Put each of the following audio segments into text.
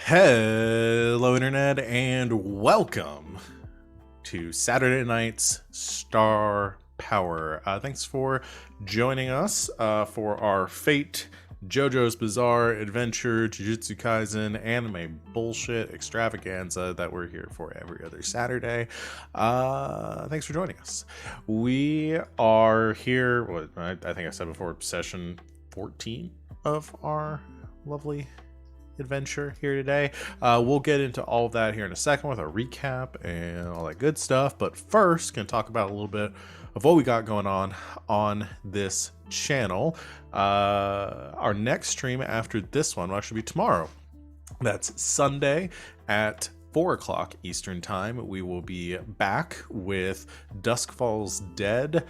Hello, Internet, and welcome to Saturday night's Star Power. Thanks for joining us for our Fate, JoJo's Bizarre Adventure, Jujutsu Kaisen, anime bullshit extravaganza that we're here for every other Saturday. Thanks for joining us. We are here, I think I said before, session 14 of our lovely adventure here today. We'll get into all of that here in a second with our recap and all that good stuff, but first gonna talk about a little bit of what we got going on this channel. Our next stream after this one will actually be tomorrow. That's Sunday at 4 o'clock Eastern Time. We will be back with Dusk Falls Dead,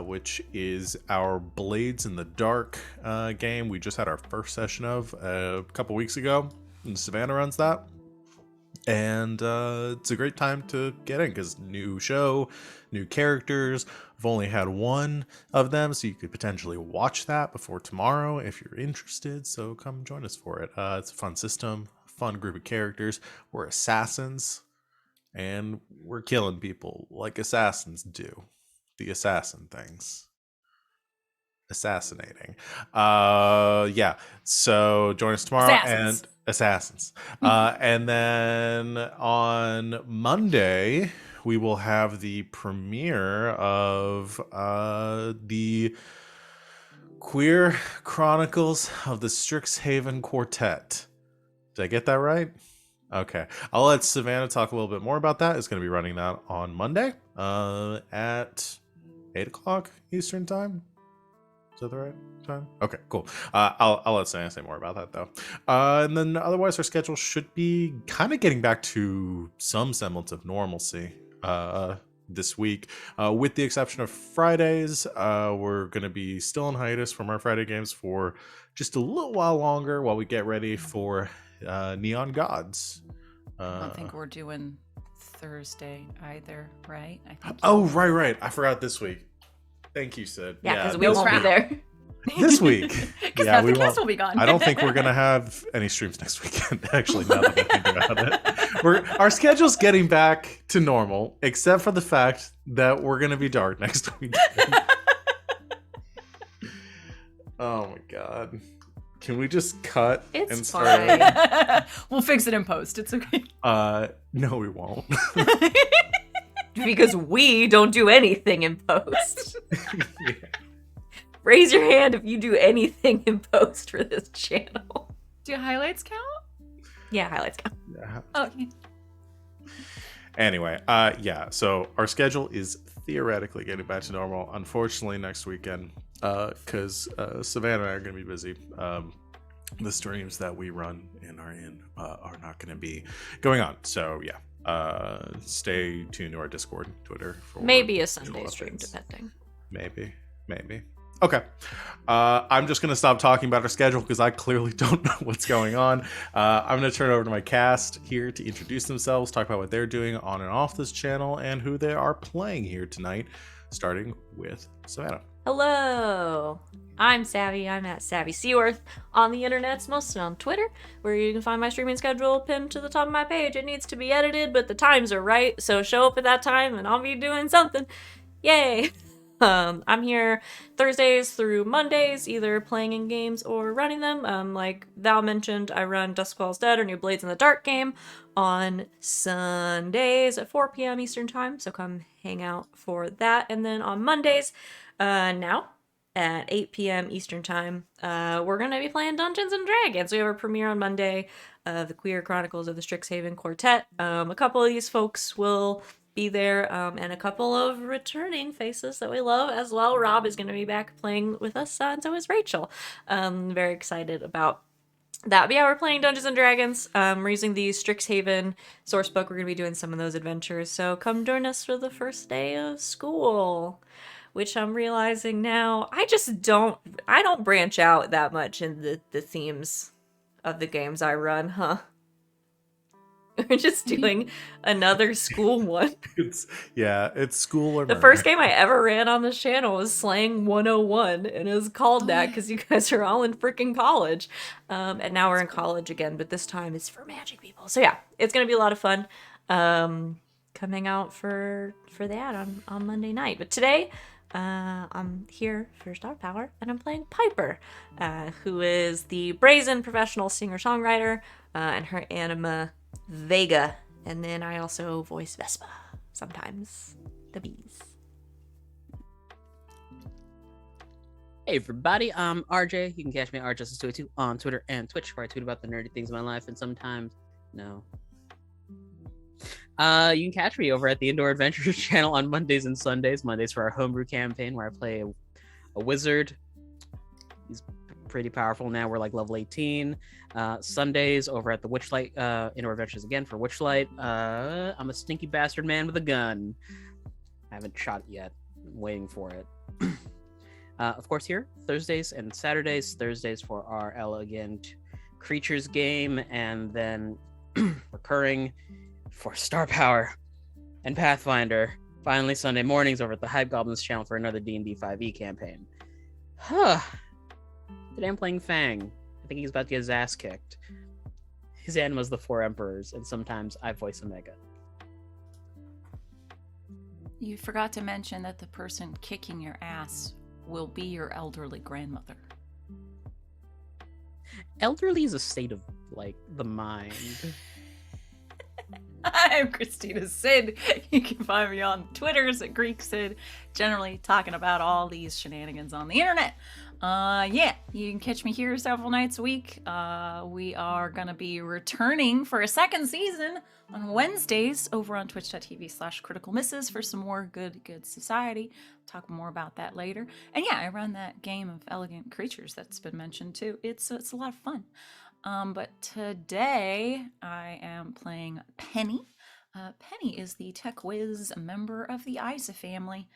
which is our Blades in the Dark game we just had our first session of a couple weeks ago. And Savannah runs that. And it's a great time to get in because new show, new characters. We've only had one of them, so you could potentially watch that before tomorrow if you're interested. So come join us for it. It's a fun system. Fun group of characters. We're assassins and we're killing people like assassins do. The assassin things. Assassinating. Yeah. So join us tomorrow. Assassins. And assassins. And then on Monday we will have the premiere of the Queer Chronicles of the Strixhaven Quartet. Did I get that right? Okay. I'll let Savannah talk a little bit more about that. It's going to be running that on Monday at 8 o'clock Eastern Time. Is that the right time? Okay, cool. I'll let Savannah say more about that, though. And then otherwise, our schedule should be kind of getting back to some semblance of normalcy this week. With the exception of Fridays, we're going to be still on hiatus from our Friday games for just a little while longer while we get ready for Neon Gods. I don't think we're doing Thursday either, right? I think. Oh, right. I forgot this week. Thank you, Sid. Yeah, because we won't be there. This week. Because the kids will be gone. I don't think we're going to have any streams next weekend, actually, now that I think about it. Our schedule's getting back to normal, except for the fact that we're going to be dark next weekend. Oh my god. Can we just cut and start? Fine. We'll fix it in post. It's okay. No, we won't. Because we don't do anything in post. Yeah. Raise your hand if you do anything in post for this channel. Do highlights count? Yeah, highlights count. Yeah. Okay. Anyway, yeah, so our schedule is theoretically getting back to normal. Unfortunately, next weekend, because Savannah and I are going to be busy. The streams that we run and are in are not going to be going on. So, yeah. Stay tuned to our Discord, Twitter for Maybe a Sunday stream, depending. Maybe. Okay. I'm just gonna stop talking about our schedule because I clearly don't know what's going on. I'm gonna turn it over to my cast here to introduce themselves, talk about what they're doing on and off this channel, and who they are playing here tonight, starting with Savannah. Hello, I'm Savvy. I'm at Savvy Seaworth on the internets, mostly on Twitter, where you can find my streaming schedule pinned to the top of my page. It needs to be edited, but the times are right, so show up at that time and I'll be doing something. Yay! I'm here Thursdays through Mondays, either playing in games or running them. Like Val mentioned, I run Dusk Falls Dead, or New Blades in the Dark game, on Sundays at 4 p.m. Eastern Time, so come hang out for that. And then on Mondays, now, at 8 p.m. Eastern Time, we're going to be playing Dungeons & Dragons. We have our premiere on Monday of the Queer Chronicles of the Strixhaven Quartet. A couple of these folks will be there, and a couple of returning faces that we love as well. Rob is going to be back playing with us, and so is Rachel. Very excited about that. But yeah, we're playing Dungeons & Dragons. We're using the Strixhaven sourcebook. We're going to be doing some of those adventures, so come join us for the first day of school. Which I'm realizing now, I don't branch out that much in the themes of the games I run, huh? We're just doing another school one. It's school or The murder. first game I ever ran on this channel was Slang 101, and it was called that because you guys are all in freaking college. And now we're in college again, but this time it's for magic people. So yeah, it's going to be a lot of fun coming out for that on Monday night. But today, I'm here for Star Power, and I'm playing Piper, who is the brazen professional singer-songwriter, and her anima Vega. And then I also voice Vespa sometimes. The bees. Hey everybody, I'm RJ. You can catch me at rjustice282 on Twitter and Twitch, where I tweet about the nerdy things of my life and sometimes no. You can catch me over at the Indoor Adventures channel on Mondays and Sundays. Mondays for our homebrew campaign, where I play a wizard. He's pretty powerful now. We're like level 18. Sundays over at the Witchlight Indoor Adventures again for Witchlight. I'm a stinky bastard man with a gun. I haven't shot it yet. I'm waiting for it. Of course, here Thursdays and Saturdays. Thursdays for our Elegant Creatures game, and then recurring for Star Power and Pathfinder. Finally, Sunday mornings over at the Hype Goblins channel for another D&D 5e campaign. Today I'm playing Feng. I think he's about to get his ass kicked. His anima's the Four Emperors, and sometimes I voice Omega. You forgot to mention that the person kicking your ass will be your elderly grandmother. Elderly is a state of, like, the mind. I'm Christina Sid. You can find me on Twitters at Greek Sid, generally talking about all these shenanigans on the internet. You can catch me here several nights a week. We are going to be returning for a second season on Wednesdays over on twitch.tv/critical misses for some more good society. Talk more about that later. And yeah, I run that game of Elegant Creatures that's been mentioned too. It's a lot of fun. But today I am playing Penny. Penny is the Tech Wiz member of the Isa family.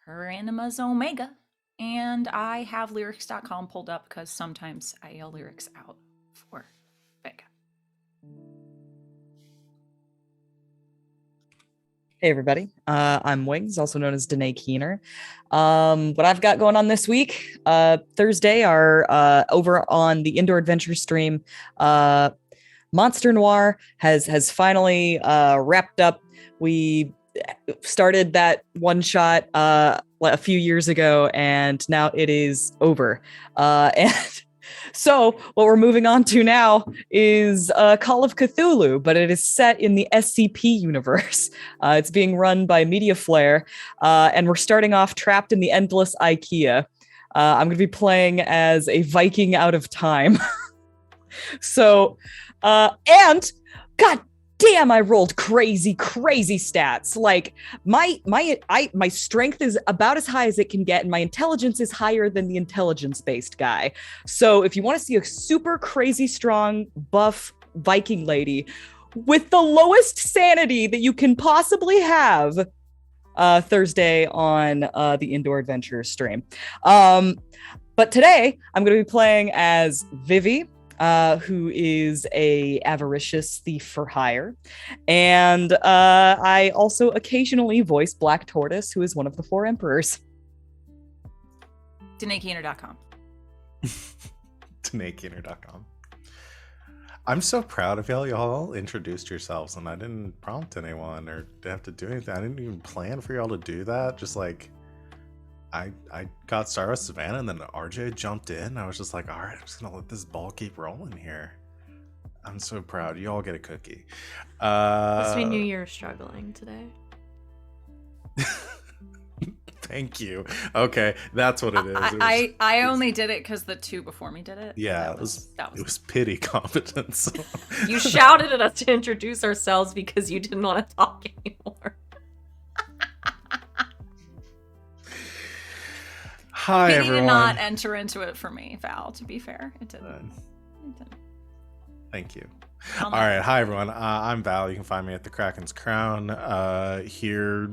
Her anima's Omega. And I have lyrics.com pulled up because sometimes I yell lyrics out for Vega. Hey everybody, I'm Wings, also known as Danae Keener. What I've got going on this week, Thursday, over on the Indoor Adventure stream, Monster Noir has finally wrapped up. We started that one shot a few years ago, and now it is over. And so what we're moving on to now is Call of Cthulhu, but it is set in the SCP universe. It's being run by Media Flare, and we're starting off trapped in the endless IKEA. I'm going to be playing as a Viking out of time. So, and God damn, I rolled crazy stats. Like my strength is about as high as it can get, and my intelligence is higher than the intelligence-based guy. So if you want to see a super crazy strong buff Viking lady with the lowest sanity that you can possibly have, Thursday on the Indoor Adventure stream. But today I'm going to be playing as Vivi, who is a avaricious thief for hire. And I also occasionally voice Black Tortoise, who is one of the Four Emperors. DanaeKeener.com. DanaeKeener.com. I'm so proud of y'all. Y'all introduced yourselves, and I didn't prompt anyone or have to do anything. I didn't even plan for y'all to do that. Just like, I got started with Savannah, and then RJ jumped in. I was just like, all right, I'm just gonna let this ball keep rolling here. I'm so proud. You all get a cookie. We knew you were struggling today. Thank you. Okay, that's what it is. I only did it because the two before me did it. Yeah, it was pity competence. You shouted at us to introduce ourselves because you didn't want to talk anymore. Hi, Pity everyone. did not enter into it for me, Val, to be fair. It didn't. It didn't. Thank you. All right. Hi, everyone. I'm Val. You can find me at the Kraken's Crown. Here.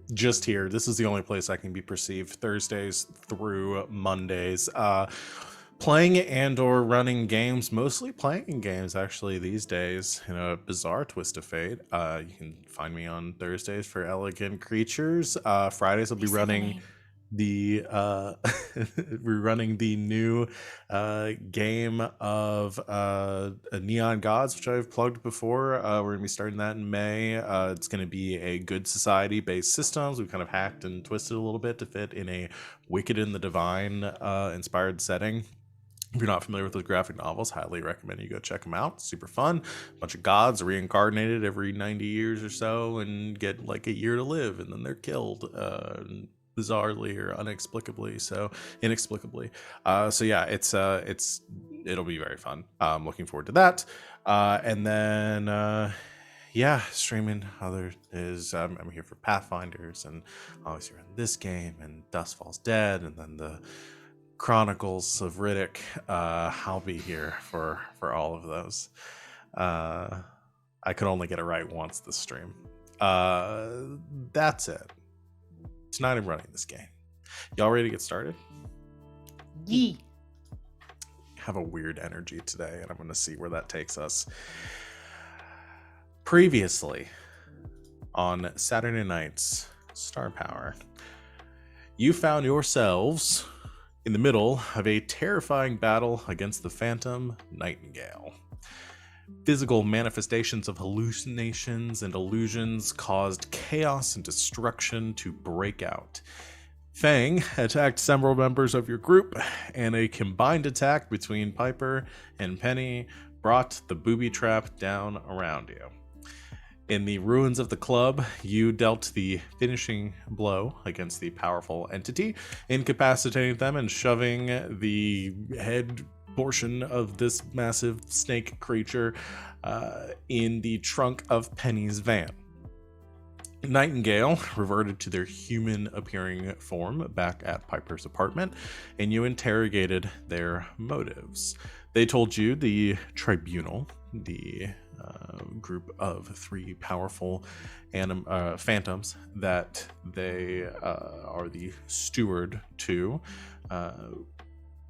This is the only place I can be perceived Thursdays through Mondays. playing and or running games, mostly playing games actually these days in a bizarre twist of fate. You can find me on Thursdays for Elegant Creatures. Fridays I'll be running the we're running the new game of Neon Gods, which I've plugged before. We're gonna be starting that in May. It's gonna be a good society based systems. We've kind of hacked and twisted a little bit to fit in a Wicked and the Divine inspired setting. If you're not familiar with those graphic novels, highly recommend you go check them out. Super fun. A bunch of gods reincarnated every 90 years or so and get like a year to live, and then they're killed bizarrely or inexplicably. So yeah, it'll be very fun. I'm looking forward to that. And then yeah, streaming other is I'm here for Pathfinders, and obviously around this game and Dust Falls Dead, and then the Chronicles of Riddick. I'll be here for all of those. I could only get it right once this stream. That's it. Tonight I'm running this game. Y'all ready to get started? Yee. Have a weird energy today, and I'm going to see where that takes us. Previously on Saturday night's Star Power, you found yourselves in the middle of a terrifying battle against the Phantom Nightingale. Physical manifestations of hallucinations and illusions caused chaos and destruction to break out. Feng attacked several members of your group, and a combined attack between Piper and Penny brought the booby trap down around you. In the ruins of the club, you dealt the finishing blow against the powerful entity, incapacitating them and shoving the head portion of this massive snake creature in the trunk of Penny's van. Nightingale reverted to their human-appearing form back at Piper's apartment, and you interrogated their motives. They told you the tribunal, the group of 3 powerful phantoms that they are the steward to,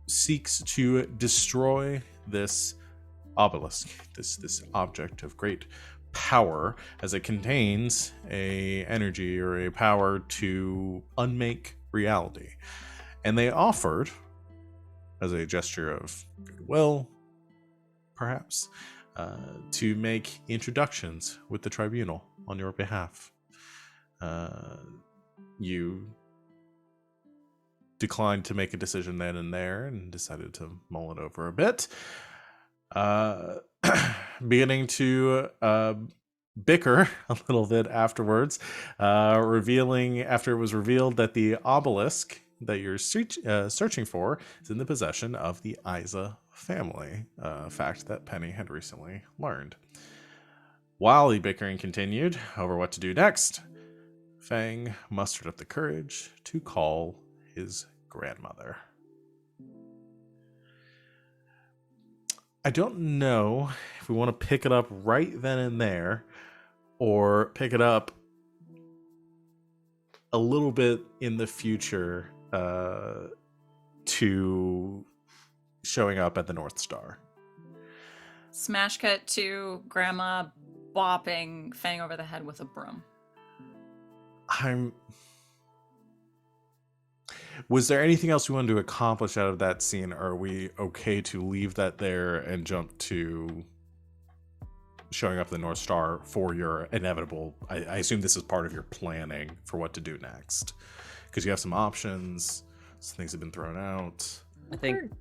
seeks to destroy this obelisk, this object of great power, as it contains a energy or a power to unmake reality. And they offered, as a gesture of goodwill, perhaps, to make introductions with the tribunal on your behalf. You declined to make a decision then and there and decided to mull it over a bit. Beginning to bicker a little bit afterwards, revealing after it was revealed that the obelisk that you're searching for is in the possession of the Isa family, a fact that Penny had recently learned. While the bickering continued over what to do next, Feng mustered up the courage to call his grandmother. I don't know if we want to pick it up right then and there, or pick it up a little bit in the future to showing up at the North Star. Smash cut to Grandma bopping Fang over the head with a broom. Was there anything else we wanted to accomplish out of that scene, or are we okay to leave that there and jump to showing up at the North Star for your inevitable... I assume this is part of your planning for what to do next, because you have some options, some things have been thrown out. I think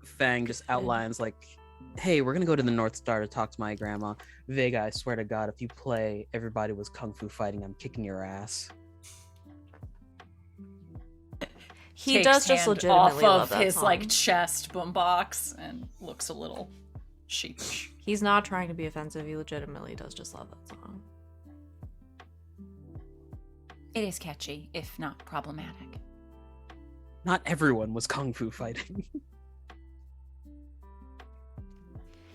Fang just outlines like, hey, we're gonna go to the North Star to talk to my grandma. Vega, I swear to God, if you play Everybody Was Kung Fu Fighting, I'm kicking your ass. He does just legitimately off love of that his song. like chest boombox and looks a little sheepish. He's not trying to be offensive. He legitimately does just love that song. It is catchy, if not problematic. Not everyone was Kung Fu Fighting.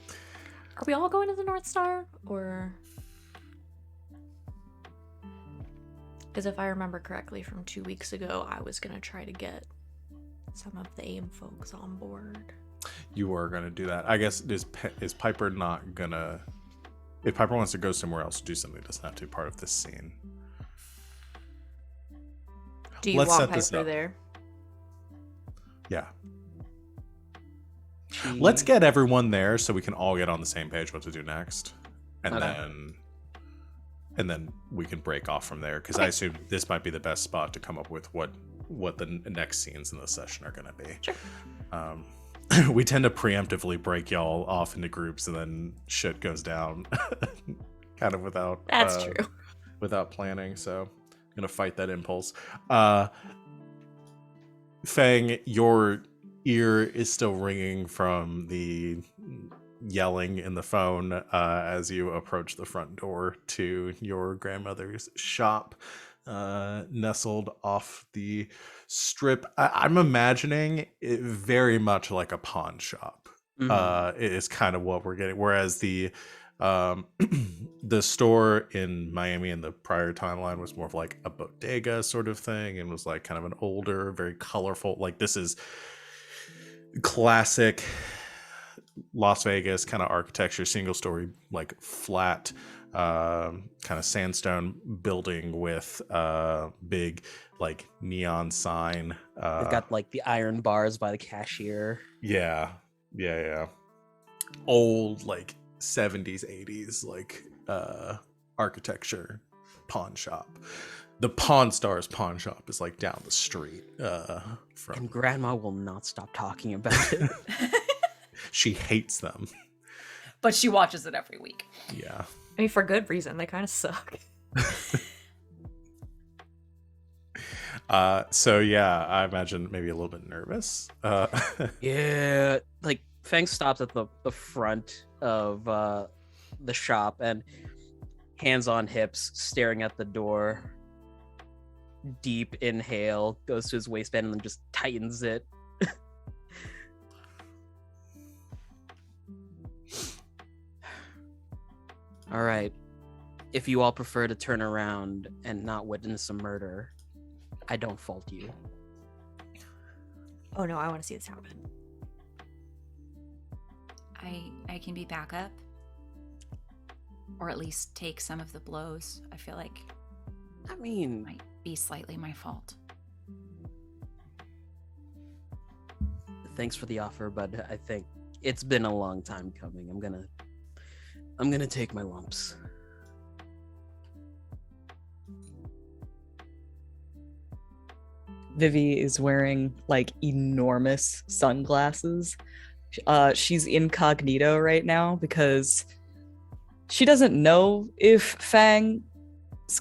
Are we all going to the North Star? Or... Because if I remember correctly from 2 weeks ago, I was going to try to get some of the AIM folks on board. You are gonna do that. I guess is Piper not gonna? If Piper wants to go somewhere else, do something, doesn't have to be part of this scene. Do you Let's want set this Piper up. there? Yeah. Let's get everyone there so we can all get on the same page what to do next, and then we can break off from there. Because I assume this might be the best spot to come up with what the next scenes in the session are going to be. Sure. We tend to preemptively break y'all off into groups, and then shit goes down, kind of without That's true. without planning. So I'm gonna fight that impulse. Feng, your ear is still ringing from the yelling in the phone as you approach the front door to your grandmother's shop, nestled off the strip. I'm imagining it very much like a pawn shop. Is kind of what we're getting, whereas the the store in Miami in the prior timeline was more of like a bodega sort of thing, and was like kind of an older, very colorful, like this is classic Las Vegas kind of architecture, single story, like flat kind of sandstone building with big like neon sign. They've got like the iron bars by the cashier. Yeah. Old like 70s, 80s like architecture pawn shop. The Pawn Stars pawn shop is like down the street from. And Grandma will not stop talking about it. She hates them. But she watches it every week. Yeah. I mean, for good reason. They kind of suck. So yeah, I imagine maybe a little bit nervous. Yeah, like Feng stops at the front of the shop and hands on hips, staring at the door. Deep inhale, goes to his waistband and then just tightens it. All right. If you all prefer to turn around and not witness a murder, I don't fault you. Oh no, I want to see this happen. I can be backup. Or at least take some of the blows. I feel like I mean, might be slightly my fault. thanks for the offer, but I think it's been a long time coming. I'm gonna take my lumps. Vivi is wearing like enormous sunglasses. She's incognito right now because she doesn't know if Fang's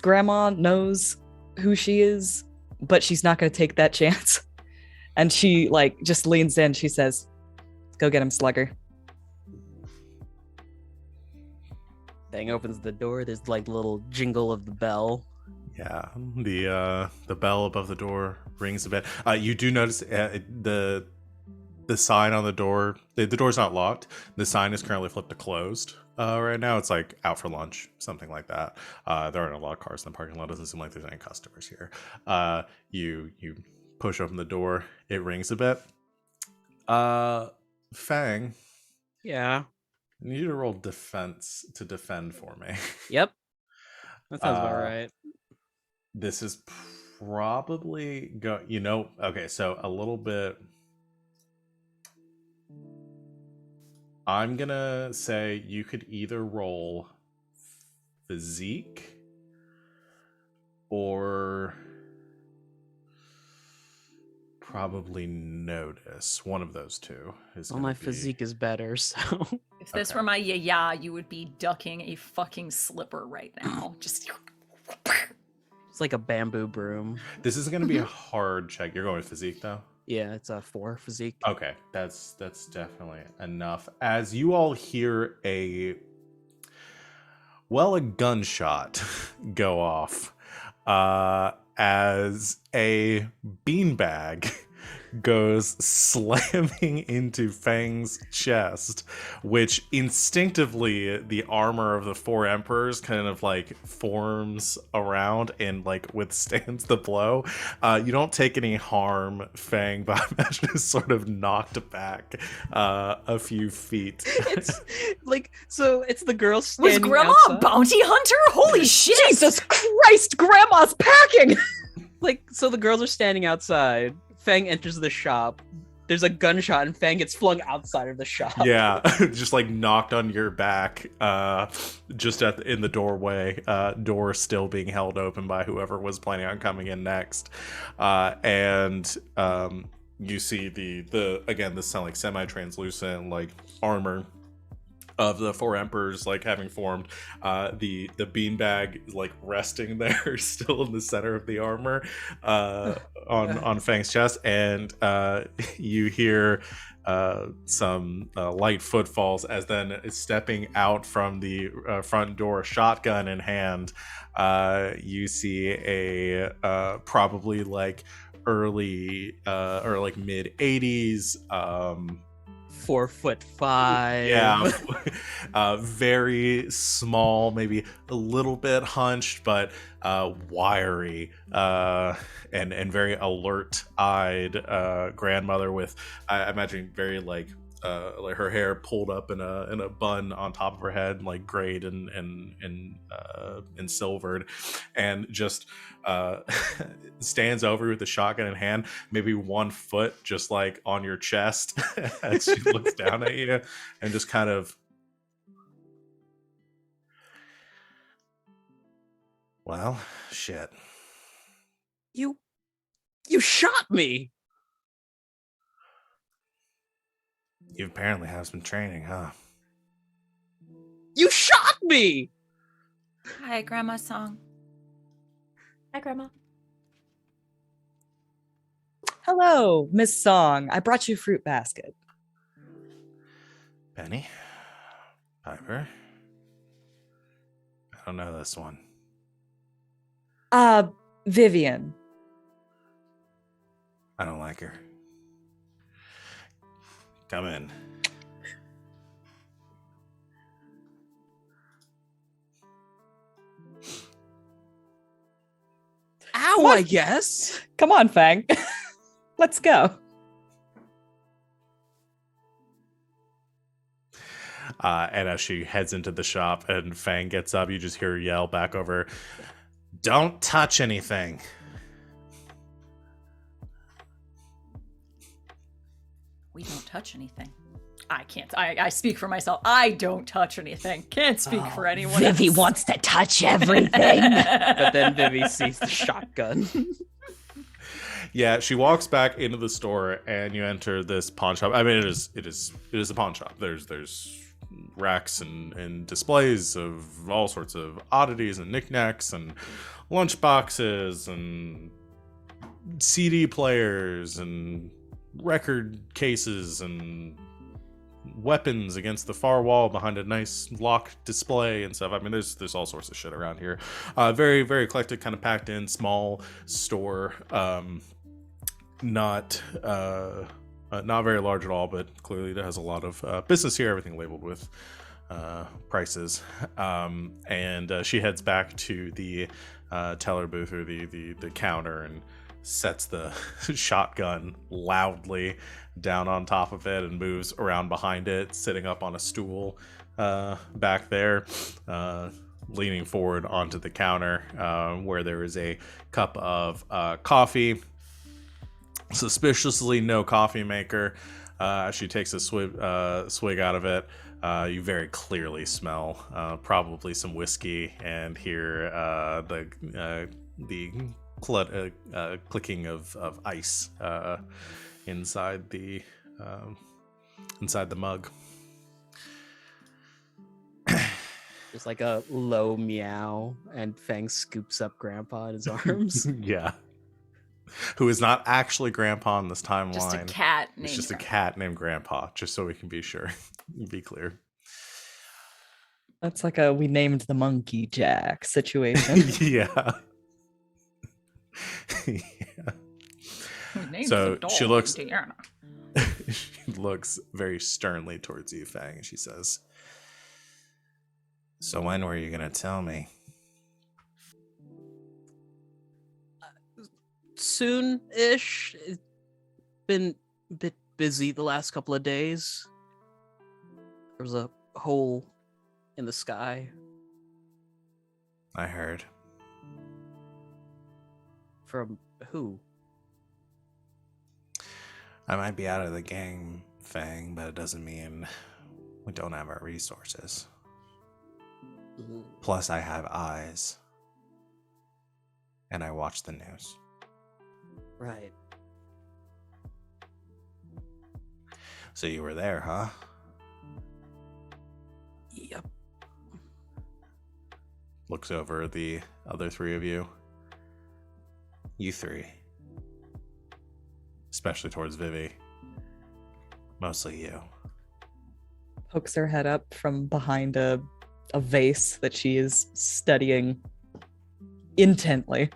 grandma knows who she is, but she's not going to take that chance. And she like just leans in. She says, "Go get him, Slugger." Fang opens the door. There's like little jingle of the bell. Yeah, the bell above the door rings a bit. You do notice the sign on the door. The door's not locked. The sign is currently flipped to closed. Right now, it's like out for lunch, something like that. There aren't a lot of cars in the parking lot. Doesn't seem like there's any customers here. You push open the door. It rings a bit. Fang, Yeah. I need you to roll defense to defend for me. Yep. That sounds about right. This is probably okay, so a little bit. I'm gonna say you could either roll physique or probably notice. One of those two is Well, gonna my be- physique is better, so If this Okay. were my yaya, you would be ducking a fucking slipper right now. Just it's like a bamboo broom. This is gonna be a hard check. You're going with physique though? Yeah, it's a 4 physique. Okay, that's definitely enough. As you all hear a gunshot go off, as a beanbag goes slamming into Feng's chest, which instinctively the armor of the four emperors kind of like forms around and like withstands the blow. You don't take any harm, Feng, but I imagine it's sort of knocked back a few feet. It's like, so it's the girl Was standing Grandma a outside. bounty hunter? Holy shit! Jesus Christ, Grandma's packing. Like, so the girls are standing outside. Feng enters the shop. There's a gunshot, and Feng gets flung outside of the shop. Yeah, just like knocked on your back, just in the doorway. Door still being held open by whoever was planning on coming in next, and you see the again this sound like semi-translucent like armor of the four emperors like having formed. The beanbag is like resting there still in the center of the armor on Fang's chest, and you hear some light footfalls as then stepping out from the front door, shotgun in hand. You see a probably like early or like mid 80s 4'5". Yeah, very small, maybe a little bit hunched, but wiry and very alert-eyed grandmother with, I imagine, very like her hair pulled up in a bun on top of her head, like grayed and silvered, and just stands over with the shotgun in hand, maybe 1 foot just like on your chest as she looks down at you and just kind of, well, shit. You shot me. You apparently have some training, huh? You shot me. Hi, Grandma's song. Hi, Grandma. Hello, Miss Song. I brought you a fruit basket. Penny? Piper? I don't know this one. Vivian. I don't like her. Come in. Ow, I guess. Come on, Fang. Let's go. And as she heads into the shop and Fang gets up, you just hear her yell back over, "Don't touch anything." We don't touch anything. I can't. I speak for myself. I don't touch anything. Can't speak for anyone Vivi else. wants to touch everything. But then Vivi sees the shotgun. Yeah, she walks back into the store and you enter this pawn shop. I mean, it is a pawn shop. There's racks and displays of all sorts of oddities and knickknacks and lunch boxes and CD players and record cases and weapons against the far wall behind a nice locked display and stuff. I mean, there's all sorts of shit around here. Very, very eclectic, kind of packed in, small store. Not very large at all, but clearly it has a lot of business here. Everything labeled with prices. And she heads back to the teller booth or the counter and sets the shotgun loudly down on top of it and moves around behind it, sitting up on a stool back there, leaning forward onto the counter where there is a cup of coffee. Suspiciously no coffee maker. She takes a swig out of it. You very clearly smell probably some whiskey and hear the clicking of ice inside the mug. There's like a low meow, and Fang scoops up Grandpa in his arms. Yeah. Who is not actually Grandpa in this timeline. Just a cat named It's just Grandpa. a cat named Grandpa, just so we can be sure. Be clear. That's like a we named the monkey Jack situation. Yeah. Yeah. We named Name's So the dog, she looks- Deanna. She looks very sternly towards you, Fang, and she says, "So when were you gonna tell me?" Soon-ish. It's been a bit busy the last couple of days. There was a hole in the sky. I heard. From who? I might be out of the game, Fang, but it doesn't mean we don't have our resources. Plus, I have eyes. And I watch the news. Right. So you were there, huh? Yep. Looks over at the other three of you. You three. Especially towards Vivi. Mostly you. Pokes her head up from behind a vase that she is studying intently.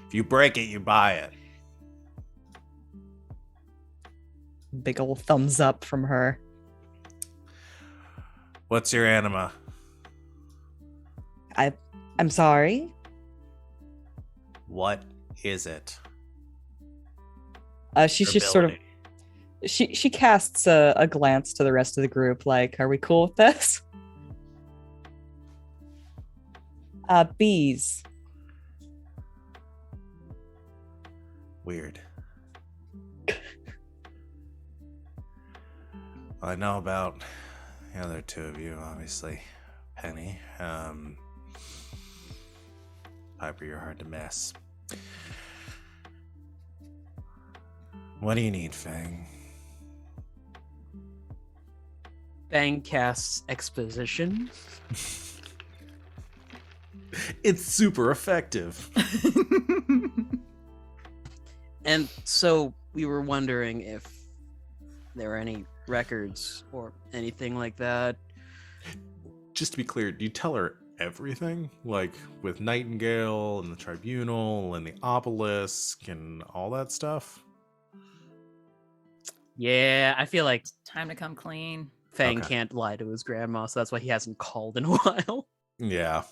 If you break it, you buy it. Big ol' thumbs up from her. What's your anima? I'm sorry. What is it? She's Your just sort of ability. she casts a glance to the rest of the group, like, are we cool with this? Bees. Weird. I know about the other two of you, obviously. Penny. Piper, you're hard to miss. What do you need, Fang? Fang casts exposition. It's super effective. And so we were wondering if there were any records or anything like that. Just to be clear, do you tell her everything? Like with Nightingale and the Tribunal and the Obelisk and all that stuff? Yeah, I feel like Time to come clean. Fang Okay. can't lie to his grandma, so that's why he hasn't called in a while. Yeah.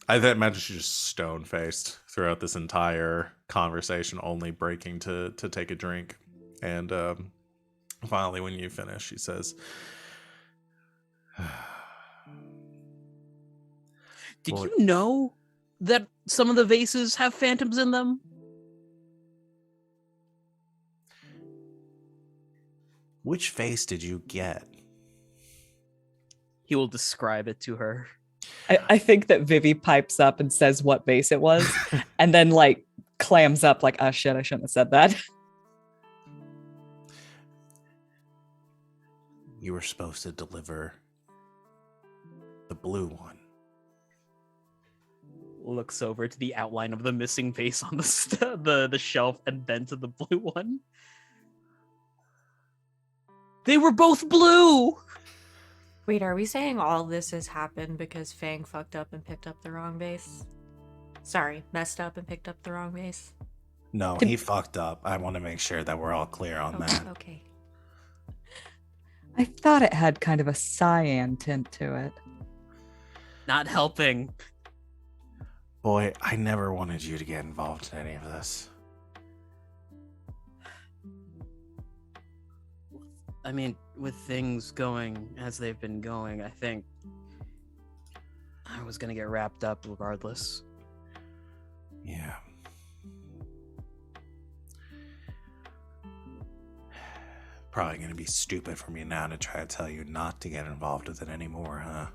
I imagine she's just stone-faced throughout this entire conversation, only breaking to take a drink. And finally, when you finish, she says, Did Boy. you know that some of the vases have phantoms in them? "Which face did you get?" He will describe it to her. I think that Vivi pipes up and says what base it was, and then like clams up like, oh shit, I shouldn't have said that. You were supposed to deliver the blue one. Looks over to the outline of the missing vase on the shelf and then to the blue one. They were both blue! Wait, are we saying all this has happened because Fang fucked up and picked up the wrong base? Sorry, messed up and picked up the wrong base? No, he fucked up. I want to make sure that we're all clear on Oh, that. okay. I thought it had kind of a cyan tint to it. Not helping. Boy, I never wanted you to get involved in any of this. I mean, with things going as they've been going, I think I was gonna get wrapped up regardless. Yeah. Probably going to be stupid for me now to try to tell you not to get involved with it anymore, huh?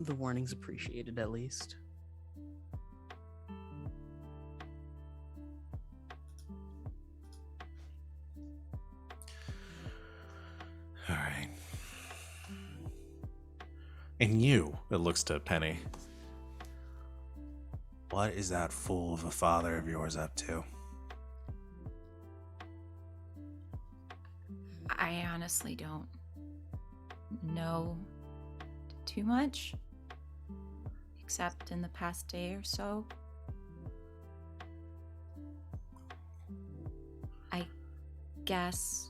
The warning's appreciated, at least. All right. And you, it looks to Penny. What is that fool of a father of yours up to? I honestly don't know too much, except in the past day or so. guess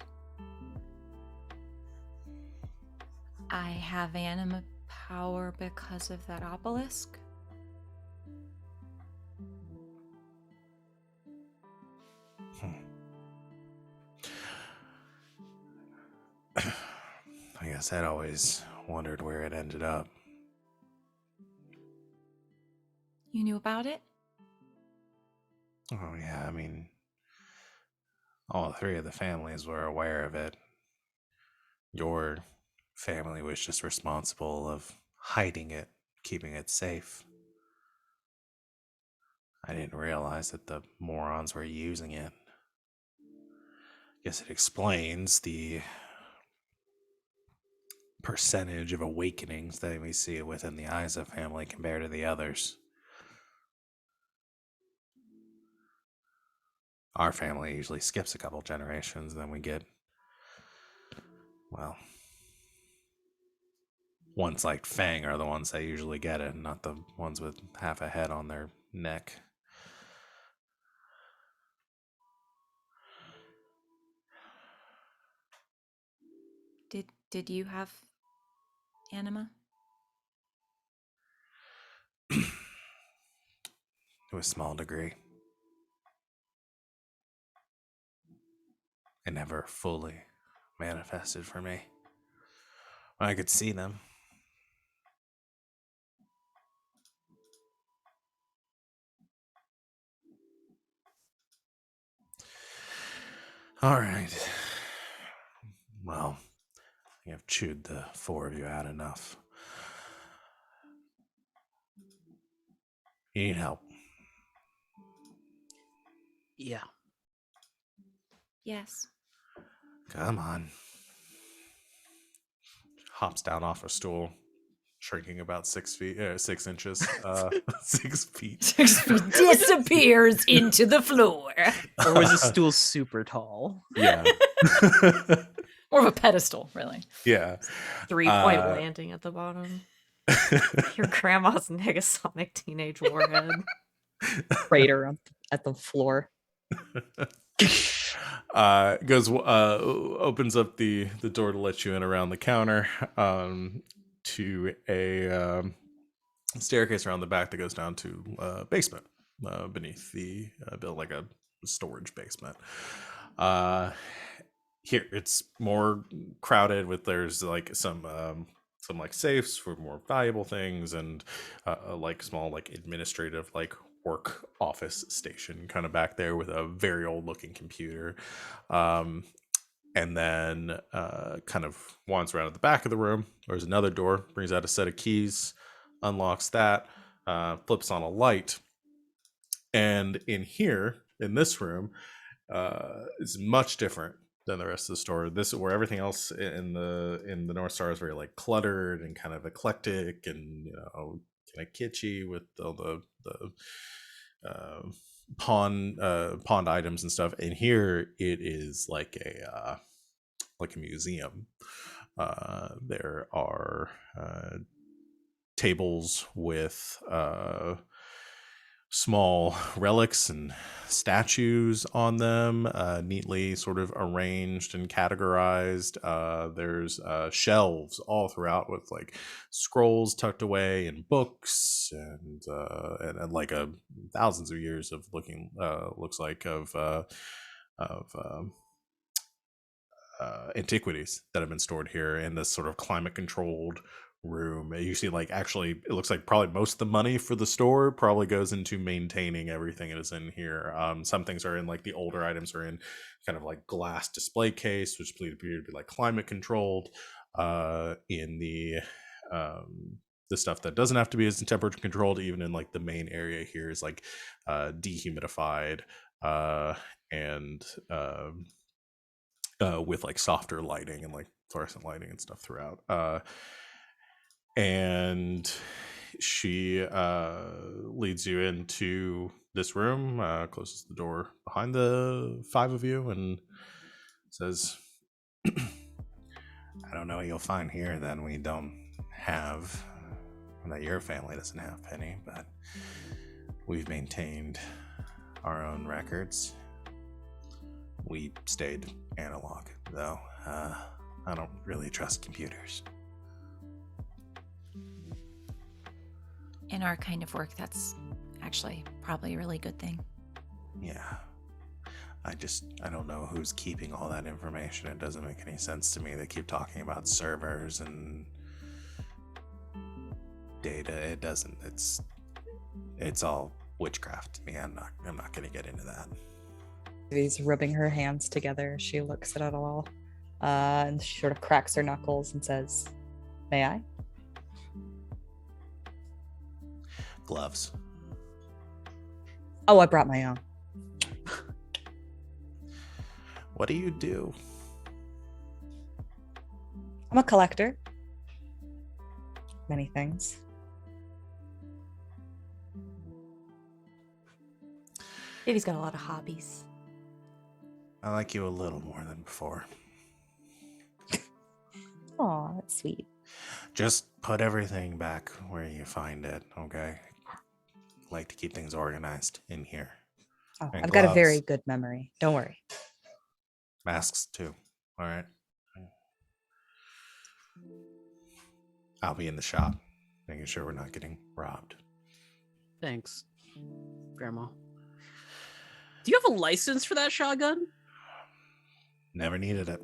I have anima power because of that obelisk. I guess I'd always wondered where it ended up. You knew about it? Oh, yeah, I mean, all three of the families were aware of it. Your family was just responsible of hiding it, keeping it safe. I didn't realize that the morons were using it. Guess it explains the percentage of awakenings that we see within the Isa family compared to the others. Our family usually skips a couple generations, then we get, well, ones like Feng are the ones that usually get it, not the ones with half a head on their neck. Did you have anima? To a small degree. It never fully manifested for me. I could see them. All right. Well, I think I've chewed the four of you out enough. You need help. Yeah. Yes. Come on. Hops down off a stool, shrinking about 6 feet, 6 inches, 6 feet. 6 feet disappears into the floor. Or was the stool super tall? Yeah. More of a pedestal, really. Yeah. 3-point landing at the bottom. Your grandma's Negasonic teenage warhead. Crater at the floor. Opens up the door to let you in around the counter, to a staircase around the back that goes down to basement beneath the build, like a storage basement. Here it's more crowded with, there's like some like safes for more valuable things, and like small like administrative like work office station kind of back there with a very old looking computer. And then kind of wanders around at the back of the room. There's another door, brings out a set of keys, unlocks that, flips on a light. And in here, in this room, is much different than the rest of the store. This is where everything else in the North Star is very like cluttered and kind of eclectic and, you know, kind of kitschy with all the pawned items and stuff. And here it is like a museum. There are tables with small relics and statues on them, neatly sort of arranged and categorized. There's shelves all throughout with like scrolls tucked away and books and like thousands of years of looks like of antiquities that have been stored here in this sort of climate controlled room. You see, like, actually it looks like probably most of the money for the store probably goes into maintaining everything that is in here. Some things are in, like, the older items are in kind of like glass display case, which appear to be like climate controlled. In the stuff that doesn't have to be as temperature controlled, even in like the main area here, is like dehumidified and with like softer lighting and like fluorescent lighting and stuff throughout. And she leads you into this room, closes the door behind the five of you, and says, I don't know what you'll find here that we don't have, that your family doesn't have, Penny, but we've maintained our own records. We stayed analog, though. I don't really trust computers. In our kind of work, that's actually probably a really good thing. Yeah. I don't know who's keeping all that information. It doesn't make any sense to me. They keep talking about servers and data. It doesn't. It's all witchcraft to me. I'm not gonna get into that. Vivi's rubbing her hands together. She looks at it all. And she sort of cracks her knuckles and says, "May I?" Gloves. Oh, I brought my own. What do you do? I'm a collector. Many things. Vivi's got a lot of hobbies. I like you a little more than before. Aw, that's sweet. Just put everything back where you find it, okay? Like to keep things organized in here. Oh, And I've got a gloves. very good memory. Don't worry. Masks too. All right. I'll be in the shop, making sure we're not getting robbed. Thanks, Grandma. Do you have a license for that shotgun? Never needed it.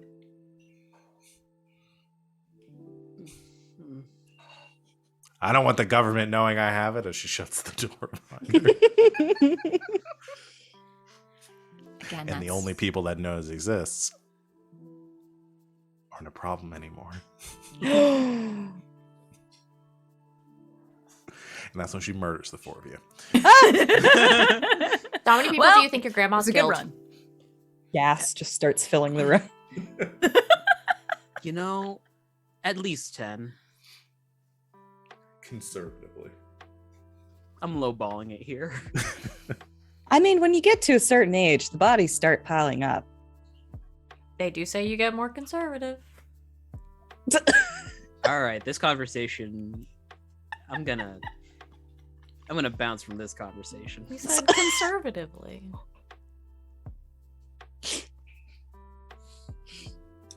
Hmm. I don't want the government knowing I have it. As she shuts the door behind her. Again, And the only people that know it exists aren't a problem anymore. And that's when she murders the four of you. How many people do you think your grandma's It's a good killed? run. Gas just starts filling the room. You know, at least 10. Conservatively. I'm lowballing it here. I mean, when you get to a certain age, the bodies start piling up. They do say you get more conservative. All right, this conversation. I'm gonna bounce from this conversation. We said conservatively.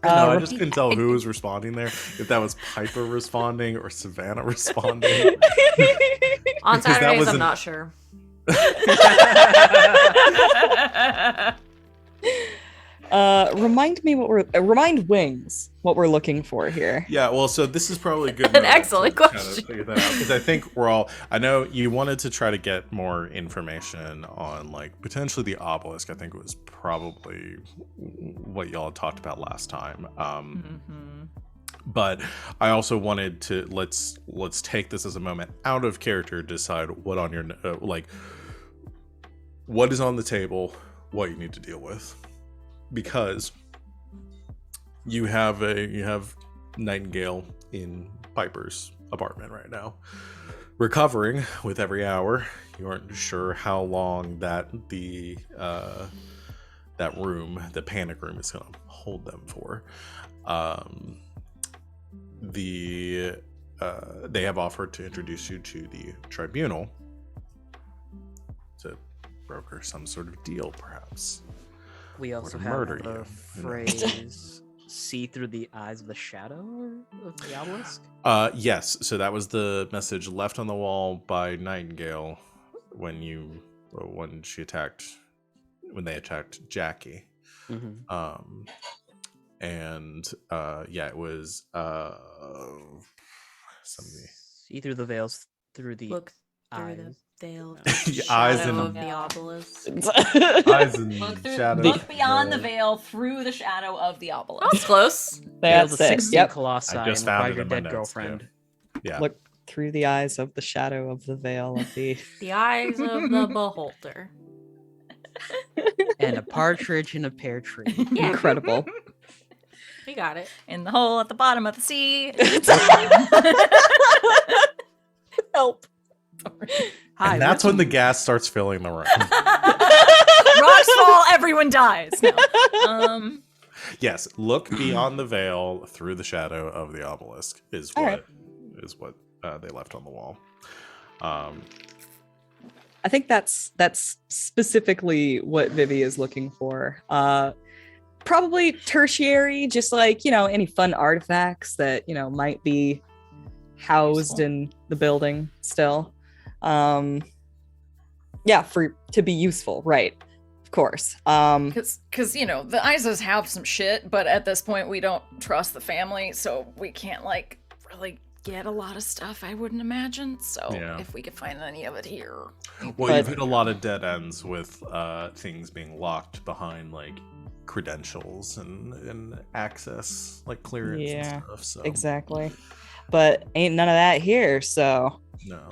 No, I just repeat- couldn't tell who was responding there. If that was Piper responding or Savannah responding. On Because that Saturdays, was I'm an- not sure. Remind Wings what we're looking for here. Yeah, well, so this is probably a good An moment excellent to kind of question. figure that out, because I think I know you wanted to try to get more information on, like, potentially the obelisk. I think it was probably what y'all had talked about last time. Mm-hmm. But I also wanted to let's take this as a moment out of character to decide what on your what is on the table, what you need to deal with, because you have Nightingale in Piper's apartment right now, recovering with every hour. You aren't sure how long that the panic room, is going to hold them for. They have offered to introduce you to the tribunal to broker some sort of deal, perhaps. We also to have murder the you. phrase "see through the eyes of the shadow" of the obelisk. Yes. So that was the message left on the wall by Nightingale when they attacked Jackie. Mm-hmm. It was somebody. See through the veils, through the Look through eyes. the veil, The eyes shadow and- of the obelisk. Eyes and shadows. Look beyond the veil through the shadow of the obelisk. That's close. Veil That's the it. 16 Yep. colossi I just and found revive it your in my dead notes, girlfriend. Yeah. Look through the eyes of the shadow of the veil of the. The eyes of the beholder. And a partridge in a pear tree. Yeah, Incredible. we got it. In the hole at the bottom of the sea. Help. Hi, And that's what's when the gas starts filling the room. Rocks fall, everyone dies. No. Yes, look beyond the veil through the shadow of the obelisk is All what right. they left on the wall. I think that's specifically what Vivi is looking for. Probably tertiary, just like, any fun artifacts that, might be housed Useful. in the building still. To be useful, right? Of course. Because the Isas have some shit, but at this point we don't trust the family, so we can't like really get a lot of stuff, I wouldn't imagine. So Yeah. if we could find any of it here. Well, you've hit a lot of dead ends with things being locked behind like credentials and access, like clearance and stuff. So exactly. But ain't none of that here, so no.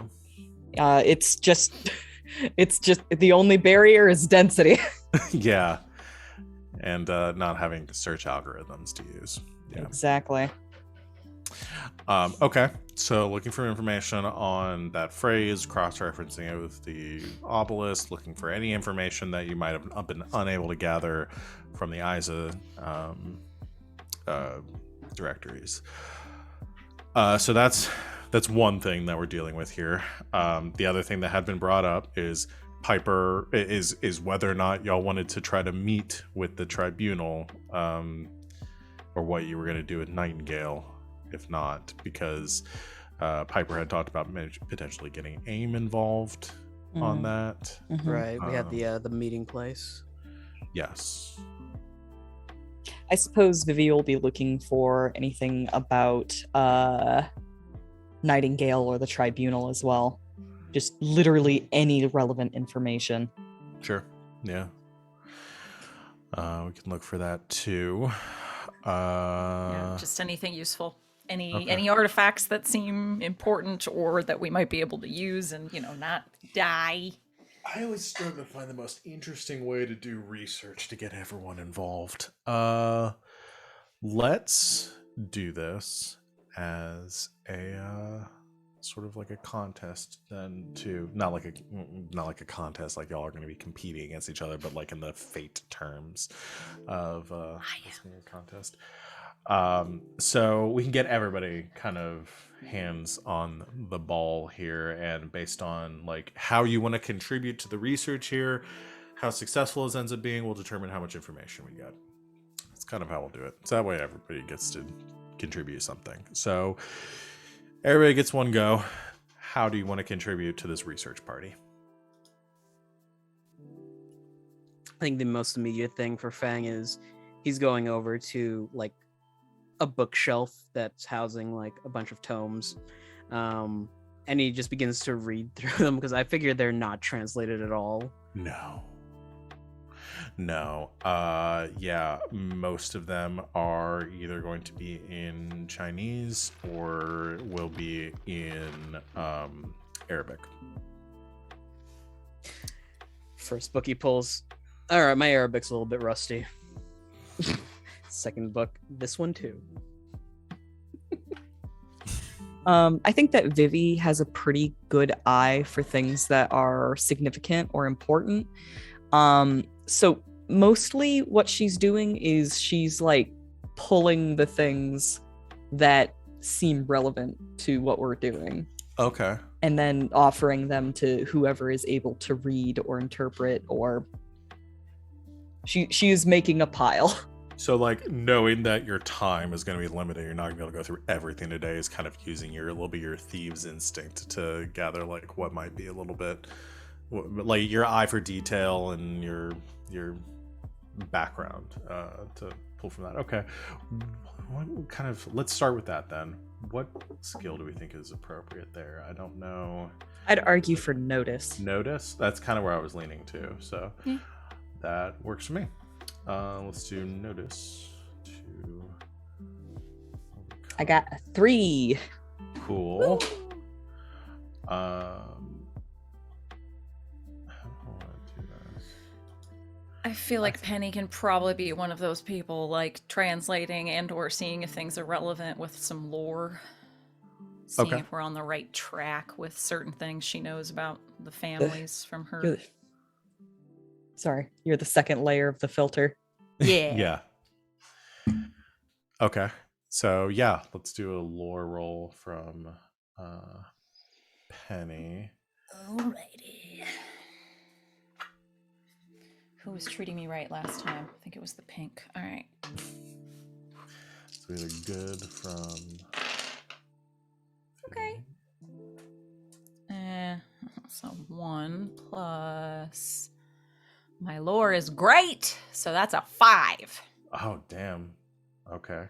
it's just the only barrier is density. Yeah. And not having search algorithms to use. Yeah. Exactly. Okay, so looking for information on that phrase, cross-referencing it with the obelisk, looking for any information that you might have been unable to gather from the ISA directories. So that's one thing that we're dealing with here. The other thing that had been brought up is Piper is whether or not y'all wanted to try to meet with the tribunal, or what you were going to do with Nightingale. If not, because Piper had talked about potentially getting AIM involved on that. Mm-hmm. Right. We had the meeting place. Yes. I suppose Vivi will be looking for anything about Nightingale or the tribunal as well. Just literally any relevant information. Sure. Yeah. We can look for that too. Yeah, just anything useful. Okay. Any artifacts that seem important or that we might be able to use and not die. I always struggle to find the most interesting way to do research to get everyone involved. Let's do this as a sort of like a contest, then too. Not like a contest, like y'all are going to be competing against each other, but like in the fate terms of this being a contest. So we can get everybody kind of hands on the ball here, and based on like how you want to contribute to the research here, how successful it ends up being, will determine how much information we get. That's kind of how we'll do it. So that way everybody gets to contribute something. So everybody gets one go. How do you want to contribute to this research party? I think the most immediate thing for Feng is he's going over to like a bookshelf that's housing like a bunch of tomes, and he just begins to read through them because I figure they're not translated at all. No. Yeah, most of them are either going to be in Chinese or will be in Arabic. First book he pulls. All right, my Arabic's a little bit rusty. Second book, this one too. I think that Vivi has a pretty good eye for things that are significant or important. So mostly what she's doing is she's like pulling the things that seem relevant to what we're doing. Okay. And then offering them to whoever is able to read or interpret, or she is making a pile. So, like, knowing that your time is going to be limited, you're not going to be able to go through everything today, is kind of using a little bit your thieves' instinct to gather, like, what might be a little bit, like, your eye for detail and your background to pull from that. Okay. Let's start with that then. What skill do we think is appropriate there? I don't know. I'd argue for notice. Notice? That's kind of where I was leaning to. So that works for me. Let's do notice. I got a 3. Cool. I feel like Penny can probably be one of those people, like translating and or seeing if things are relevant with some lore. Seeing if we're on the right track with certain things she knows about the families from her. You're the second layer of the filter. Yeah. Yeah. Okay. So yeah, let's do a lore roll from Penny. Alrighty. who was treating me right last time? I think it was the pink. All right. So we had a good from. Okay. So 1 plus my lore is great, so that's a 5. Oh damn. Okay.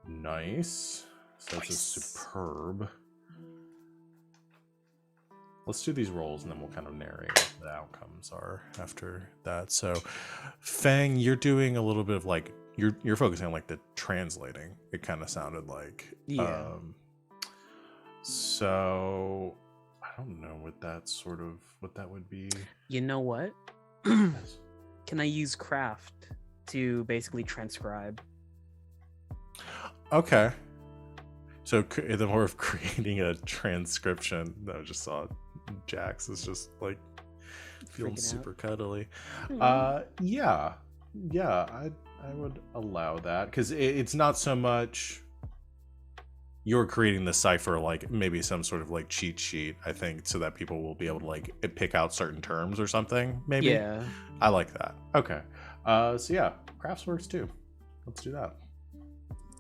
Nice. So that's a Nice. superb. Let's do these rolls and then we'll kind of narrate what the outcomes are after that. So, Feng, you're doing a little bit of like you're focusing on like the translating. It kind of sounded like. Yeah. So I don't know what that would be. You know what? Yes. Can I use craft to basically transcribe? Okay. So the more of creating a transcription, I just saw Jax is just like feeling Freaking super out. cuddly. Hmm. Yeah, I would allow that because it's not so much you're creating the cipher like maybe some sort of like cheat sheet. I think so that people will be able to like pick out certain terms or something. Maybe. Yeah. I like that. Okay. So yeah, crafts works too. Let's do that.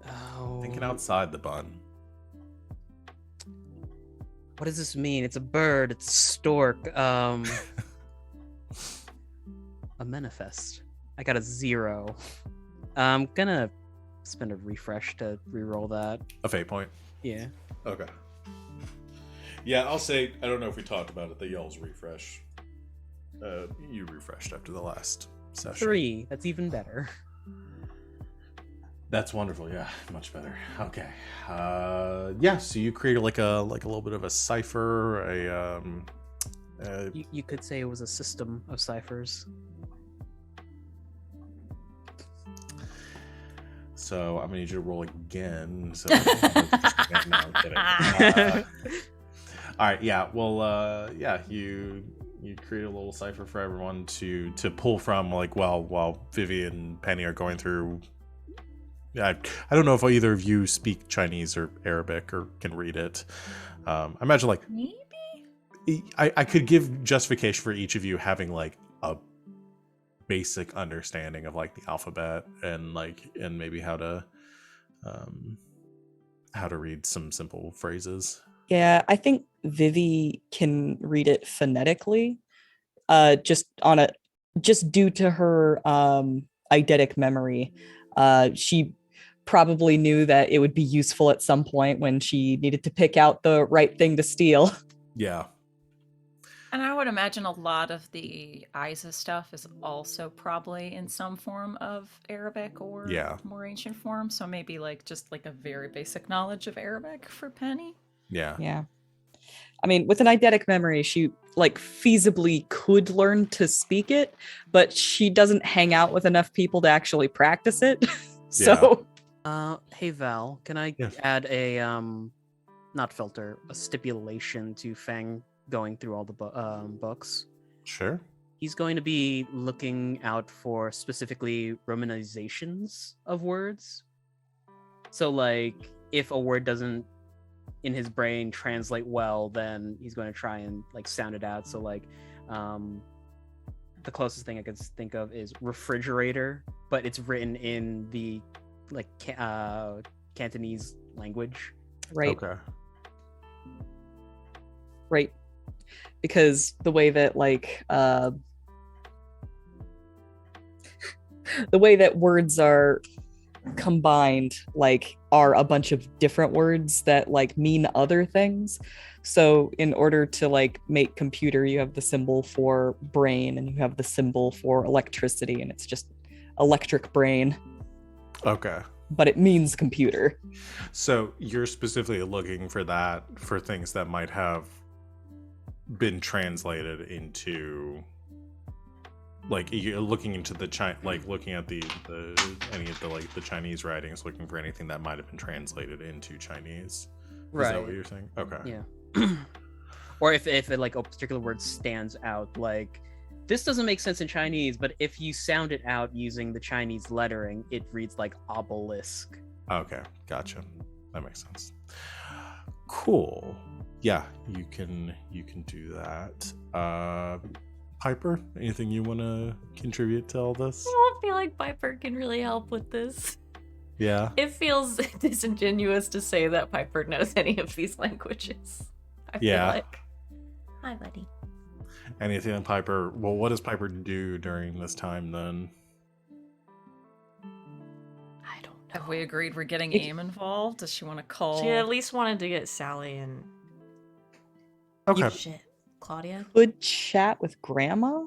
Oh. Thinking outside the bun. What does this mean? It's a bird. It's a stork. A manifest. I got a 0. I'm gonna spend a refresh to re-roll that. A fate point. Yeah. Okay. Yeah, I'll say, I don't know if we talked about it, the y'all's refresh. You refreshed after the last session. 3. That's even better. That's wonderful, yeah, much better. Okay. Yeah, so you created like a little bit of a cipher, You could say it was a system of ciphers. so I'm gonna need you to roll again. So no, I'm kidding. All right, yeah. Well, yeah, you create a little cipher for everyone to pull from, like while Vivi and Penny are going through. Yeah, I don't know if either of you speak Chinese or Arabic or can read it. I imagine like Maybe? I could give justification for each of you having like a basic understanding of like the alphabet and maybe how to read some simple phrases. Yeah, I think Vivi can read it phonetically, just due to her eidetic memory. She probably knew that it would be useful at some point when she needed to pick out the right thing to steal. Yeah. And I would imagine a lot of the Isa stuff is also probably in some form of Arabic or Yeah. more ancient form. So maybe like just like a very basic knowledge of Arabic for Penny. Yeah. Yeah. I mean, with an eidetic memory, she like feasibly could learn to speak it, but she doesn't hang out with enough people to actually practice it. So Hey Val, can I Yes. add a not filter, a stipulation to Feng going through all the books? Sure. He's going to be looking out for specifically romanizations of words. So like if a word doesn't in his brain translate well, then he's going to try and like sound it out. So like the closest thing I could think of is refrigerator, but it's written in the like Cantonese language. right, Okay. right. Because the way that like the way that words are combined like are a bunch of different words that like mean other things. So in order to like make computer, you have the symbol for brain and you have the symbol for electricity, and it's just electric brain, Okay. but it means computer. So you're specifically looking for that for things that might have been translated into, like you're looking into the like looking at the any of the like the Chinese writings, looking for anything that might have been translated into Chinese. Is that what you're saying? Okay. Yeah. Or if it, like a particular word stands out, like this doesn't make sense in Chinese, but if you sound it out using the Chinese lettering, it reads like obelisk. Okay. Gotcha. That makes sense. Cool. Yeah, you can do that. Piper, anything you want to contribute to all this? I don't feel like Piper can really help with this. Yeah. It feels disingenuous to say that Piper knows any of these languages. I feel like. Hi, buddy. Anything on Piper? Well, what does Piper do during this time then? I don't know. Have we agreed we're getting AIM involved? Does she want to call? She at least wanted to get Sally and Okay. shit, Claudia. Could chat with Grandma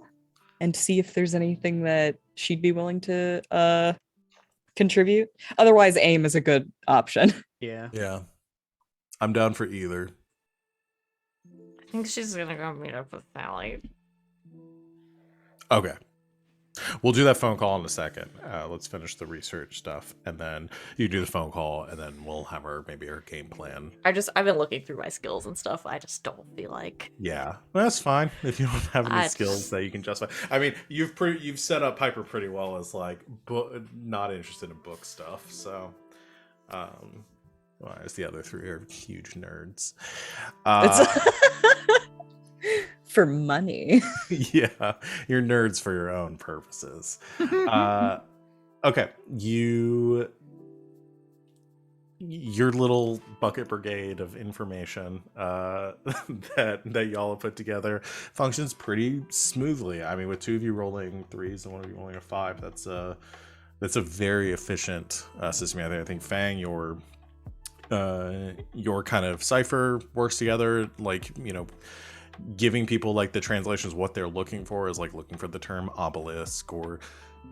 and see if there's anything that she'd be willing to contribute. Otherwise, AIM is a good option. Yeah. Yeah. I'm down for either. I think she's gonna go meet up with Sally. Okay. We'll do that phone call in a second. Let's finish the research stuff, and then you do the phone call, and then we'll have her game plan. I've been looking through my skills and stuff. I just don't feel like. Yeah, well, that's fine if you don't have any I skills just- that you can justify. I mean, you've set up Piper pretty well as like not interested in book stuff. So, whereas the other three are huge nerds. For money. Yeah, you're nerds for your own purposes. Okay, your little bucket brigade of information that y'all have put together functions pretty smoothly. I mean, with two of you rolling 3s and one of you rolling a 5, that's a very efficient system. I think Feng, your kind of cipher works together, like, you know, giving people like the translations what they're looking for is like looking for the term obelisk or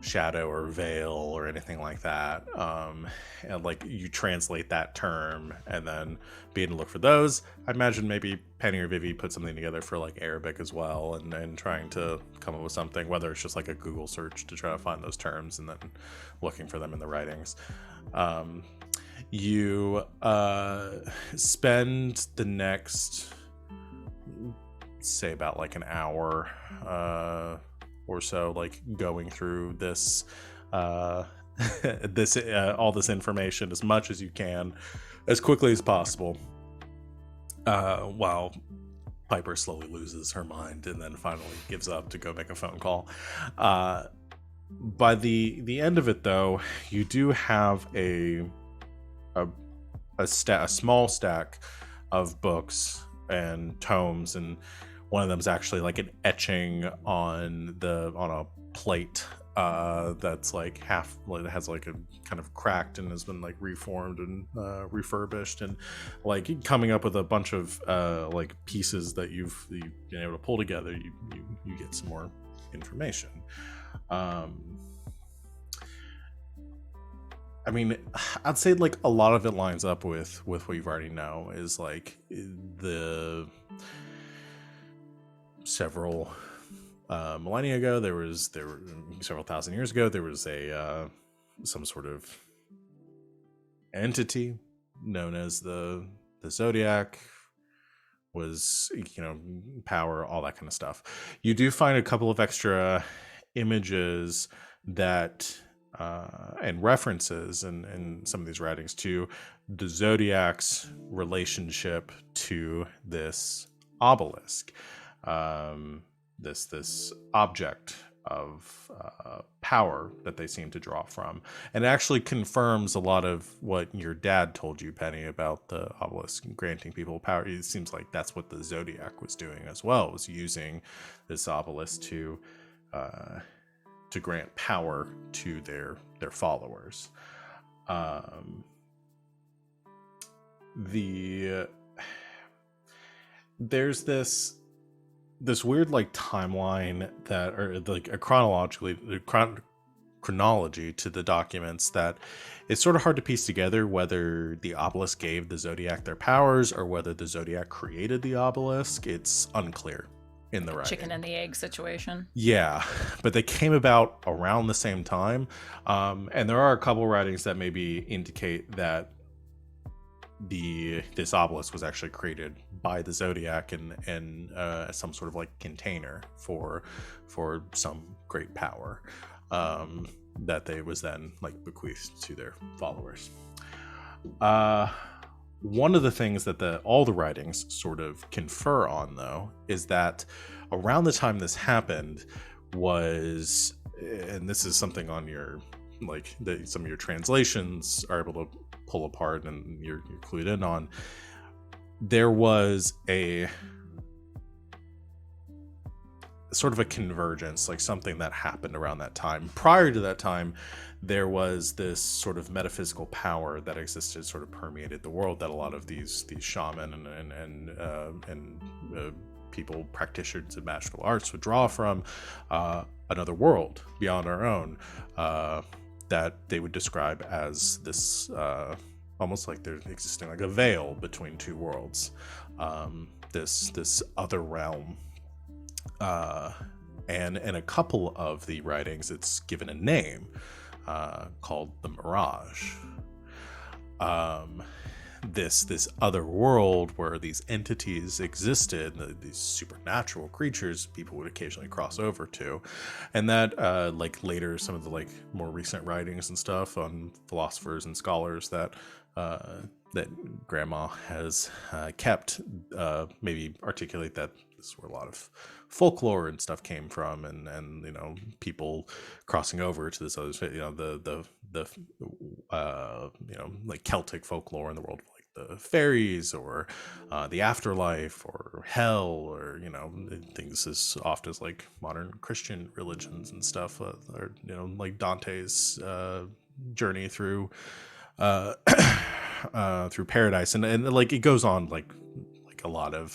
shadow or veil or anything like that, and like you translate that term and then being to look for those. I imagine maybe Penny or Vivi put something together for like Arabic as well, and trying to come up with something, whether it's just like a Google search to try to find those terms and then looking for them in the writings. You spend the next, say, about like an hour or so, like going through this all this information as much as you can, as quickly as possible, while Piper slowly loses her mind and then finally gives up to go make a phone call. By the end of it, though, you do have a small stack of books and tomes, and one of them is actually like an etching on a plate that's like half, it has like a kind of cracked and has been like reformed and refurbished, and like coming up with a bunch of like pieces that you've been able to pull together, you get some more information. I mean, I'd say like a lot of it lines up with what you've already know, is like the several millennia ago, there were several thousand years ago, there was a some sort of entity known as the Zodiac, was, you know, power, all that kind of stuff. You do find a couple of extra images that and references in some of these writings to the Zodiac's relationship to this obelisk, this object of power that they seem to draw from, and it actually confirms a lot of what your dad told you, Penny, about the obelisk granting people power. It seems like that's what the Zodiac was doing as well, was using this obelisk to grant power to their followers. There's this weird like timeline that, or like a chronology to the documents, that it's sort of hard to piece together whether the obelisk gave the Zodiac their powers or whether the Zodiac created the obelisk. It's unclear in the writing. Chicken and the egg situation. Yeah, but they came about around the same time, and there are a couple writings that maybe indicate that this obelisk was actually created by the Zodiac in some sort of like container for some great power that they was then like bequeathed to their followers. One of the things that all the writings sort of confer on, though, is that around the time this happened was, and this is something on your, like, that some of your translations are able to pull apart and you're clued in on, there was a sort of a convergence, like something that happened around that time. Prior to that time, there was this sort of metaphysical power that existed, sort of permeated the world, that a lot of these shaman and people, practitioners of magical arts, would draw from another world beyond our own, that they would describe as this almost like they're existing like a veil between two worlds, this other realm. And in a couple of the writings, it's given a name called the Mirage. This other world where these entities existed, these supernatural creatures people would occasionally cross over to, and that like later some of the like more recent writings and stuff on philosophers and scholars that Grandma has kept maybe articulate that this is where a lot of folklore and stuff came from, and you know, people crossing over to this other, you know, the you know, like Celtic folklore in the world, like the fairies or the afterlife or hell, or you know, things as often as like modern Christian religions and stuff, or you know, like Dante's journey through through paradise, and like it goes on like a lot of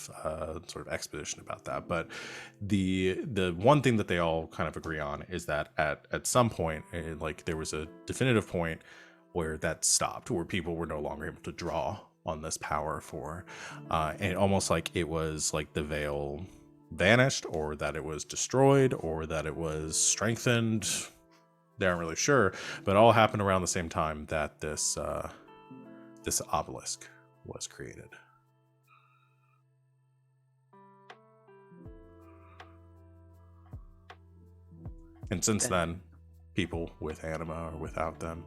sort of exposition about that. But the one thing that they all kind of agree on is that at some point, like there was a definitive point where that stopped, where people were no longer able to draw on this power for, and almost like it was like the veil vanished, or that it was destroyed, or that it was strengthened. They aren't really sure, but it all happened around the same time that this obelisk was created. And since then, people with anima or without them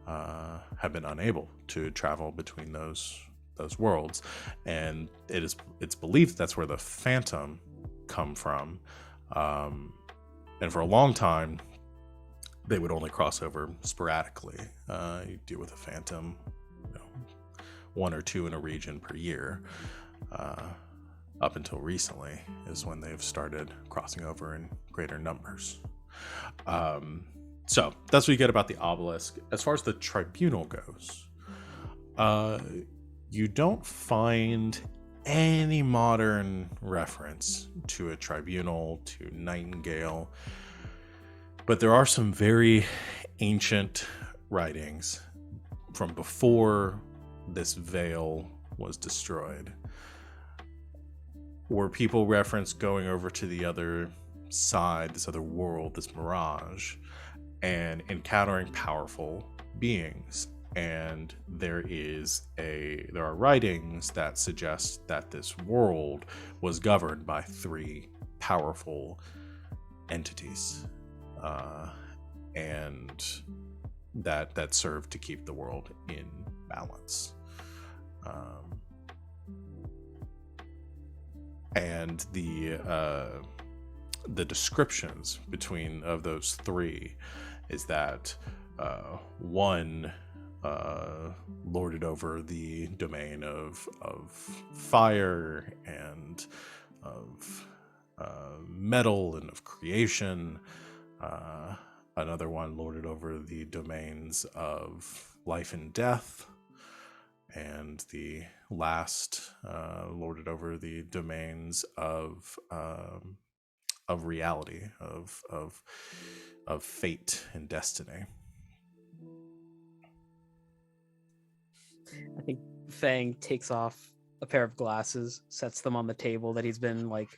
have been unable to travel between those worlds, and it's believed that's where the phantom come from. And for a long time, they would only cross over sporadically. You deal with a phantom, you know, one or two in a region per year. Up until recently is when they've started crossing over in greater numbers. So that's what you get about the obelisk. As far as the tribunal goes, you don't find any modern reference to a tribunal, to Nightingale, but there are some very ancient writings from before this veil was destroyed, where people reference going over to the other side, this other world, this mirage, and encountering powerful beings. And there are writings that suggest that this world was governed by three powerful entities, and that served to keep the world in balance. And the descriptions of those three is that one lorded over the domain of fire and of metal and of creation. Another one lorded over the domains of life and death, and the last lorded over the domains of reality, of fate and destiny. I think Feng takes off a pair of glasses, sets them on the table that he's been like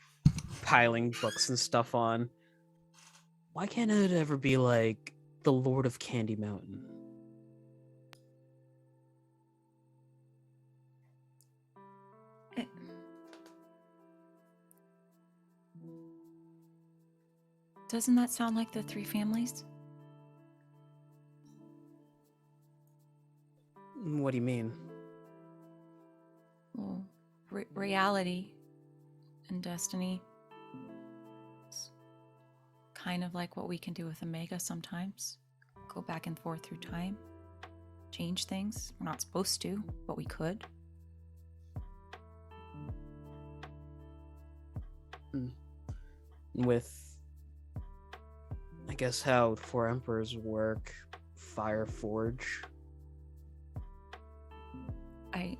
piling books and stuff on. Why can't it ever be like the Lord of Candy Mountain? Doesn't that sound like the three families? What do you mean? reality and destiny. It's kind of like what we can do with Omega sometimes. Go back and forth through time. Change things. We're not supposed to, but we could. With, I guess, how Four Emperors work, Fire Forge. Do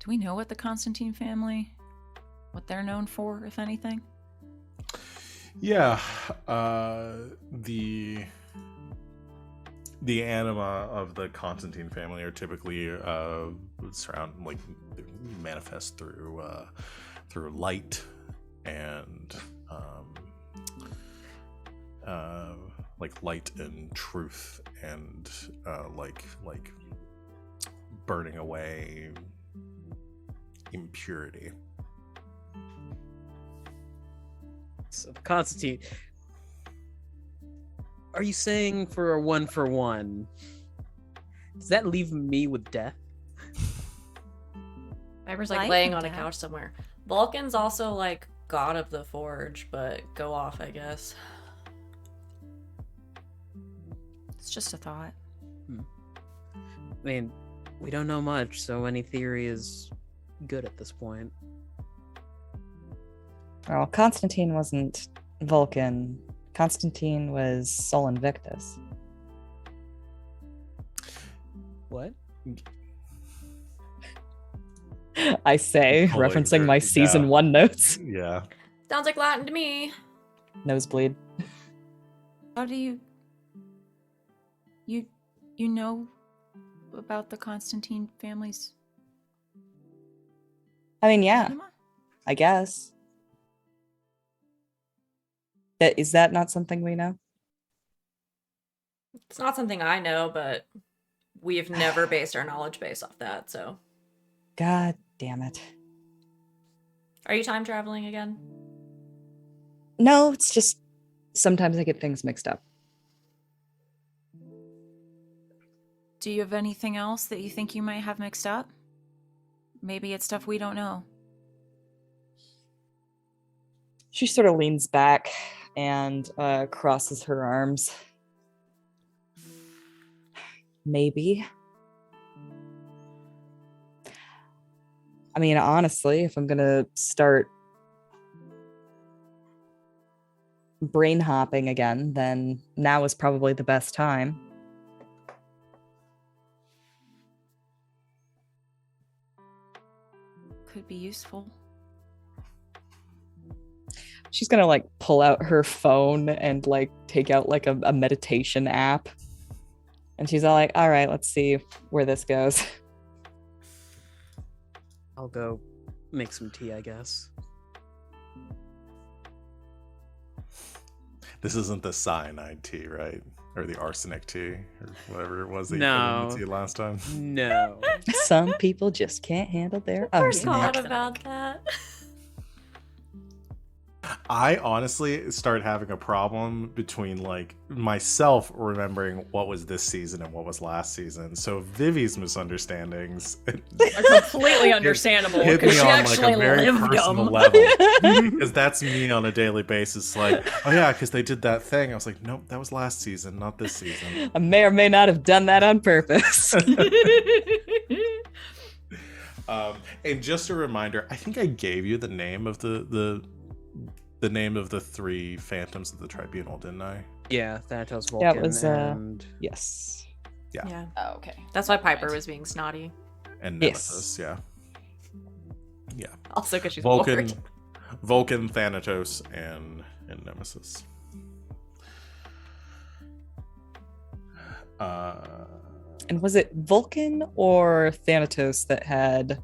we know what the Constantine family, what they're known for, if anything? Yeah, the anima of the Constantine family are typically manifest through light and like light and truth and like burning away impurity. So Constantine, are you saying for a 1-for-1? Does that leave me with death? Piper's like Life laying and on a death. couch somewhere. Vulcan's also like god of the forge, but go off, I guess. It's just a thought. I mean, we don't know much, so any theory is good at this point. Well, Constantine wasn't Vulcan. Constantine was Sol Invictus. What? I say, Pulling referencing my her- season yeah. 1 notes. Yeah. Sounds like Latin to me. Nosebleed. How do you know about the Constantine family's I mean, yeah, anima? I guess. Is that not something we know? It's not something I know, but we've never based our knowledge base off that, so. God damn it. Are you time traveling again? No, it's just sometimes I get things mixed up. Do you have anything else that you think you might have mixed up? Maybe it's stuff we don't know. She sort of leans back and crosses her arms. Maybe. I mean, honestly, if I'm gonna start brain hopping again, then now is probably the best time. Could be useful. She's gonna like pull out her phone and like take out like a meditation app. And she's all like, all right, let's see where this goes. I'll go make some tea, I guess. This isn't the cyanide tea, right? Or the arsenic tea, or whatever it was that you No. put in the tea last time. No. Some people just can't handle their Forgot arsenic. about that. I honestly started having a problem between like myself remembering what was this season and what was last season. So Vivi's misunderstandings Are completely understandable hit because me she on like actually a very lived personal them. level. Because that's me on a daily basis. Like, oh yeah, because they did that thing. I was like, nope, that was last season, not this season. I may or may not have done that on purpose. And just a reminder, I think I gave you the name of the name of the 3 phantoms of the tribunal, didn't I? Yeah, Thanatos, Yeah, Vulcan, it was, and Yes. Yeah. Oh, okay. That's why Piper was being snotty. And Yes. Nemesis, yeah. Yeah. Also because she's Vulcan, bored. Vulcan, Thanatos, and Nemesis. And was it Vulcan or Thanatos that had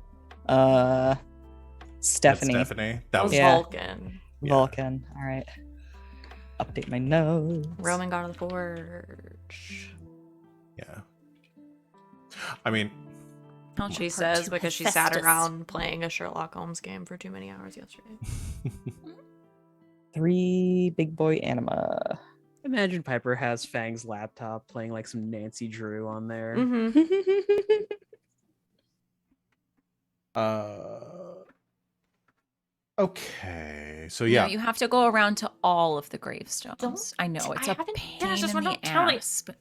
Stephanie? Stephanie. That That was was Yeah. Vulcan. Yeah. Vulcan. All right. Update my notes. Roman god of the forge. yeah. I mean, She Her says to because she sat Hephaestus. around playing a Sherlock Holmes game for too many hours yesterday. 3 big boy anima. imagine Piper has Fang's laptop playing like some Nancy Drew on there. Mm-hmm. Okay. So No, yeah. you have to go around to all of the gravestones. Don't- I know it's I a haven't pain finished this in one, the don't tell me. ass, but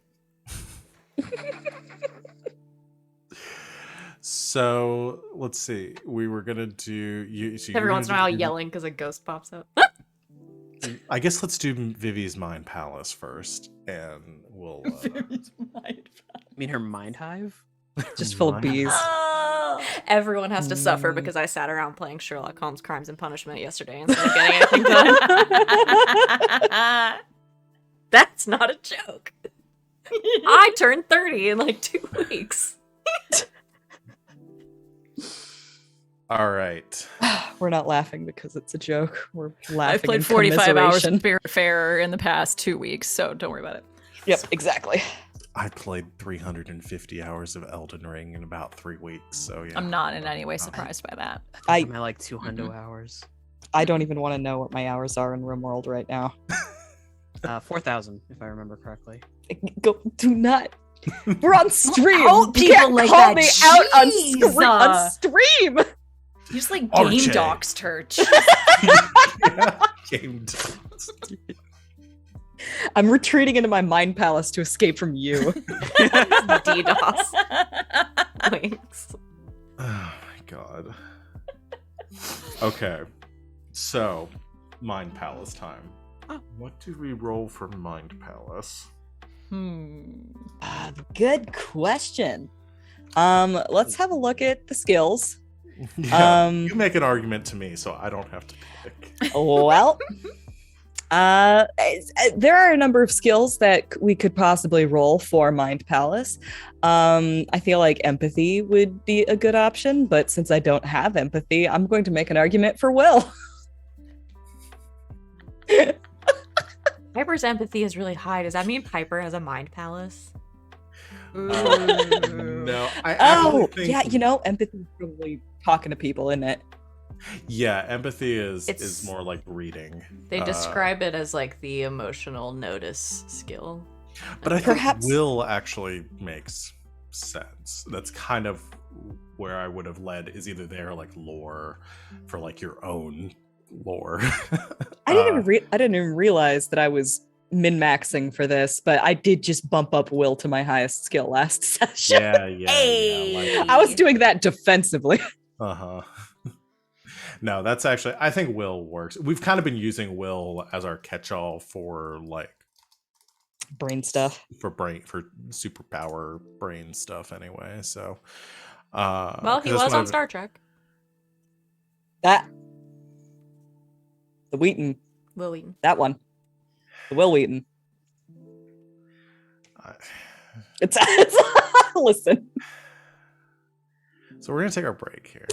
So let's see. We were gonna do you. So Every you're once in a gonna while, do- yelling because a ghost pops up. I guess let's do Vivi's Mind Palace first, and we'll. I mean, her mind hive. Just full of Mind- bees. Everyone has to suffer Mm. because I sat around playing Sherlock Holmes Crimes and Punishment yesterday instead of getting anything done. That's not a joke. I turned 30 in like 2 weeks. All right. We're not laughing because it's a joke. We're I've laughing played in 45 hours commiseration. of Spirit Fair in the past 2 weeks, so don't worry about it. Yep, exactly. I played 350 hours of Elden Ring in about 3 weeks. So yeah. I'm not in any way surprised by that. I'm at like 200 hours. I don't even want to know what my hours are in RimWorld right now. 4,000, if I remember correctly. Do not. We're on stream. out You people can't like call that. me out on, Jeez. on stream. You just like Archie. game doxed her. Yeah, game dogs. I'm retreating into my mind palace to escape from you. DDoS. Winks. Oh my god. Okay. So, Mind Palace time. What did we roll for Mind Palace? Good question. Let's have a look at the skills. Yeah, you make an argument to me, so I don't have to pick. Well, there are a number of skills that we could possibly roll for Mind Palace. I feel like empathy would be a good option, but since I don't have empathy, I'm going to make an argument for Will. Piper's empathy is really high. Does that mean Piper has a mind palace? No, I actually think, yeah, you know, empathy is probably talking to people, isn't it? yeah, empathy is It's- more like reading. They describe it as like the emotional notice skill. But I Perhaps- think Will actually makes sense. That's kind of where I would have led, is either there like lore for like your own lore. I didn't even realize that I was min-maxing for this, but I did just bump up Will to my highest skill last session. Yeah. I was doing that defensively. Uh-huh. No, that's actually, I think Will works. We've kind of been using Will as our catch-all for like Brain stuff. for superpower brain stuff anyway. So Well, he 'cause that's was one on of- Star Trek. That. The Wheaton. Will Wheaton. That one. The Will Wheaton. It's listen. So we're gonna take our break here.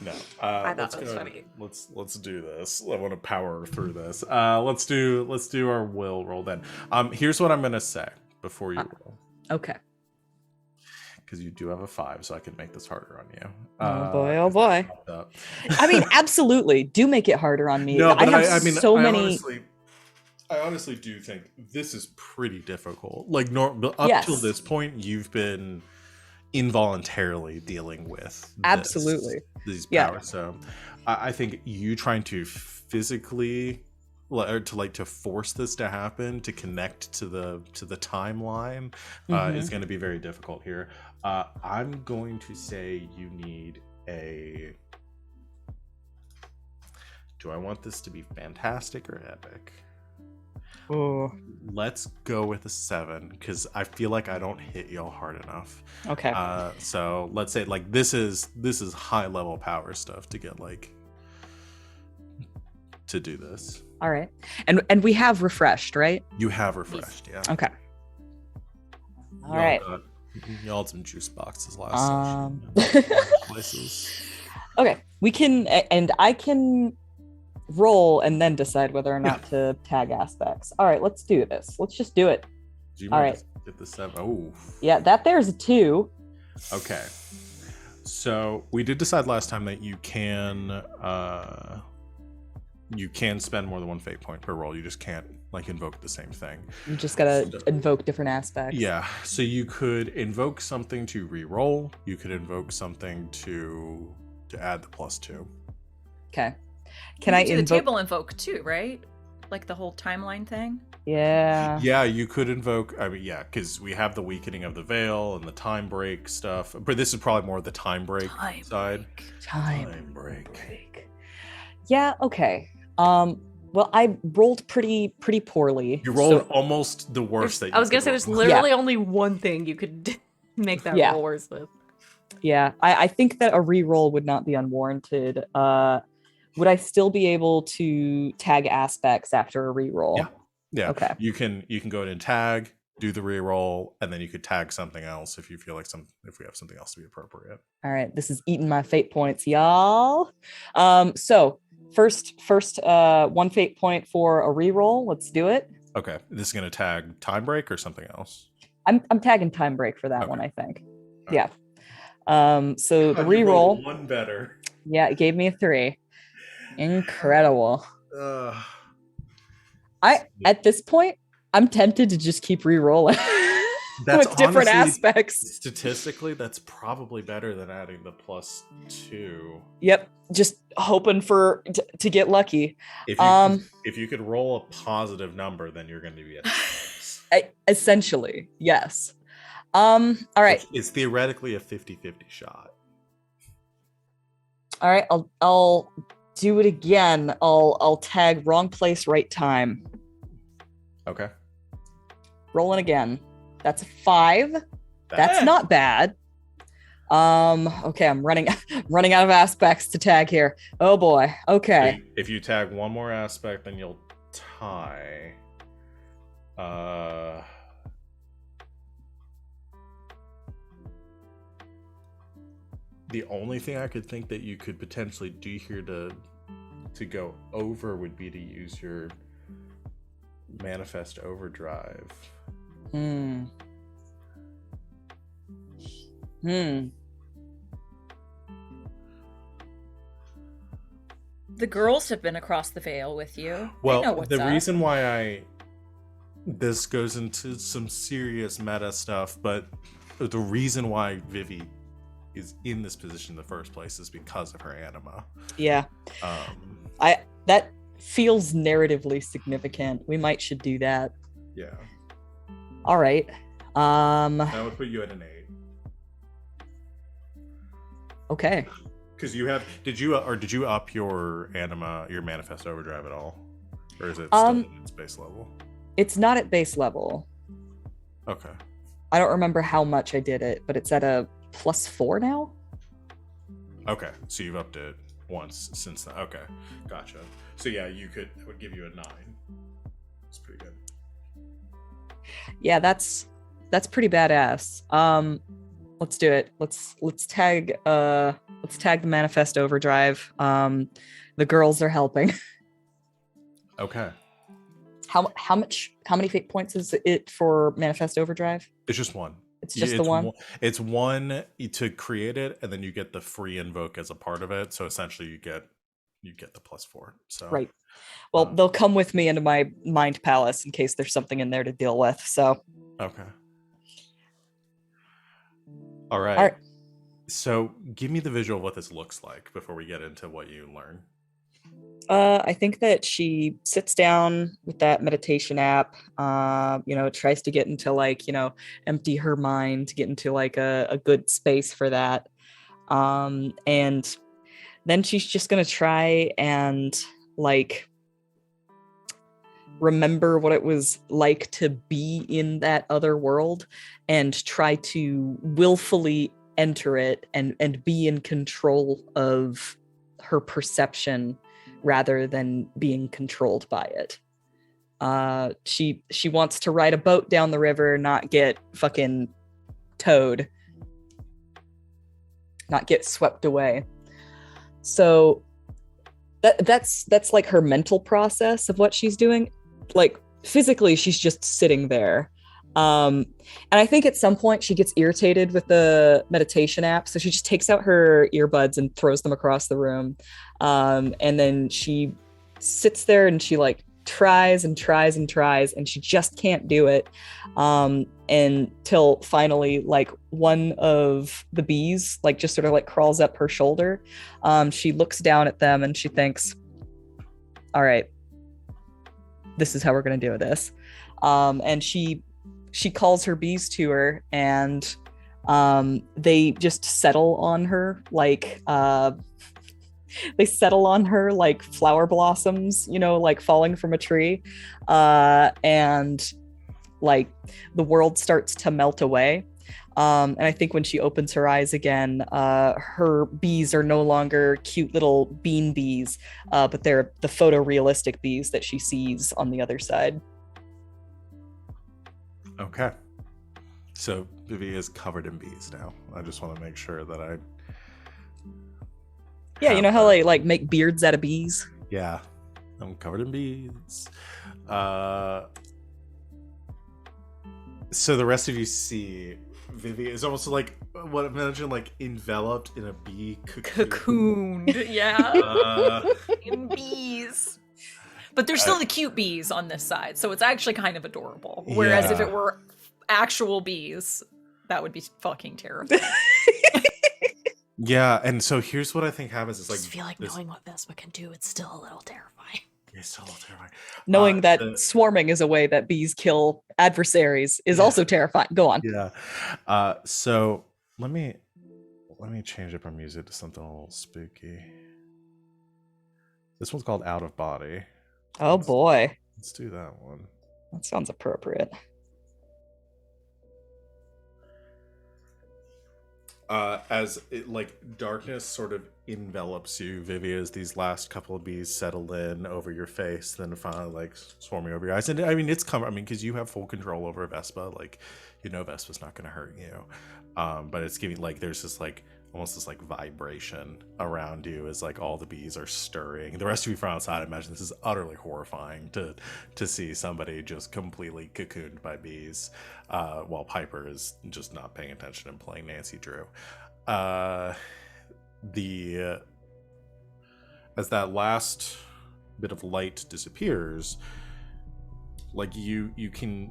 No, I thought let's that was go. funny. Let's do this. I want to power through this. Let's do our will roll then. Here's what I'm gonna say before you roll, Okay. because you do have a 5, so I can make this harder on you. Oh boy, oh 'cause boy. I fucked up. I mean, absolutly. Do make it harder on me. No, but I have I mean, so I many. I honestly do think this is pretty difficult. Like, up Yes. till this point, you've been involuntarily dealing with Absolutely. these Yeah. powers. So, I think you trying to physically, or to force this to happen, to connect to the timeline, is going to be very difficult here. I'm going to say you need a. Do I want this to be fantastic or epic? Oh, Let's go with a 7, because I feel like I don't hit y'all hard enough. okay. So let's say like this is high level power stuff to get like to do this. All right. And we have refreshed, right? You have refreshed, yeah. Okay. All right. Y'all had some juice boxes last Um, session. Places. Okay. We can, and I can roll and then decide whether or not to tag aspects. All right, let's do this. Let's just do it. Do you All might right. just get the 7? Oh, Yeah, that there's a 2. okay. So we did decide last time that you can you can spend more than one fate point per roll. You just can't like invoke the same thing. You just gotta invoke different aspects. Yeah. So you could invoke something to re-roll. You could invoke something to add the +2. Okay. Can I do the invoke? table invoke too, right? Like the whole timeline thing. Yeah. Yeah, you could invoke. I mean, yeah, because we have the weakening of the veil and the time break stuff. But this is probably more the time break side. Time break. break. Yeah. Okay. Well, I rolled pretty poorly. You rolled almost the worst that you I was gonna could say there's roll. literally only one thing you could make that roll worse with. Yeah, I think that a reroll would not be unwarranted. Would I still be able to tag aspects after a reroll? Yeah. Yeah. Okay. You can go in and tag, do the reroll, and then you could tag something else if you feel like if we have something else to be appropriate. All right, this is eating my fate points, y'all. So first, one fate point for a reroll. Let's do it. Okay. This is gonna tag time break or something else. I'm tagging time break for that one, I think. All right. Yeah. So the reroll. One better. Yeah, it gave me a 3. Incredible. At this point, I'm tempted to just keep re-rolling with different aspects. Statistically, that's probably better than adding the +2. Yep, just hoping to get lucky. If you could roll a positive number, then you're going to be at 6. Essentially, yes. All right. It's theoretically a 50-50 shot. All right, I'll do it again. I'll tag wrong place, right time. Okay. Rolling again. That's a 5. That's not bad. Okay, I'm running out of aspects to tag here. Oh boy. Okay. So if you tag one more aspect, then you'll tie. The only thing I could think that you could potentially do here to go over would be to use your manifest overdrive. The girls have been across the veil with you. Well, they know what's the up. reason why this goes into some serious meta stuff, but the reason why Vivi is in this position in the first place is because of her anima. Yeah. That feels narratively significant. We should do that. Yeah. All right. That would put you at an 8. Okay. Because did you up your anima, your manifest overdrive at all, or is it still at its base level? It's not at base level. Okay. I don't remember how much I did it, but it's at a +4 now. Okay, so you've upped it once since then. Okay, gotcha. So yeah, it would give you a 9. It's pretty good. Yeah, that's pretty badass. Let's do it. Let's tag the manifest overdrive. The girls are helping. Okay. How many fate points is it for manifest overdrive? It's just one. It's just the one. It's one to create it, and then you get the free invoke as a part of it. So essentially, you get the +4. So right. Well, they'll come with me into my mind palace in case there's something in there to deal with. So okay. All right. So give me the visual of what this looks like before we get into what you learn. I think that she sits down with that meditation app, tries to get into empty her mind, to get into a good space for that. And then she's just going to try and remember what it was like to be in that other world and try to willfully enter it and be in control of her perception rather than being controlled by it. She wants to ride a boat down the river, not get fucking towed, not get swept away. So that's like her mental process of what she's doing. Physically, she's just sitting there. And I think at some point she gets irritated with the meditation app, so she just takes out her earbuds and throws them across the room. And then she sits there and she like tries and tries and tries, and she just can't do it. Until finally, like, one of the bees like just sort of like crawls up her shoulder. She looks down at them and she thinks, all right, this is how we're gonna do this. And she calls her bees to her, and they just settle on her like they settle on her like flower blossoms, you know, like falling from a tree. And like the world starts to melt away. And I think when she opens her eyes again, her bees are no longer cute little bean bees, but they're the photorealistic bees that she sees on the other side. Okay. So Vivi is covered in bees now. I just want to make sure that I. Yeah, you know how they like make beards out of bees? Yeah, I'm covered in bees. So the rest of you see Vivi is almost like what I imagine, like enveloped in a bee cocoon. Cocooned, yeah. In bees. But there's still the cute bees on this side, so it's actually kind of adorable. Whereas if Yeah. it were actual bees, that would be fucking terrifying. Yeah, and so here's what I think happens is I like just feel like this, knowing what Vespa can do, it's still a little terrifying. it's so terrifying. Knowing that the- swarming is a way that bees kill adversaries is Yeah. also terrifying. Go on. Yeah. So let me change up our music to something a little spooky. This one's called Out of Body. Oh boy, Let's do that one. that sounds appropriate. As it, like darkness sort of envelops you, Vivi, as these last couple of bees settle in over your face, then finally like swarming over your eyes. And I mean, it's coming. I mean, because you have full control over Vespa, like you know Vespa's not going to hurt you. But it's giving like there's this like almost this like vibration around you as like all the bees are stirring. The rest of you from outside, I imagine this is utterly horrifying to see somebody just completely cocooned by bees, while Piper is just not paying attention and playing Nancy Drew. As that last bit of light disappears, like you can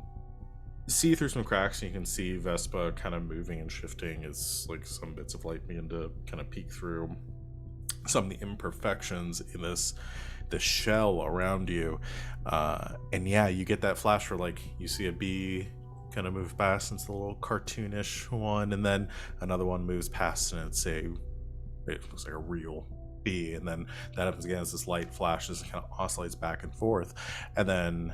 see through some cracks, and you can see Vespa kind of moving and shifting as like some bits of light begin to kind of peek through some of the imperfections in this shell around you. And yeah, you get that flash where like you see a bee kind of move past, and it's a little cartoonish one, and then another one moves past, and it looks like a real bee, and then that happens again as this light flashes and kind of oscillates back and forth, and then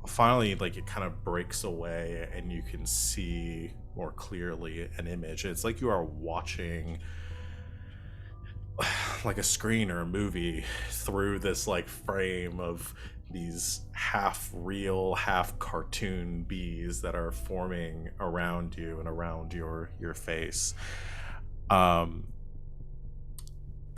finally like it kind of breaks away and you can see more clearly an image. It's like you are watching like a screen or a movie through this like frame of these half real, half cartoon bees that are forming around you and around your face. And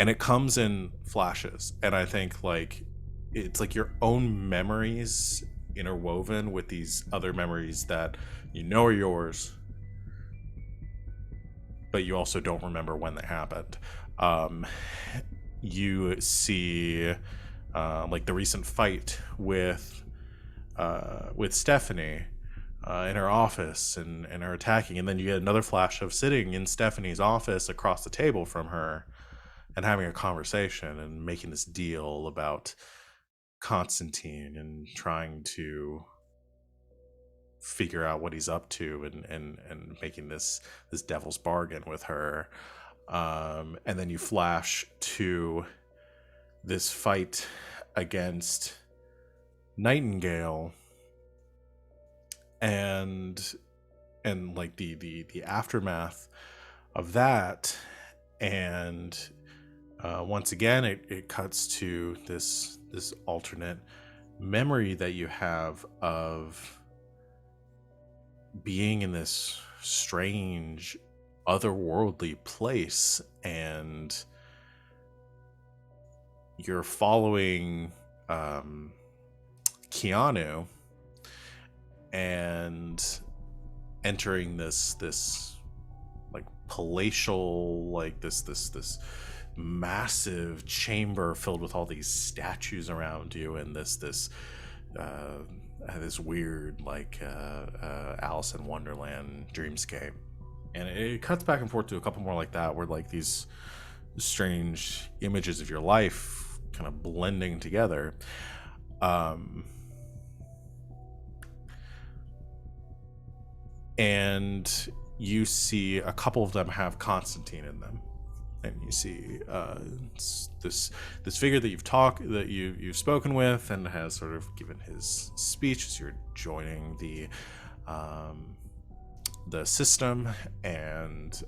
it comes in flashes, and I think like it's like your own memories interwoven with these other memories that you know are yours, but you also don't remember when they happened. You see like the recent fight with Stephanie in her office, and her attacking, and then you get another flash of sitting in Stephanie's office across the table from her and having a conversation and making this deal about Constantine and trying to figure out what he's up to, and making this devil's bargain with her. And then you flash to this fight against Nightingale, and like the aftermath of that, and once again it cuts to this alternate memory that you have of being in this strange otherworldly place, and you're following Keanu and entering this like palatial, like this massive chamber filled with all these statues around you, and this weird Alice in Wonderland dreamscape. And it cuts back and forth to a couple more like that, where like these strange images of your life kind of blending together. And you see a couple of them have Constantine in them, and you see this figure that you've spoken with and has sort of given his speech as you're joining the system, and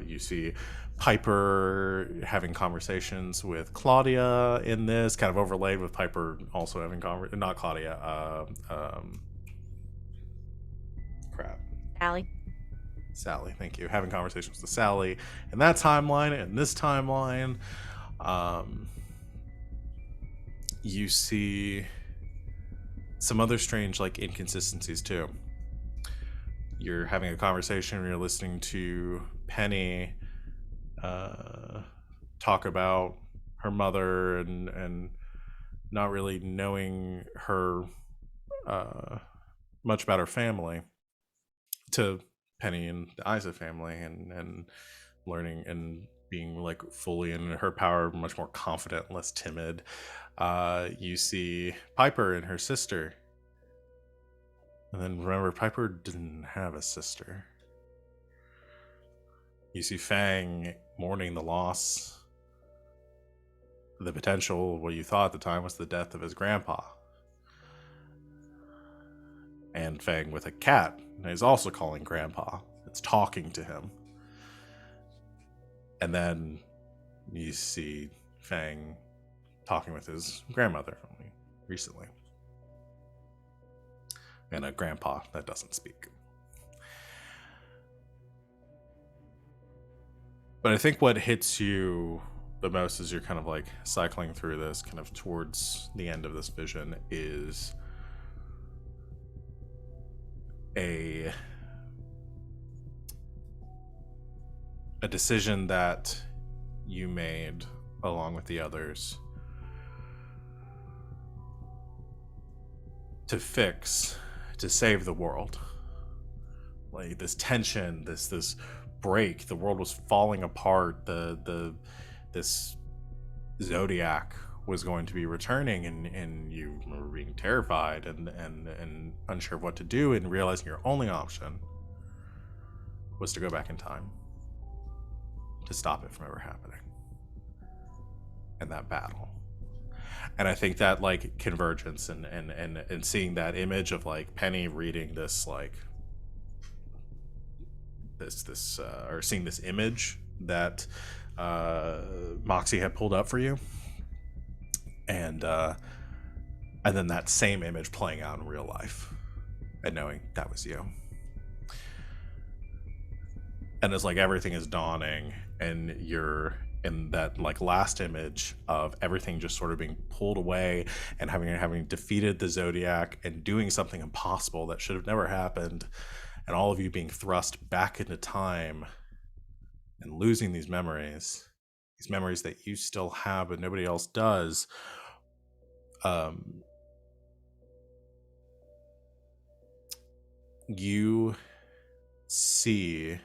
you see Piper having conversations with Claudia in this, kind of overlaid with Piper also having not Claudia, Sally, thank you. Having conversations with Sally in that timeline and this timeline. You see some other strange like inconsistencies too. You're having a conversation and you're listening to Penny talk about her mother and not really knowing her much about her family, to Penny and the Isa family, and learning and being like fully in her power, much more confident, less timid. You see Piper and her sister. And then remember, Piper didn't have a sister. You see Feng mourning the loss, the potential, what you thought at the time was the death of his grandpa. And Feng with a cat, and he's also calling grandpa. It's talking to him. And then you see Feng talking with his grandmother only recently. And a grandpa that doesn't speak. But I think what hits you the most as you're kind of like cycling through this, kind of towards the end of this vision, is a decision that you made along with the others to save the world. Like this tension, this break, the world was falling apart, this Zodiac was going to be returning, and you were being terrified and unsure of what to do, and realizing your only option was to go back in time to stop it from ever happening. And that battle. And I think that like convergence and seeing that image of like Penny reading this like this or seeing this image that Moxie had pulled up for you, and then that same image playing out in real life, and knowing that was you. And it's like everything is dawning, and you're in that like last image of everything just sort of being pulled away, and having defeated the Zodiac and doing something impossible that should have never happened, and all of you being thrust back into time and losing these memories that you still have but nobody else does. You see,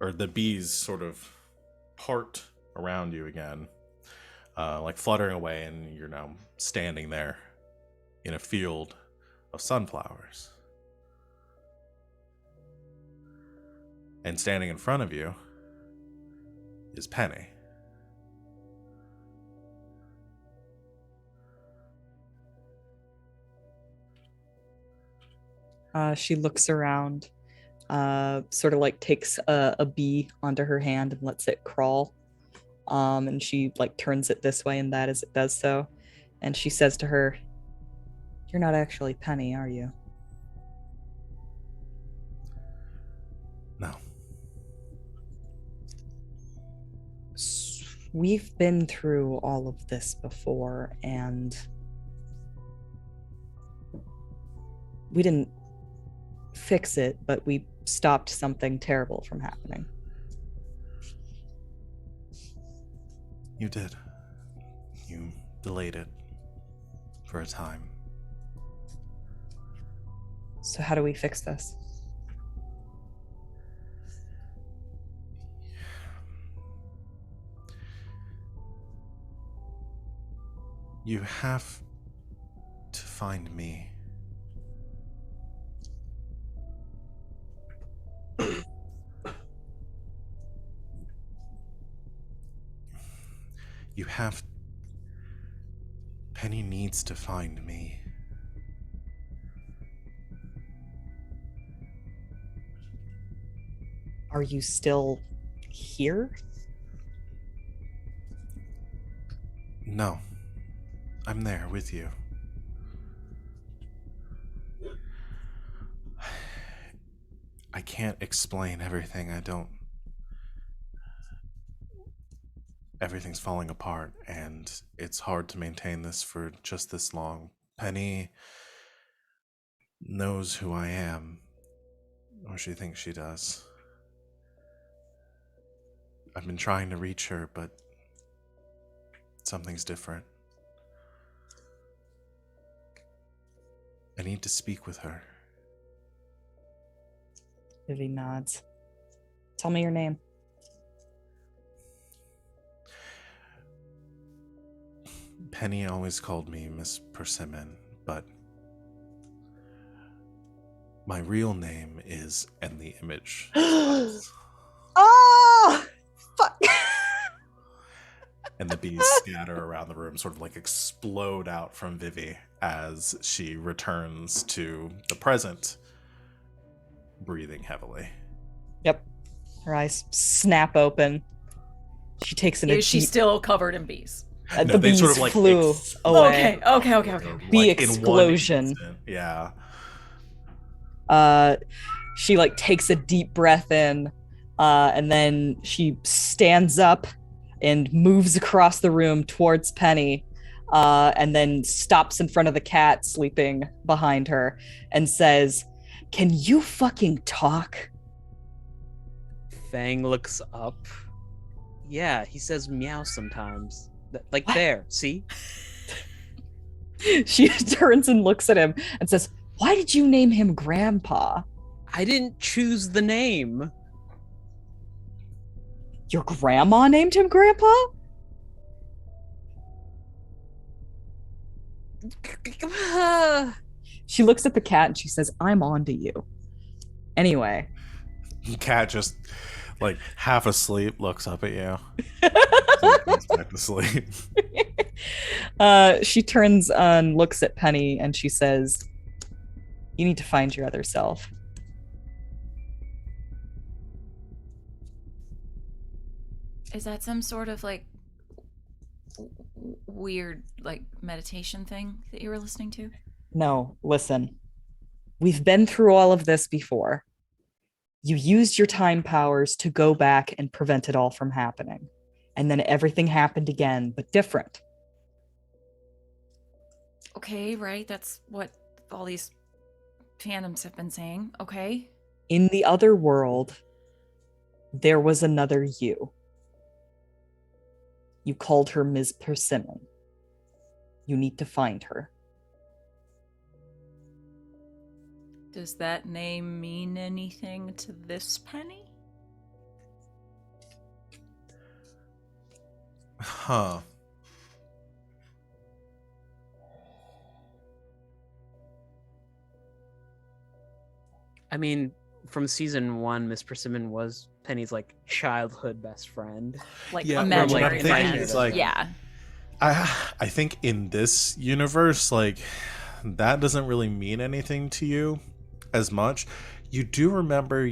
or the bees sort of part around you again, like fluttering away, and you're now standing there in a field of sunflowers. And standing in front of you is Penny. She looks around, sort of like takes a bee onto her hand and lets it crawl. And she like turns it this way and that as it does so. And she says to her, "You're not actually Penny, are you?" No. We've been through all of this before, and we didn't fix it, but we stopped something terrible from happening. You did. You delayed it for a time. So how do we fix this? You have to find me. You have... Penny needs to find me. Are you still here? No. I'm there with you. I can't explain everything. Everything's falling apart, and it's hard to maintain this for just this long. Penny knows who I am, or she thinks she does. I've been trying to reach her, but something's different. I need to speak with her. Vivi nods. Tell me your name. Penny always called me Miss Persimmon, but my real name is And the Image. Oh! Fuck! And the bees scatter around the room, sort of like explode out from Vivi as she returns to the present, breathing heavily. Yep. Her eyes snap open. She takes in a Is she deep... still covered in bees? No, the they bees sort of, like, flew explode. away. Okay. Bee Like, in one explosion. instant. Yeah. She like takes a deep breath in, and then she stands up and moves across the room towards Penny, and then stops in front of the cat sleeping behind her and says, "Can you fucking talk?" Feng looks up. Yeah, he says meow sometimes. Like What? there, see? She turns and looks at him and says, "Why did you name him Grandpa?" I didn't choose the name. Your grandma named him Grandpa? She looks at the cat and she says, "I'm on to you." Anyway. Cat just, like, half asleep, looks up at you. Goes back to sleep. She turns and looks at Penny and she says, "You need to find your other self." Is that some sort of like weird like meditation thing that you were listening to? No, listen. We've been through all of this before. You used your time powers to go back and prevent it all from happening. And then everything happened again, but different. Okay, right. That's what all these fandoms have been saying. Okay. In the other world, there was another you. You called her Ms. Persimmon. You need to find her. Does that name mean anything to this Penny? Huh. I mean, from season 1, Miss Persimmon was Penny's like childhood best friend. Like Yeah, imaginary what I'm thinking friend. is, like- yeah. I think in this universe, like, that doesn't really mean anything to you as much. You do remember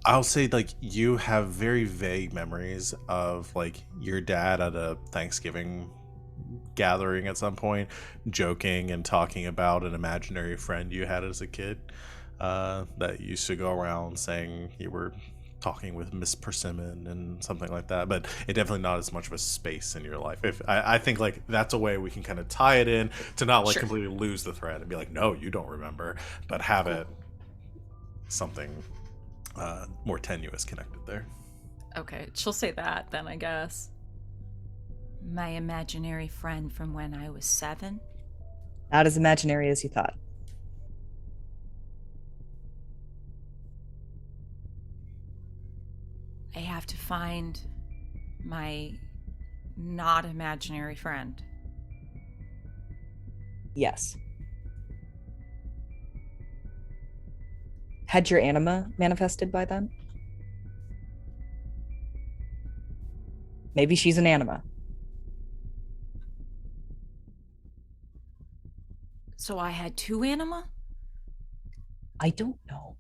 I'll say, like, you have very vague memories of, like, your dad at a Thanksgiving gathering at some point, joking and talking about an imaginary friend you had as a kid, that used to go around saying you were talking with Miss Persimmon and something like that, but it definitely not as much of a space in your life. If I think, like, that's a way we can kind of tie it in to not, like, Sure. completely lose the thread and be like, no, you don't remember, but have it something more tenuous connected there. Okay, she'll say that then, I guess. My imaginary friend from when I was 7. Not as imaginary as you thought. I have to find my not imaginary friend. Yes. Had your anima manifested by then? Maybe she's an anima. So I had 2 anima? I don't know.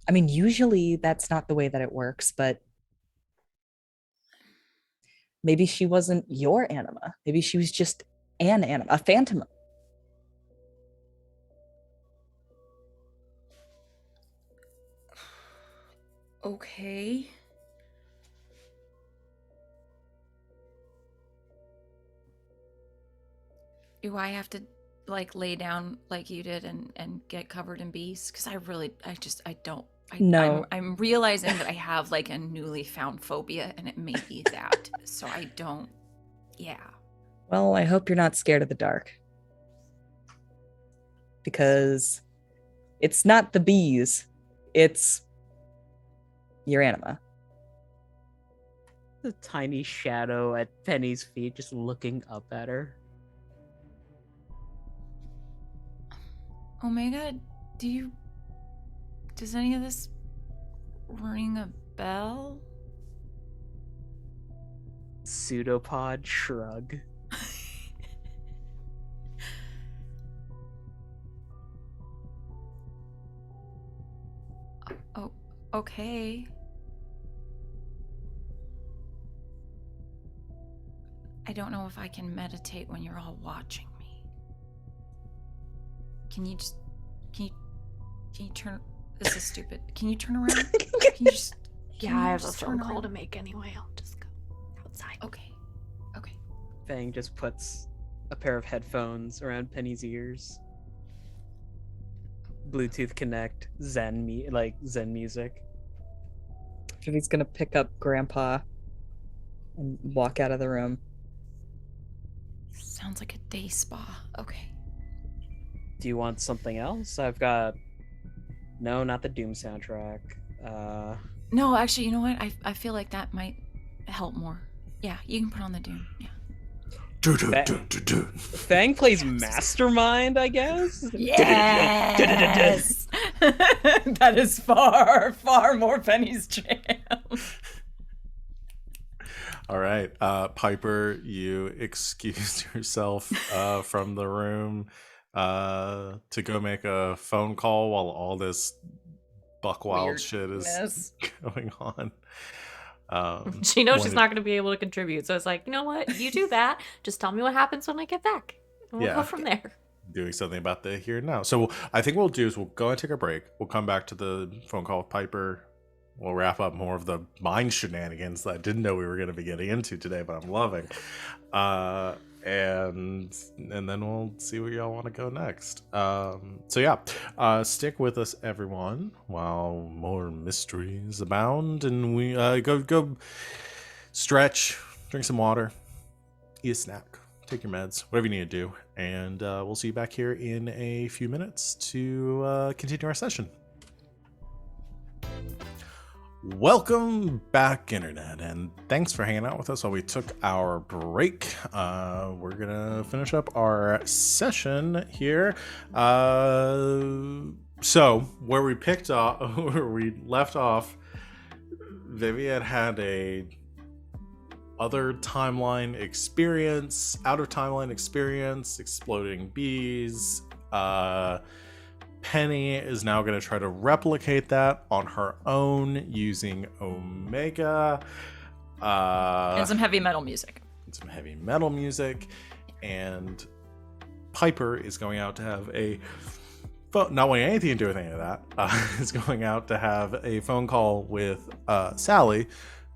I mean, usually that's not the way that it works, but maybe she wasn't your anima. Maybe she was just an anima, a phantom. Okay. Do I have to like lay down like you did and get covered in bees? Because I don't. No. I'm realizing that I have like a newly found phobia, and it may be that. So I don't. Yeah. Well, I hope you're not scared of the dark. Because it's not the bees, it's your anima. The tiny shadow at Penny's feet just looking up at her. Omega, does any of this ring a bell? Pseudopod shrug. Oh, okay. I don't know if I can meditate when you're all watching me. Can you turn? This is stupid. Can you turn around? Can you just? Yeah, can you I have a just phone turn call to around? make anyway. I'll just go outside. Okay. Okay. Feng just puts a pair of headphones around Penny's ears. Bluetooth connect, Zen music. Vivi's gonna pick up Grandpa and walk out of the room. Sounds like a day spa. Okay. Do you want something else? I've got no, not the Doom soundtrack. No, actually, you know what? I feel like that might help more. Yeah, you can put on the Doom. Yeah. Fang plays Mastermind, I guess. Yes. That is far, far more Penny's jam. All right, Piper, you excused yourself from the room to go make a phone call while all this buck wild shit is going on. She knows she's wanted- not going to be able to contribute, so it's like, you know what? You do that. Just tell me what happens when I get back. And we'll Yeah. go from there. doing something about the here and now. So I think what we'll do is we'll go and take a break. We'll come back to the phone call with Piper. We'll wrap up more of the mind shenanigans that I didn't know we were going to be getting into today, but I'm loving. And then we'll see where y'all want to go next. So yeah, stick with us, everyone, while more mysteries abound, and we go stretch, drink some water, eat a snack, take your meds, whatever you need to do, and we'll see you back here in a few minutes to continue our session. Welcome back, Internet, and thanks for hanging out with us while we took our break. We're gonna finish up our session here. So where we picked up, where we left off, Vivi had a other timeline experience, out of timeline experience, exploding bees. Penny is now going to try to replicate that on her own using Omega. And some heavy metal music. And Piper is going out to have a phone, not wanting anything to do with any of that, is going out to have a phone call with Sally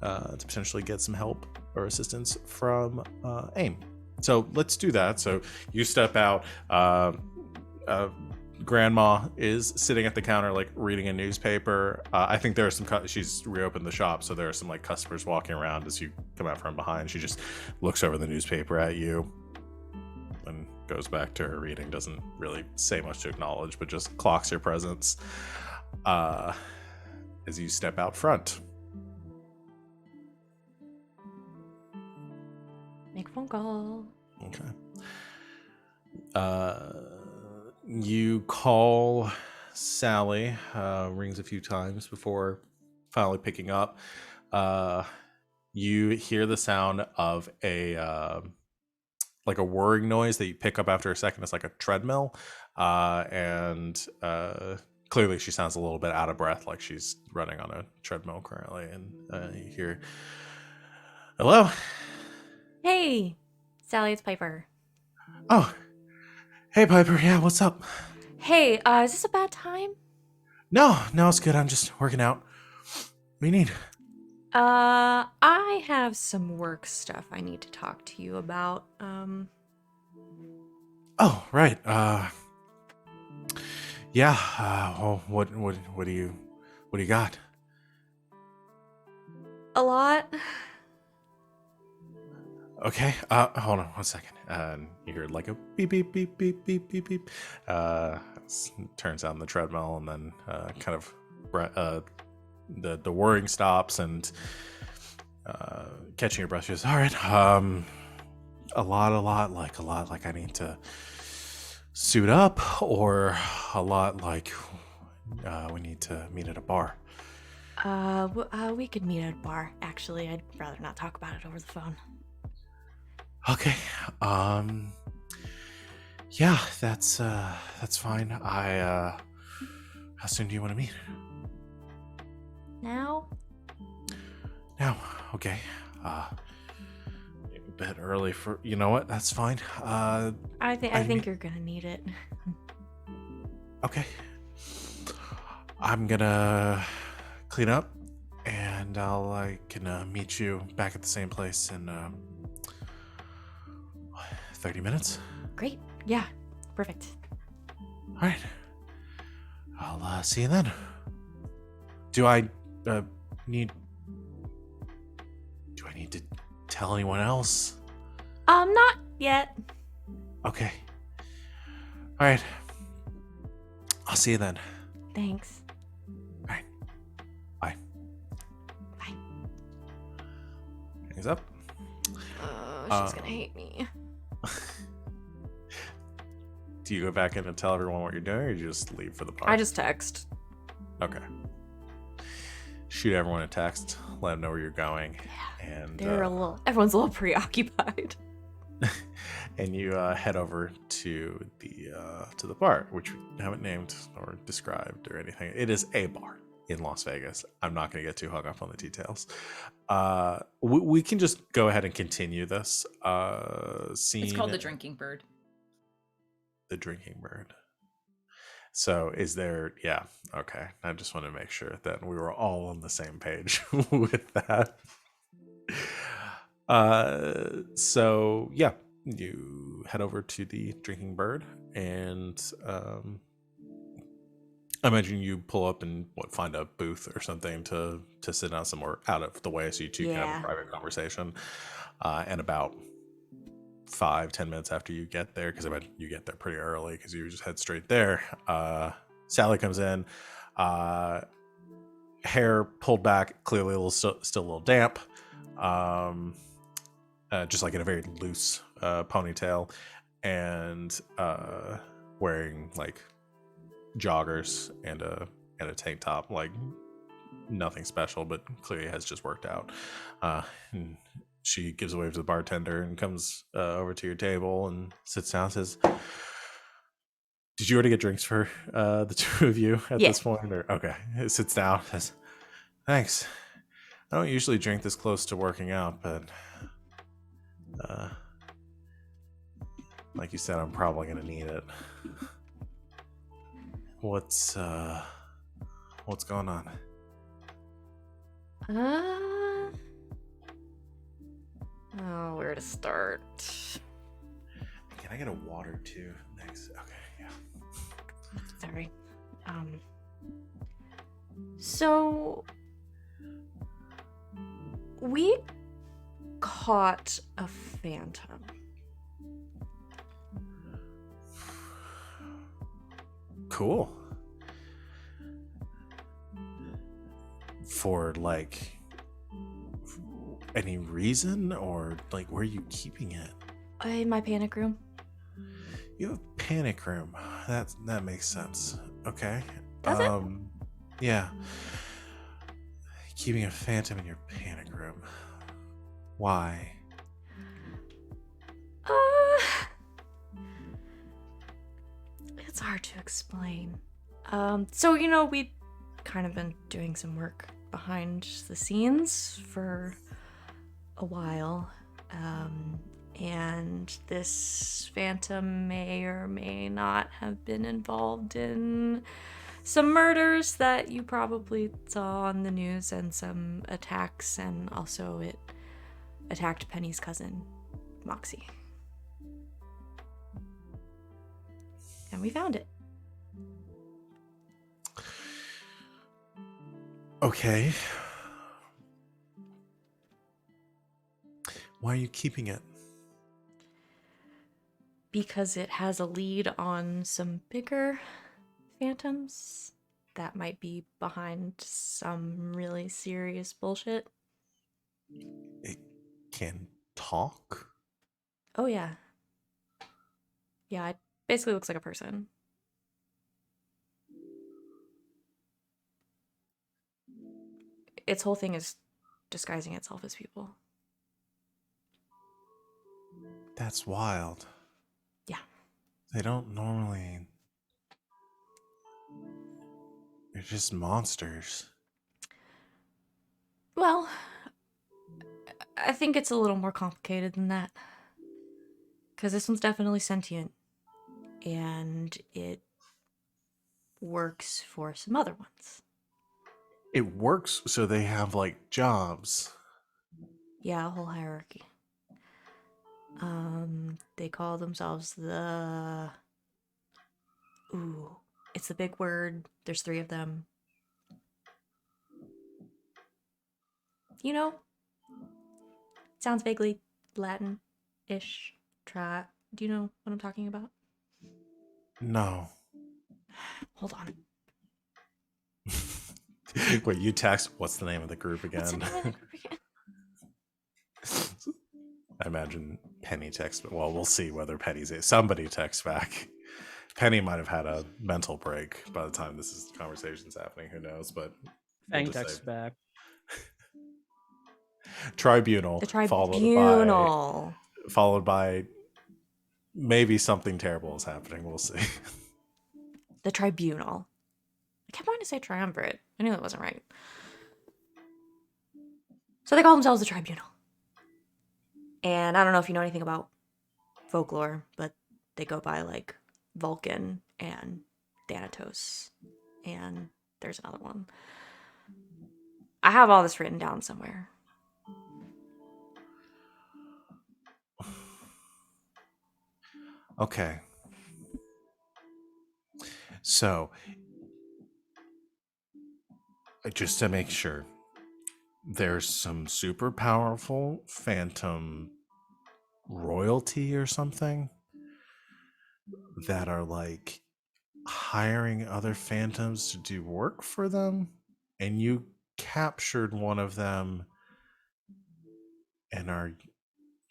to potentially get some help or assistance from AIM. So let's do that. So you step out. grandma is sitting at the counter, like reading a newspaper. I think there are some. She's reopened the shop, so there are some like customers walking around as you come out from behind. She just looks over the newspaper at you and goes back to her reading. Doesn't really say much to acknowledge, but just clocks your presence as you step out front. Make a phone call. Okay. You call Sally, rings a few times before finally picking up. You hear the sound of a like a whirring noise that you pick up after a second. It's like a treadmill, and clearly she sounds a little bit out of breath, like she's running on a treadmill currently. And you hear, "Hello." Hey, Sally, it's Piper. Oh, hey Piper. Yeah, what's up? Hey, is this a bad time? No, it's good. I'm just working out. What do you need? I have some work stuff I need to talk to you about. Oh, right. Yeah. Well, what do you got? A lot. Okay. Hold on 1 second. You hear like a beep beep beep beep beep beep beep. Turns on the treadmill, and then kind of the whirring stops, and catching your breath. She goes, "All right. A lot. Like I need to suit up, or a lot like we need to meet at a bar." We could meet at a bar. Actually, I'd rather not talk about it over the phone. Okay. Yeah, that's fine. How soon do you want to meet? Now? Now. Okay. A bit early for, you know what? That's fine. I think you're gonna need it. Okay. I'm gonna clean up, and I can meet you back at the same place in 30 minutes. Great. Yeah. Perfect. All right. I'll see you then. Do I need to tell anyone else? Not yet. Okay. All right. I'll see you then. Thanks. All right. Bye. Bye. Hangs up. She's gonna hate me. Do you go back in and tell everyone what you're doing, or you just leave for the bar? I just text. Okay. Shoot everyone a text. Let them know where you're going. Yeah. And everyone's a little preoccupied. and you head over to the bar, which we haven't named or described or anything. It is a bar in Las Vegas. I'm not going to get too hung up on the details. We can just go ahead and continue this scene. It's called the Drinking Bird. The Drinking Bird. So is there, yeah, okay. I just want to make sure that we were all on the same page with that. So yeah, you head over to the Drinking Bird, and I imagine you pull up and find a booth or something to sit down somewhere out of the way so you two can have a private conversation. And about 5-10 minutes after you get there, because I bet you get there pretty early because you just head straight there, Sally comes in, hair pulled back, clearly a little still a little damp, just like in a very loose ponytail, and wearing like joggers and a tank top, like nothing special, but clearly has just worked out. And she gives a wave to the bartender and comes over to your table and sits down and says, "Did you already get drinks for the two of you at this point?" Or okay, it sits down, says, "Thanks. I don't usually drink this close to working out, but like you said, I'm probably gonna need it. What's going on?" Oh, where to start? Can I get a water too? Next. Okay, yeah. sorry. So we caught a phantom. Cool. For like any reason, or like where are you keeping it? In my panic room. You have a panic room. That makes sense. Okay. Does it? Yeah. Keeping a phantom in your panic room. Why? It's hard to explain. So we've kind of been doing some work behind the scenes for a while. And this phantom may or may not have been involved in some murders that you probably saw on the news, and some attacks, and also it attacked Penny's cousin, Moxie. And we found it. Okay. Why are you keeping it? Because it has a lead on some bigger phantoms that might be behind some really serious bullshit. It can talk? Oh, yeah. Yeah, it basically looks like a person. Its whole thing is disguising itself as people. That's wild. Yeah. They don't normally. They're just monsters. Well, I think it's a little more complicated than that. Because this one's definitely sentient. And it works for some other ones. It works, so they have like jobs. Yeah, a whole hierarchy. They call themselves the... Ooh, it's the big word. There's 3 of them. Sounds vaguely Latin-ish. Do you know what I'm talking about? No. Hold on. Wait, you text, what's the name of the group What's the again? name of the group again? I imagine Penny texts, but well, we'll see whether Penny's somebody texts back. Penny might have had a mental break by the time this conversation's happening. Who knows? But Feng we'll just texts say back. Tribunal, The Tribunal. followed by maybe something terrible is happening. We'll see. The Tribunal. I kept wanting to say triumvirate. I knew that wasn't right. So they call themselves the Tribunal. And I don't know if you know anything about folklore, but they go by like Vulcan and Thanatos. And there's another one. I have all this written down somewhere. Okay. So, just to make sure, there's some super powerful phantom royalty or something that are like hiring other phantoms to do work for them, and you captured one of them and are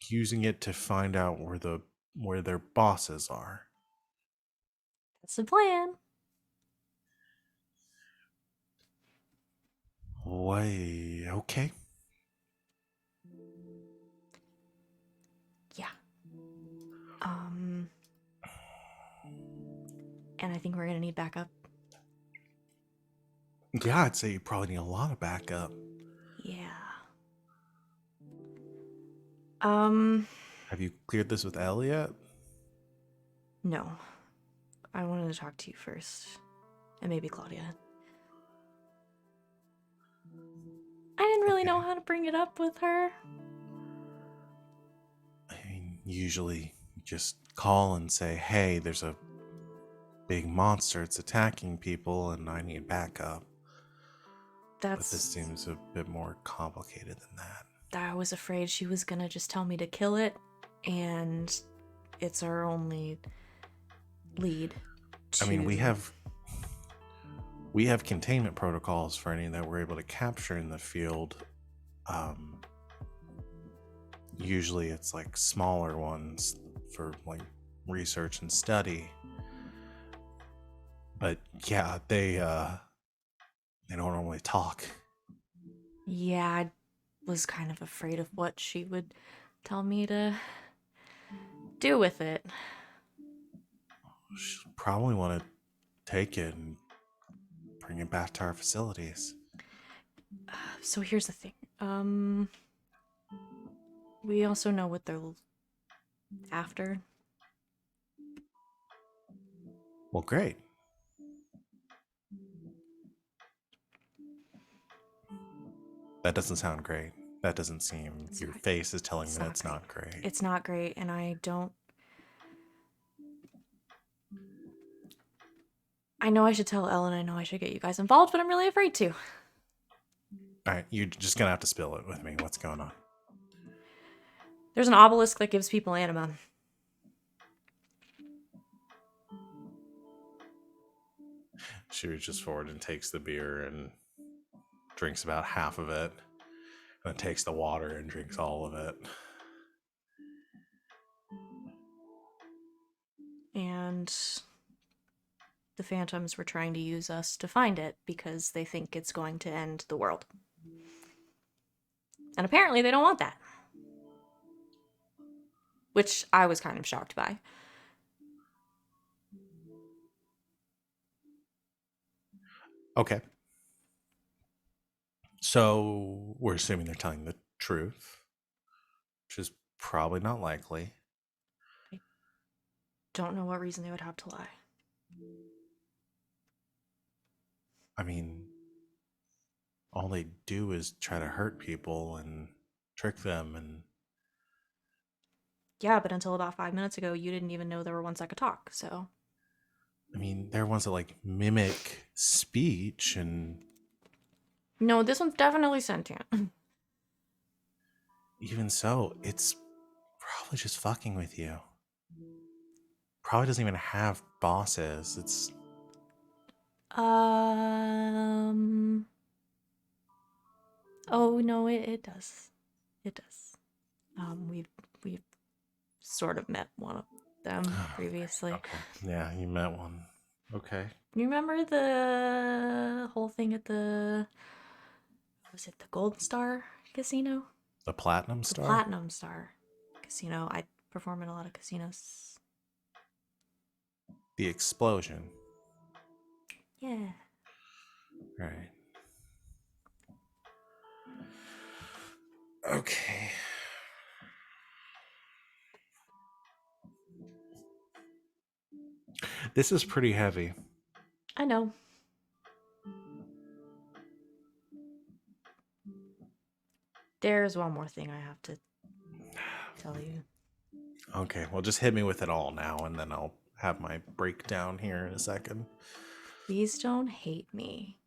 using it to find out where their bosses are. That's the plan. Wait, okay. Yeah. And I think we're gonna need backup. Yeah, I'd say you probably need a lot of backup. Yeah. Have you cleared this with Elle yet? No. I wanted to talk to you first. And maybe Claudia. I didn't really know how to bring it up with her. I mean, usually you just call and say, hey, there's a big monster. It's attacking people, and I need backup. But this seems a bit more complicated than that. I was afraid she was gonna just tell me to kill it, and it's our only lead. I mean, we have containment protocols for any that we're able to capture in the field. Usually it's like smaller ones for like research and study. But yeah, they don't normally talk. Yeah, I was kind of afraid of what she would tell me to do with it. She'll probably want to take it and bring it back to our facilities. So here's the thing. We also know what they're after. Well, great. That doesn't sound great. That doesn't seem... Your face is telling me that's not great. It's not great, and I don't... I know I should tell Ellen, I know I should get you guys involved, but I'm really afraid to. Alright, you're just gonna have to spill it with me. What's going on? There's an obelisk that gives people anima. She reaches forward and takes the beer and drinks about half of it. And then takes the water and drinks all of it. And the Phantoms were trying to use us to find it because they think it's going to end the world. And apparently they don't want that. Which I was kind of shocked by. Okay. So we're assuming they're telling the truth, which is probably not likely. I don't know what reason they would have to lie. I mean, all they do is try to hurt people and trick them and... Yeah, but until about 5 minutes ago, you didn't even know there were ones that could talk, so... I mean, there are ones that, like, mimic speech and... No, this one's definitely sentient. Even so, it's probably just fucking with you. Probably doesn't even have bosses. It's... Oh, no, it does. It does. We've sort of met one of them previously. Okay. Yeah, you met one. Okay. You remember the whole thing at the... Was it the Golden Star Casino? The Platinum The Star? Platinum Star Casino. I perform in a lot of casinos. The explosion. Yeah. Right. Okay. This is pretty heavy. I know. There's one more thing I have to tell you. Okay, well, just hit me with it all now, and then I'll have my breakdown here in a second. Please don't hate me.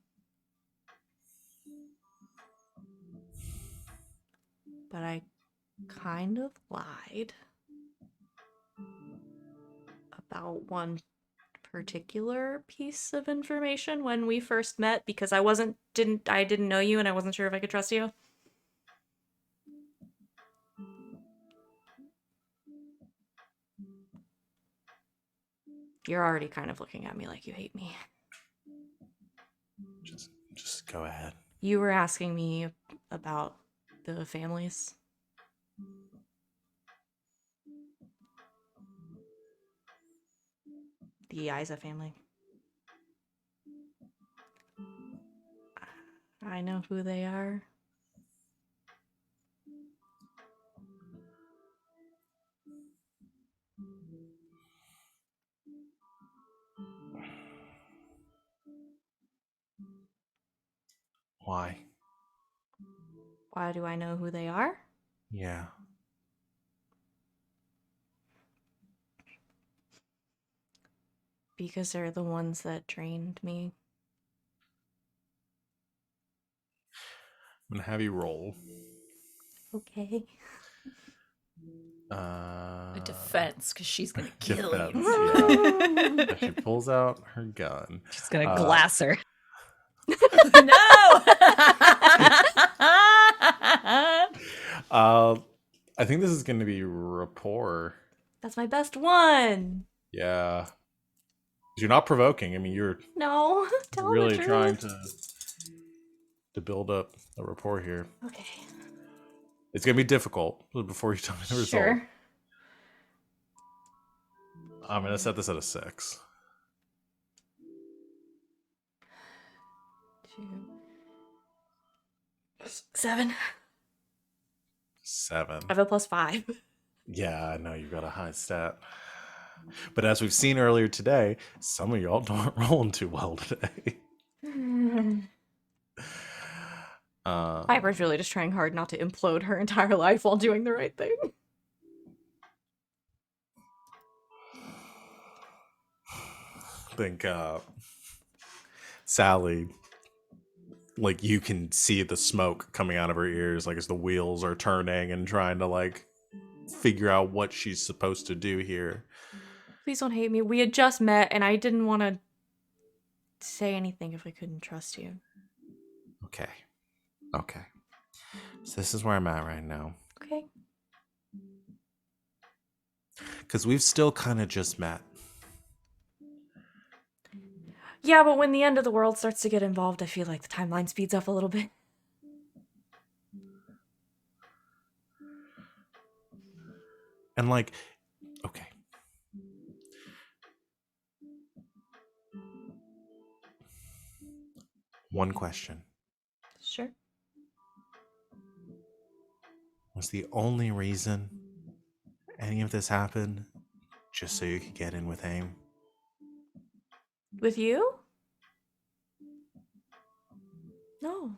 But I kind of lied about one particular piece of information when we first met because I didn't know you and I wasn't sure if I could trust you. You're already kind of looking at me like you hate me. Just go ahead. You were asking me about the families. The Isa family. I know who they are. Why? Why do I know who they are? Yeah. Because they're the ones that trained me. I'm gonna have you roll. Okay. A defense, because she's gonna kill Defense, you. yeah. She pulls out her gun. She's gonna glass her. No. I think this is gonna be rapport. That's my best one. Yeah. You're not provoking. I mean, you're No, tell really the truth. trying to build up a rapport here. Okay. It's gonna be difficult before you tell me the result. Sure. I'm gonna set this at a 6. 2, 7. 7. I have a +5. Yeah, I know you've got a high stat. But as we've seen earlier today, some of y'all aren't rolling too well today. Piper's really just trying hard not to implode her entire life while doing the right thing. I think Sally, like, you can see the smoke coming out of her ears, like, as the wheels are turning and trying to, like, figure out what she's supposed to do here. Please don't hate me. We had just met, and I didn't want to say anything if I couldn't trust you. Okay. So this is where I'm at right now. Okay. Because we've still kind of just met. Yeah, but when the end of the world starts to get involved, I feel like the timeline speeds up a little bit. And, like, okay. One question. Sure. Was the only reason any of this happened just so you could get in with AIM? With you? No.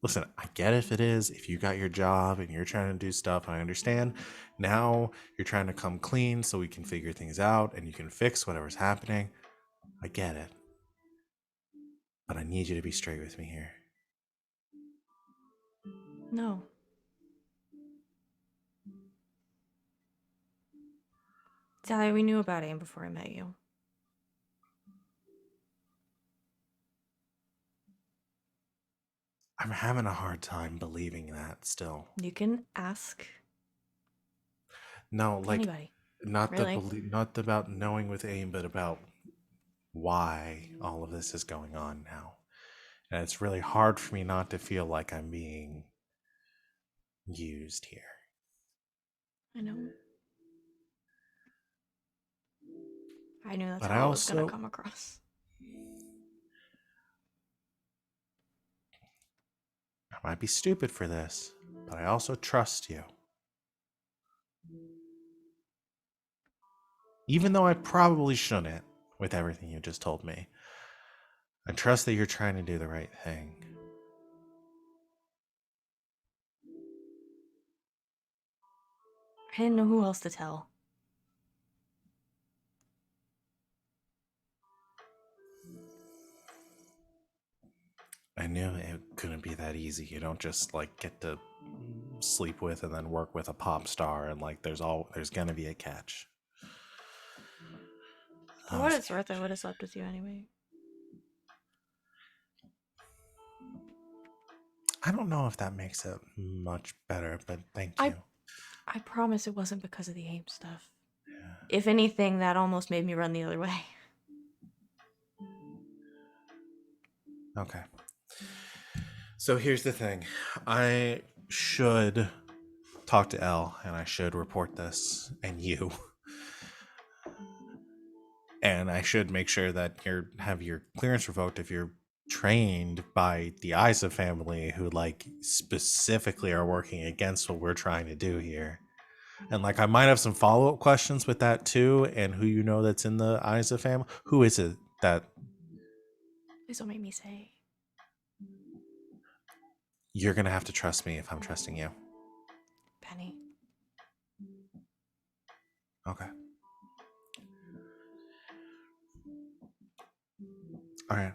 Listen, I get if it is, if you got your job and you're trying to do stuff, I understand. Now you're trying to come clean so we can figure things out and you can fix whatever's happening. I get it. But I need you to be straight with me here. No. Sally, we knew about AIM before I met you. I'm having a hard time believing that still. You can ask No, like, anybody. not Really? not about knowing with AIM, but about why all of this is going on now. And it's really hard for me not to feel like I'm being used here. I know. I knew that's But how I it was going also- to come across. I might be stupid for this, but I also trust you. Even though I probably shouldn't, with everything you just told me. I trust that you're trying to do the right thing. I didn't know who else to tell. I knew it couldn't be that easy. You don't just, like, get to sleep with and then work with a pop star and, like, there's gonna be a catch. For what it's worth, I would have slept with you anyway. I don't know if that makes it much better, but thank you. I promise it wasn't because of the AIM stuff. Yeah. If anything, that almost made me run the other way. Okay. So here's the thing. I should talk to Elle and I should report this and you. And I should make sure that you have your clearance revoked if you're trained by the Isa family who, like, specifically are working against what we're trying to do here. And, like, I might have some follow-up questions with that too, and who you know that's in the Isa family. Who is it that Please don't make me say. you're gonna have to trust me if I'm trusting you? Penny. Okay. All right.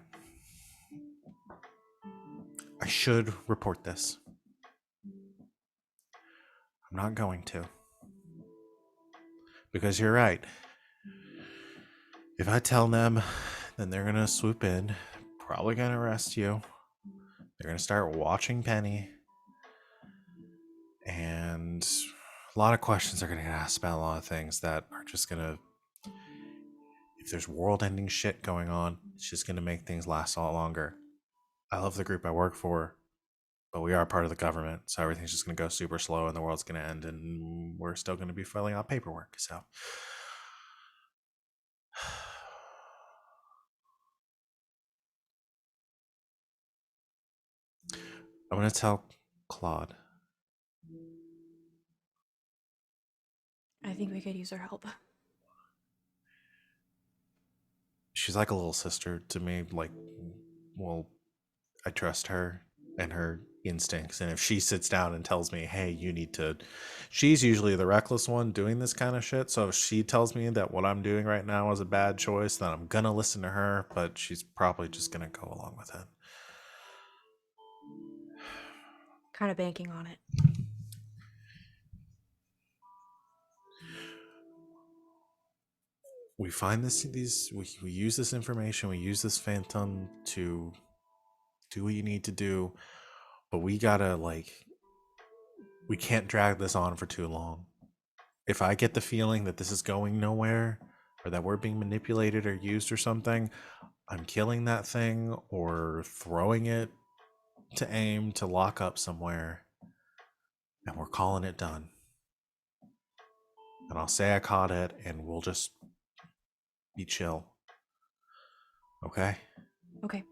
I should report this. I'm not going to. Because you're right. If I tell them, then they're going to swoop in, probably going to arrest you. They're going to start watching Penny. And a lot of questions are going to get asked about a lot of things that are just going to, if there's world ending shit going on, it's just going to make things last a lot longer. I love the group I work for, but we are part of the government, so everything's just going to go super slow and the world's going to end, and we're still going to be filling out paperwork. So I'm going to tell Claude. I think we could use her help. She's like a little sister to me. Like, well, I trust her and her instincts. And if she sits down and tells me, hey, you need to, she's usually the reckless one doing this kind of shit. So if she tells me that what I'm doing right now is a bad choice, then I'm going to listen to her, but she's probably just going to go along with it. Kind of banking on it. We find we use this information, we use this phantom to do what you need to do, but we gotta, we can't drag this on for too long. If I get the feeling that this is going nowhere, or that we're being manipulated or used or something, I'm killing that thing or throwing it to aim to lock up somewhere, and we're calling it done. And I'll say I caught it, and we'll just be chill. Okay? Okay.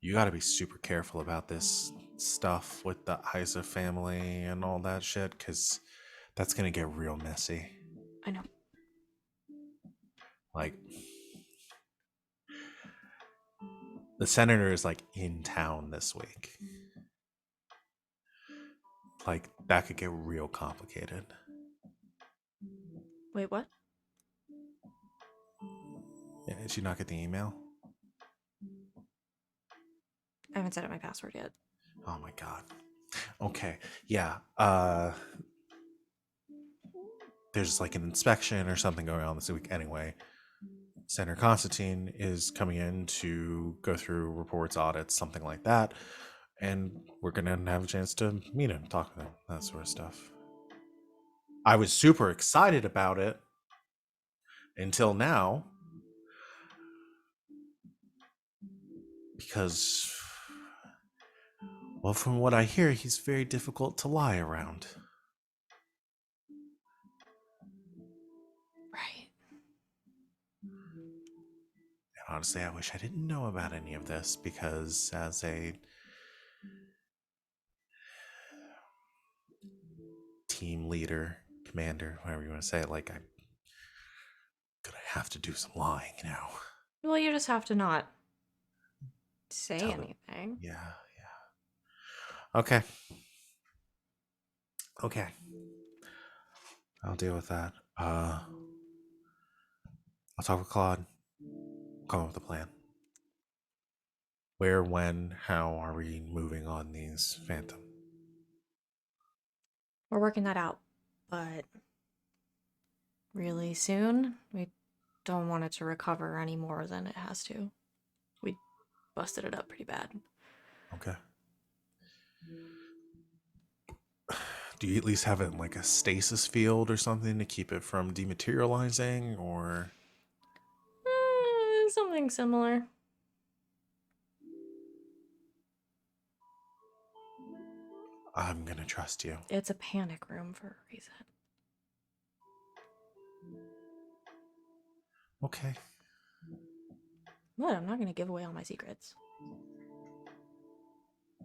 You gotta be super careful about this stuff with the Isa family and all that shit, because that's gonna get real messy. I know. Like, the senator is in town this week. Like, that could get real complicated. Wait, what? Yeah, did you not get the email? I haven't set up my password yet. Oh my god. Okay, yeah. There's an inspection or something going on this week anyway. Senator Constantine is coming in to go through reports, audits, something like that. And we're going to have a chance to meet him, talk with him, that sort of stuff. I was super excited about it until now. Because, well, from what I hear, he's very difficult to lie around. Right. And honestly, I wish I didn't know about any of this, because as a team leader, commander, whatever you want to say it, I'm gonna have to do some lying now. Well, you just have to not say Tell them. anything. Yeah. Okay. I'll deal with that. I'll talk with Claude. Come up with a plan. Where, when, how are we moving on these phantom? We're working that out, but really soon. We don't want it to recover any more than it has to. We busted it up pretty bad. Okay. Do you at least have it in a stasis field or something to keep it from dematerializing, or? Something similar. I'm gonna trust you. It's a panic room for a reason. Okay. What? I'm not gonna give away all my secrets.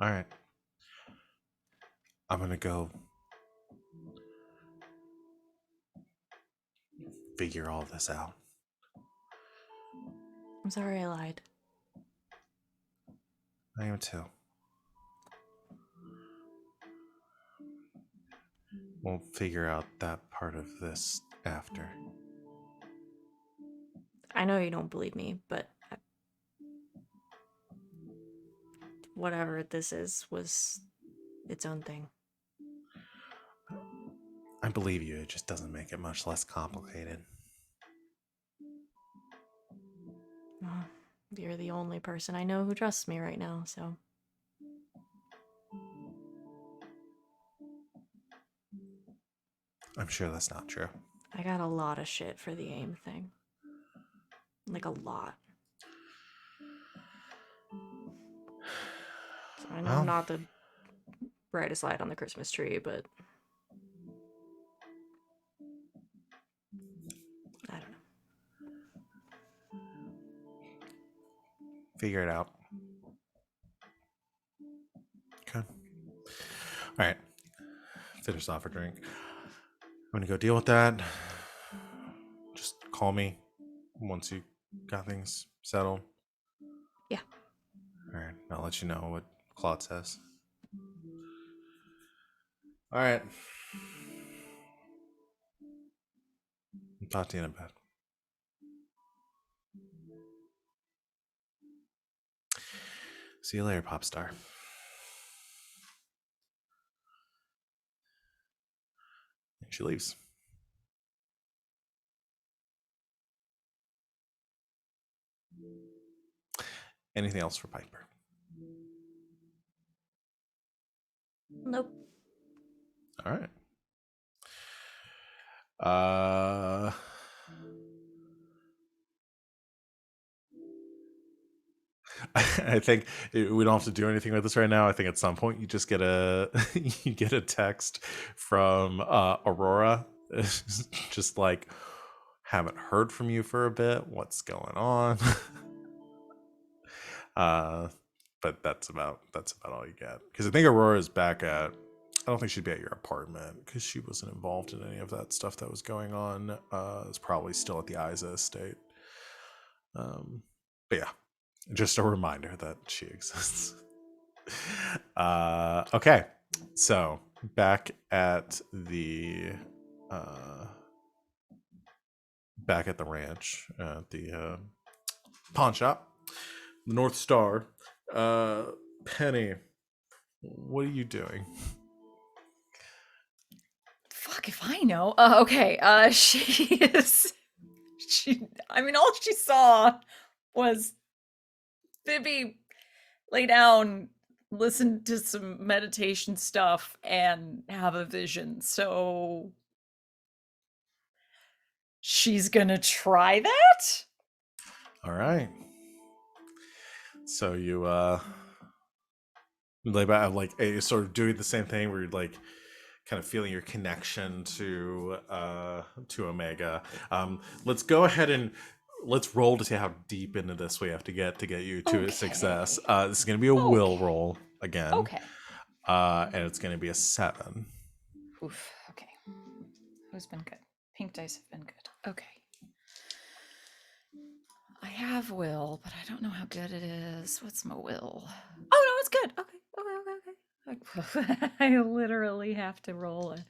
All right. I'm gonna go figure all this out. I'm sorry I lied. I am too. We'll figure out that part of this after. I know you don't believe me, but whatever this is was its own thing. I believe you. It just doesn't make it much less complicated. Well, you're the only person I know who trusts me right now, so. I'm sure that's not true. I got a lot of shit for the AIM thing. Like, a lot. So I know I'm not the brightest light on the Christmas tree, but I don't know. Figure it out. Okay. All right. Finish off a drink. I'm gonna go deal with that. Just call me once you got things settled. Yeah. All right. I'll let you know what Claude says. All right. I'll talk to you in a bit. See you later, pop star. And she leaves. Anything else for Piper? Nope. All right. I think we don't have to do anything with this right now. I think at some point you just get a you get a text from Aurora, just like, haven't heard from you for a bit. What's going on? But that's about all you get, because I think Aurora is back at. I don't think she'd be at your apartment because she wasn't involved in any of that stuff that was going on. It's probably still at the Isa estate. But yeah, just a reminder that she exists. Okay, so back at the ranch, at the pawn shop, the North Star. Penny, what are you doing? Fuck if I know. Okay. She is. I mean, all she saw was Vivi lay down, listen to some meditation stuff, and have a vision. So she's gonna try that? All right. So you lay back, like, sort of doing the same thing where you're like kind of feeling your connection to Omega. Let's go ahead and let's roll to see how deep into this we have to get you to a success. This is going to be a will roll again. Okay. And it's going to be a 7. Oof. Okay. Who's been good? Pink dice have been good. Okay. I have will, but I don't know how good it is. What's my will? Oh no, it's good. Okay. I literally have to roll a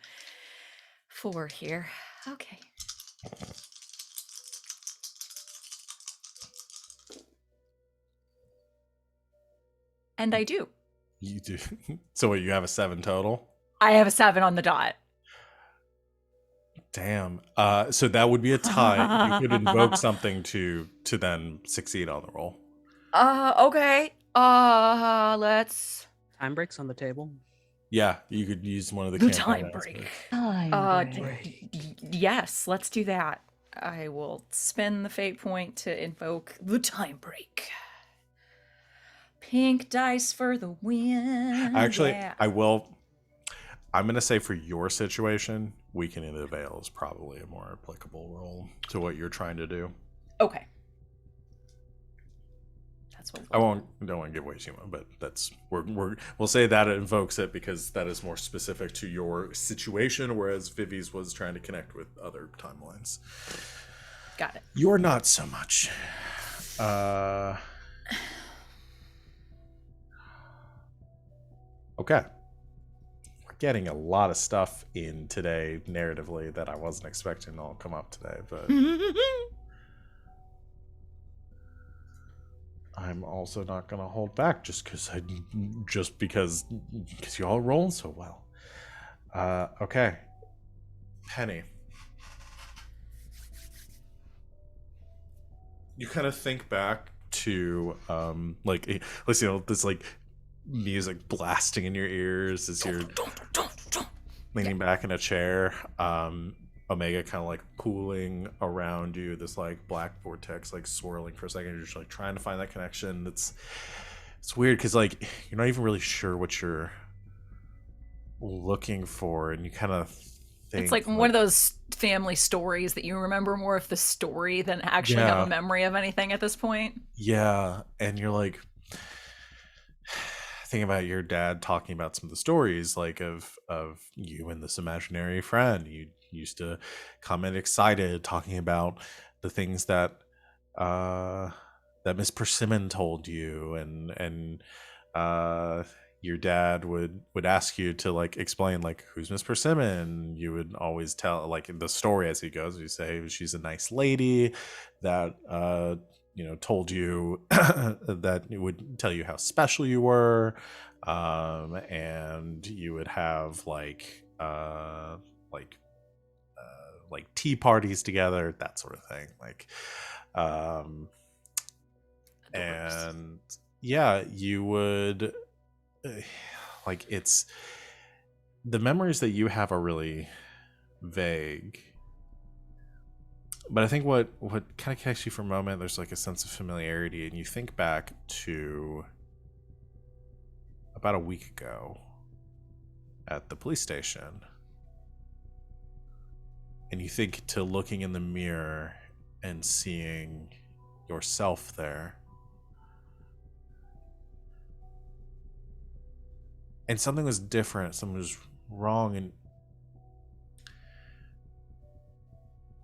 4 here. Okay. And I do. You do. So what, you have a 7 total? I have a 7 on the dot. Damn. So that would be a tie. You could invoke something to then succeed on the roll. Okay. Let's. Time breaks on the table. Yeah, you could use one of the time campaign break. Yes, let's do that. I will spend the fate point to invoke the time break. Pink dice for the win. Actually, yeah. I'm going to say for your situation, Weaken in the Veil is probably a more applicable role to what you're trying to do. Okay. That's what don't want to give away too much, but that's we'll say that it invokes it because that is more specific to your situation, whereas Vivi's was trying to connect with other timelines. Got it. You're not so much. Okay. We're getting a lot of stuff in today narratively that I wasn't expecting to all come up today, but I'm also not gonna hold back just because you all rolling so well. Okay, Penny. You kind of think back to let's this like music blasting in your ears as you're leaning back in a chair. Omega kind of like pooling around you, this like black vortex like swirling for a second. You're just like trying to find that connection. It's weird because like you're not even really sure what you're looking for, and you kind of think it's like one of those family stories that you remember more of the story than actually have a memory of anything at this point. Yeah, and you're like thinking about your dad talking about some of the stories like of you and this imaginary friend. You used to come in excited talking about the things that Miss Persimmon told you, and your dad would ask you to like explain like who's Miss Persimmon. You would always tell like the story as he goes. You say she's a nice lady that told you that it would tell you how special you were, and you would have like tea parties together, that sort of thing. Like, and yeah, you would like it's the memories that you have are really vague. But I think what kind of connects you for a moment, there's like a sense of familiarity, and you think back to about a week ago at the police station. And you think to looking in the mirror and seeing yourself there. And something was different, something was wrong, and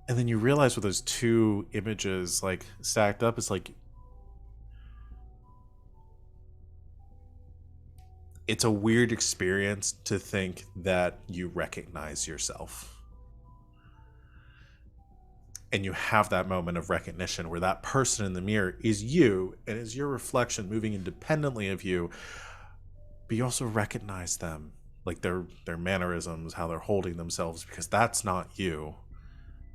then you realize with those two images like stacked up, it's like it's a weird experience to think that you recognize yourself. And you have that moment of recognition where that person in the mirror is you and is your reflection moving independently of you, but you also recognize them, like their mannerisms, how they're holding themselves, because that's not you.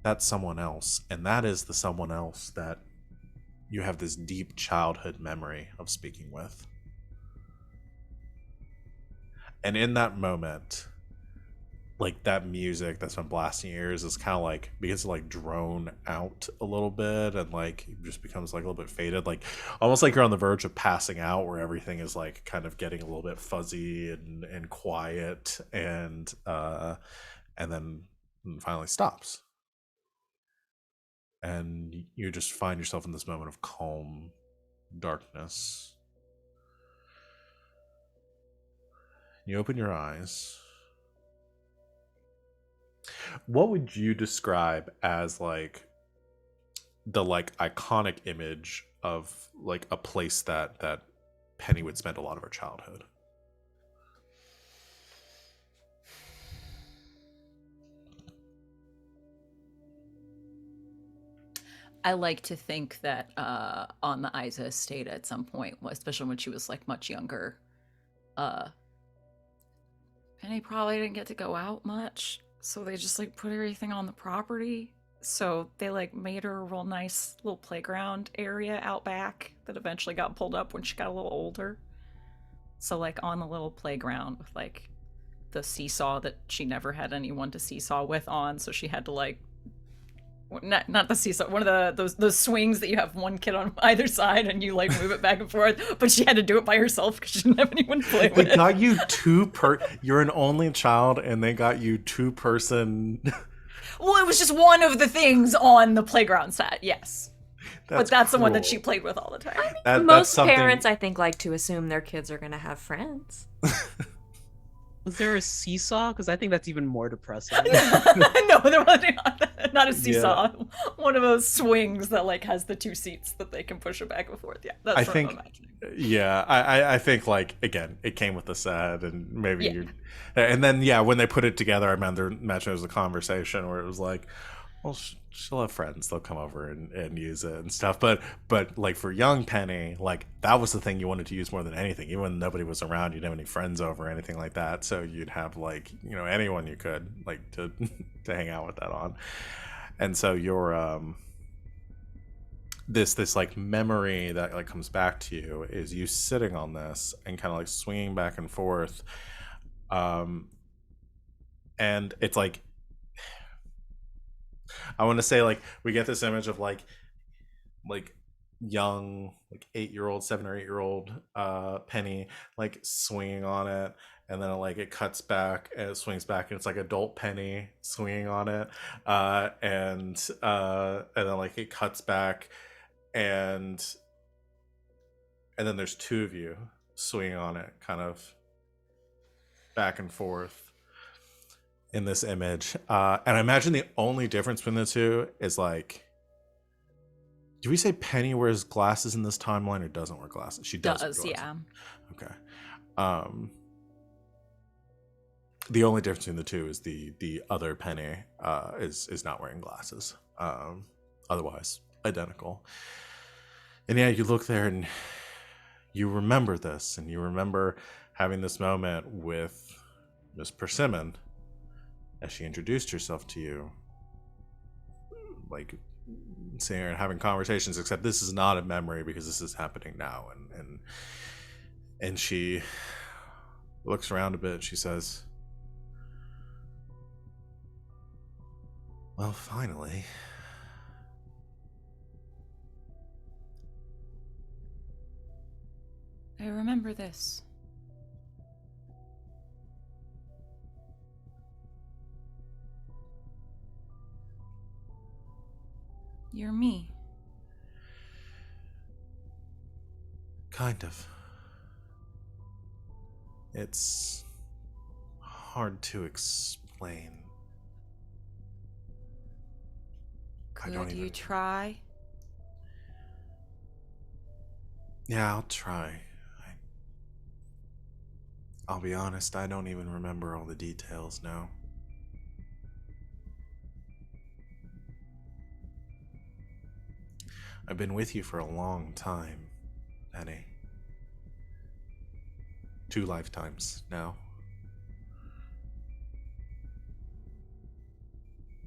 That's someone else, and that is the someone else that you have this deep childhood memory of speaking with. And in that moment, like that music that's been blasting your ears is kind of like begins to like drone out a little bit, and like it just becomes like a little bit faded, like almost like you're on the verge of passing out, where everything is like kind of getting a little bit fuzzy and quiet, and then finally stops. And you just find yourself in this moment of calm darkness. You open your eyes. What would you describe as like the like iconic image of like a place that Penny would spend a lot of her childhood? I like to think that on the Isa estate at some point, especially when she was like much younger, Penny probably didn't get to go out much, so they just like put everything on the property. So they like made her a real nice little playground area out back that eventually got pulled up when she got a little older. So like on the little playground with like the seesaw that she never had anyone to seesaw with on, so she had to like not the seesaw, one of those swings that you have one kid on either side and you like move it back and forth, but she had to do it by herself because she didn't have anyone to play with. They got you you're an only child and they got you two-person. Well, it was just one of the things on the playground set, yes. But that's cool. the one that she played with all the time. Most parents, I think, like to assume their kids are going to have friends. Was there a seesaw? Because I think that's even more depressing. No, there wasn't. Not a seesaw. Yeah. One of those swings that like has the two seats that they can push it back and forth. Yeah, that's what I'm imagining. Yeah, I think like again, it came with the set, and maybe and then when they put it together, I imagine there was a conversation where it was like, Well, she'll have friends. They'll come over and use it and stuff. But like for young Penny, like that was the thing you wanted to use more than anything. Even when nobody was around, you didn't have any friends over or anything like that. So you'd have like anyone you could like to to hang out with that on. And so your this like memory that like comes back to you is you sitting on this and kind of like swinging back and forth. And it's like I want to say like we get this image of like young like 8-year-old 7 or 8-year-old Penny like swinging on it, and then like it cuts back and it swings back and it's like adult Penny swinging on it, and then like it cuts back and then there's two of you swinging on it kind of back and forth in this image, and I imagine the only difference between the two is like, do we say Penny wears glasses in this timeline or doesn't wear glasses? She does. Yeah. Okay. The only difference between the two is the other Penny is not wearing glasses. Otherwise identical. And yeah, you look there and you remember this, and you remember having this moment with Miss Persimmon as she introduced herself to you, like sitting here and having conversations, except this is not a memory because this is happening now. And she looks around a bit and she says, well, finally. I remember this. You're me. Kind of. It's hard to explain. Could you try? Yeah, I'll try. I'll be honest, I don't even remember all the details now. I've been with you for a long time, Penny. 2 lifetimes now.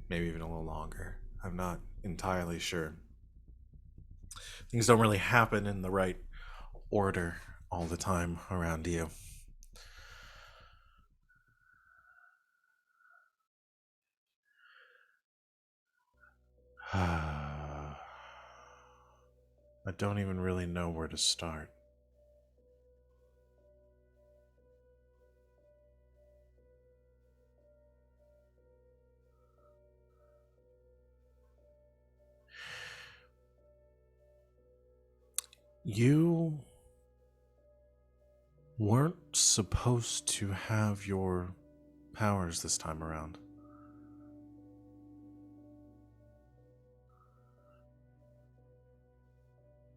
Maybe even a little longer. I'm not entirely sure. Things don't really happen in the right order all the time around you. I don't even really know where to start. You weren't supposed to have your powers this time around.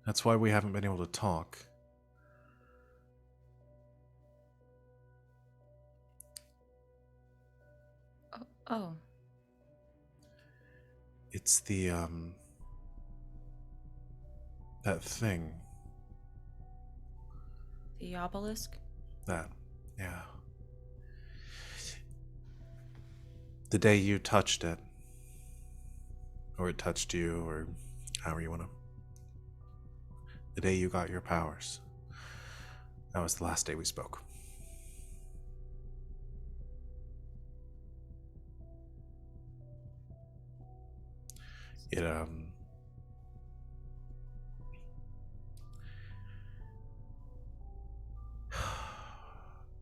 That's why we haven't been able to talk. Oh. It's the, that thing. The obelisk? That, yeah. The day you touched it, or it touched you, or however you want to. The day you got your powers. That was the last day we spoke.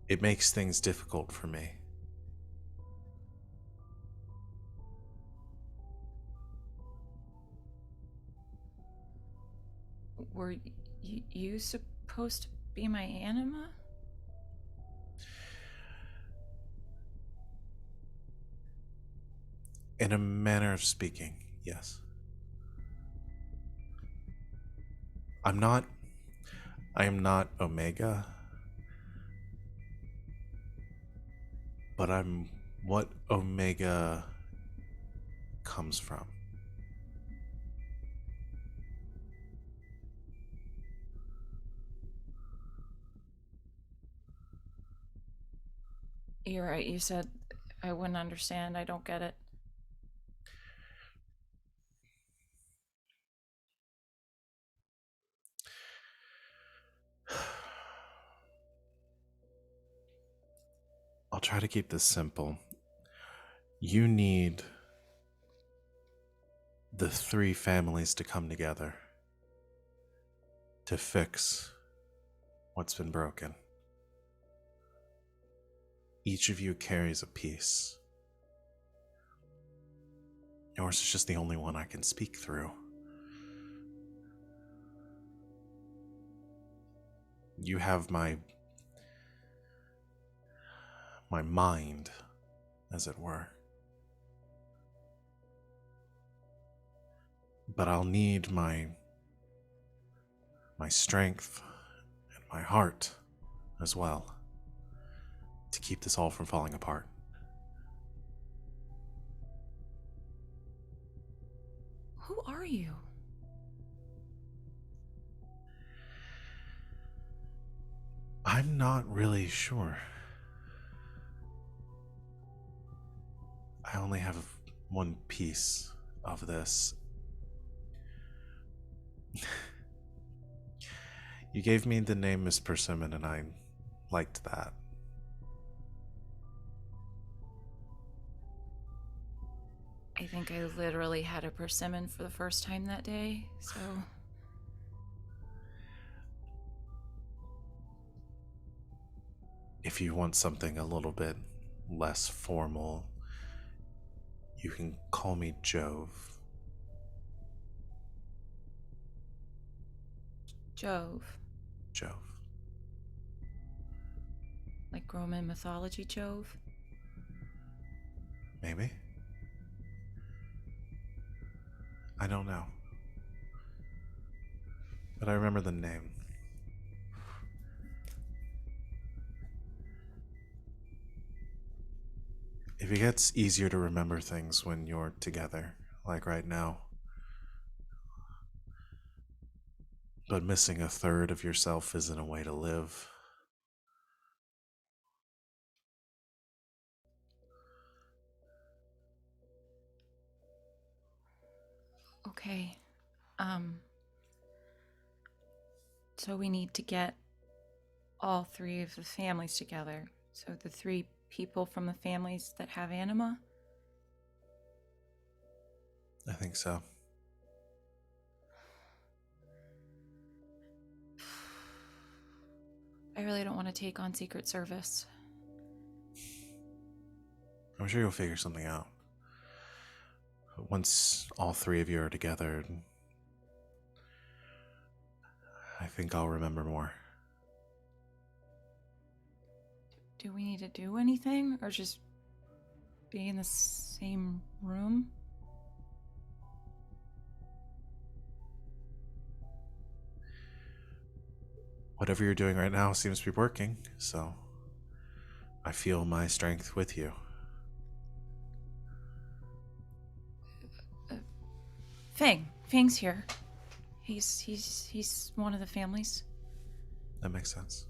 It makes things difficult for me. Were you supposed to be my anima? In a manner of speaking, yes. I am not Omega, but I'm what Omega comes from. You're right. You said I wouldn't understand. I don't get it. I'll try to keep this simple. You need the three families to come together to fix what's been broken. Each of you carries a piece. Yours is just the only one I can speak through. You have my mind, as it were. But I'll need my strength and my heart as well to keep this all from falling apart. Who are you? I'm not really sure. I only have one piece of this. You gave me the name Miss Persimmon, and I liked that. I think I literally had a persimmon for the first time that day, so... If you want something a little bit less formal, you can call me Jove. Jove. Jove. Like Roman mythology Jove? Maybe? I don't know. But I remember the name. If it gets easier to remember things when you're together, like right now, but missing a third of yourself isn't a way to live. Okay. So we need to get all three of the families together. So the three people from the families that have anima? I think so. I really don't want to take on Secret Service. I'm sure you'll figure something out. Once all three of you are together, I think I'll remember more. Do we need to do anything, or just be in the same room? Whatever you're doing right now seems to be working, so I feel my strength with you. Feng's here. He's one of the families. That makes sense.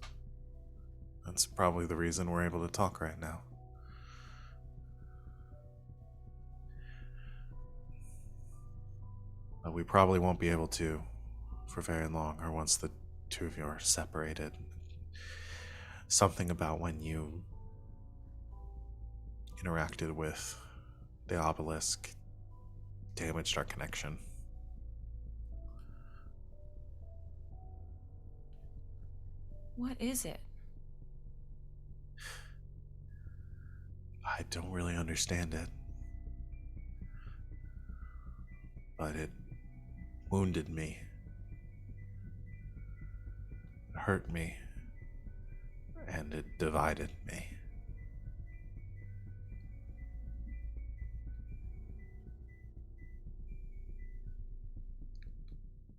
That's probably the reason we're able to talk right now. But we probably won't be able to for very long, or once the two of you are separated. Something about when you interacted with the obelisk damaged our connection. What is it? I don't really understand it, but it wounded me, hurt me, and it divided me.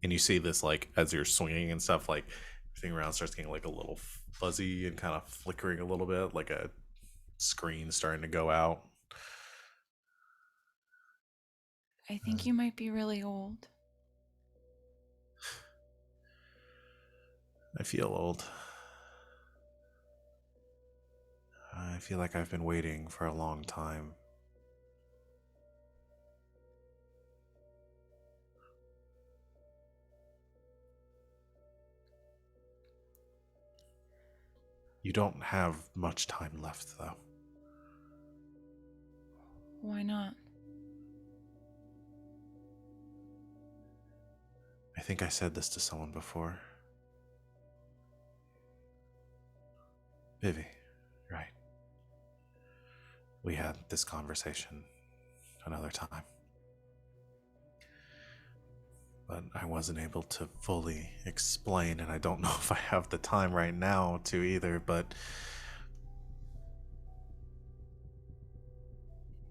And you see this, like, as you're swinging and stuff, like, everything around starts getting, like, a little fuzzy and kind of flickering a little bit, like a screen starting to go out. I think you might be really old. I feel old. I feel like I've been waiting for a long time. You don't have much time left, though. Why not? I think I said this to someone before. Vivi, right. We had this conversation another time. But I wasn't able to fully explain, and I don't know if I have the time right now to either, but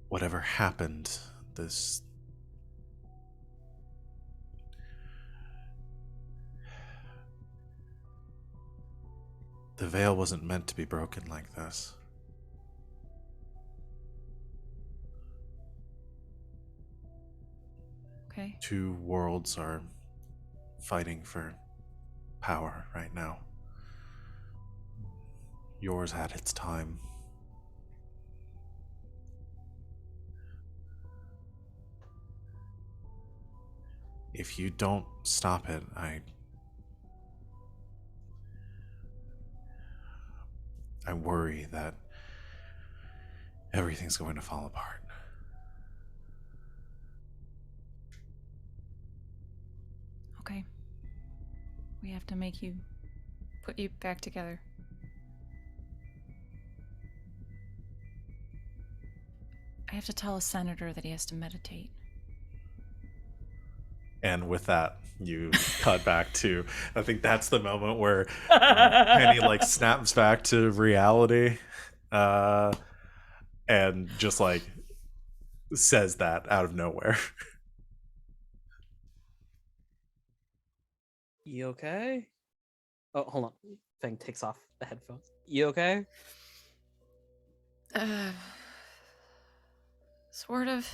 whatever happened, the veil wasn't meant to be broken like this. Okay. Two worlds are fighting for power right now. Yours had its time. If you don't stop it, I worry that everything's going to fall apart. Okay. We have to put you back together. I have to tell a senator that he has to meditate. And with that, you cut back to, I think that's the moment where Penny like snaps back to reality, and just like says that out of nowhere. You okay? Oh, hold on. Feng takes off the headphones. You okay? Sort of.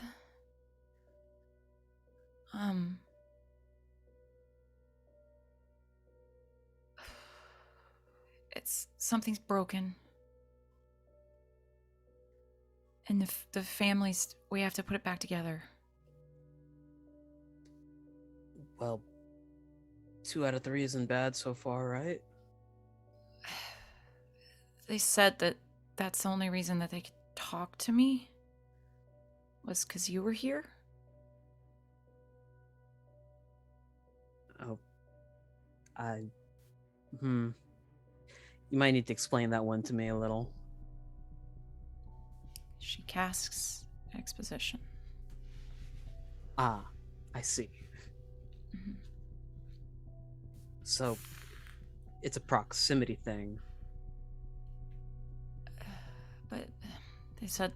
Something's broken. And the families, we have to put it back together. Well, 2 out of 3 isn't bad so far, right? They said that that's the only reason that they could talk to me was because you were here. Oh, you might need to explain that one to me a little. She casts exposition. Ah, I see. Mm-hmm. So, it's a proximity thing. But they said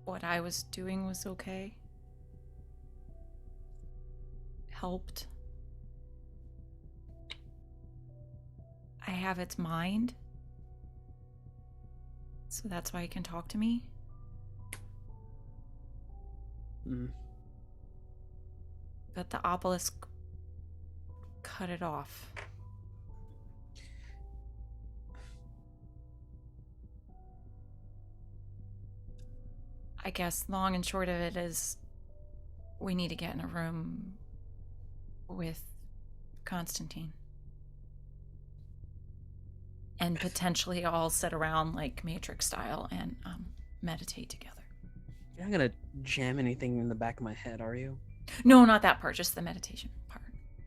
what I was doing was okay. Helped. I have its mind. So that's why it can talk to me. But the obelisk cut it off. I guess long and short of it is we need to get in a room with Constantine. And potentially all sit around like Matrix style and meditate together. You're not gonna jam anything in the back of my head, are you? No, not that part, just the meditation part.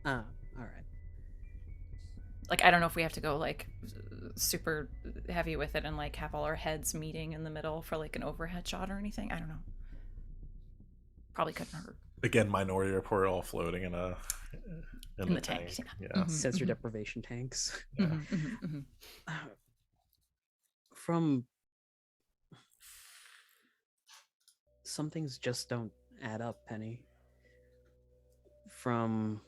Ah, alright. Like, I don't know if we have to go like super heavy with it and like have all our heads meeting in the middle for like an overhead shot or anything. I don't know. Probably couldn't hurt. Again, Minority Report all floating in the tank. Yeah. Mm-hmm. Sensor deprivation tanks. Yeah. From some things just don't add up, Penny. From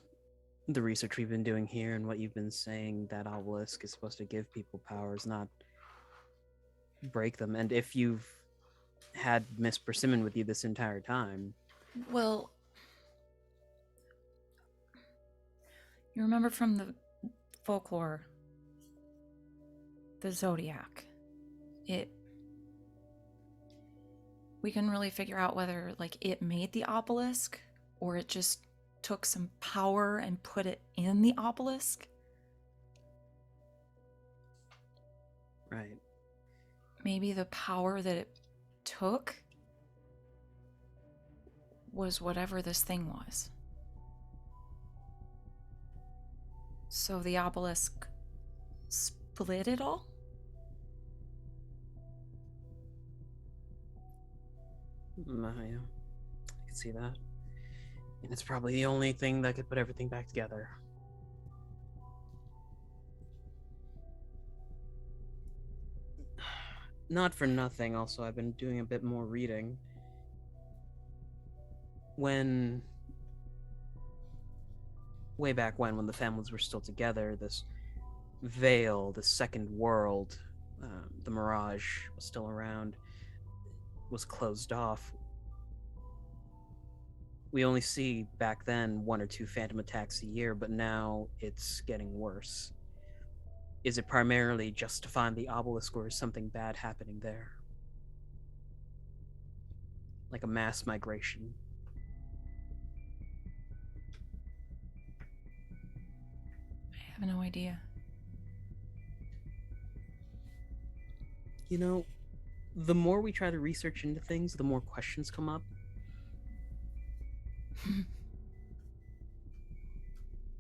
the research we've been doing here and what you've been saying, that obelisk is supposed to give people powers, not break them. And if you've had Miss Persimmon with you this entire time, Well, you remember from the folklore, the zodiac. We can really figure out whether like it made the obelisk or it just took some power and put it in the obelisk. Right. Maybe the power that it took was whatever this thing was. So the obelisk split it all? Yeah, I can see that. And it's probably the only thing that could put everything back together. Not for nothing, also, I've been doing a bit more reading. Way back when the families were still together, this veil, the second world, the Mirage was still around, was closed off. We only see back then 1 or 2 phantom attacks a year, but now it's getting worse. Is it primarily just to find the obelisk, or is something bad happening there? Like a mass migration? I have no idea. You know, the more we try to research into things, the more questions come up.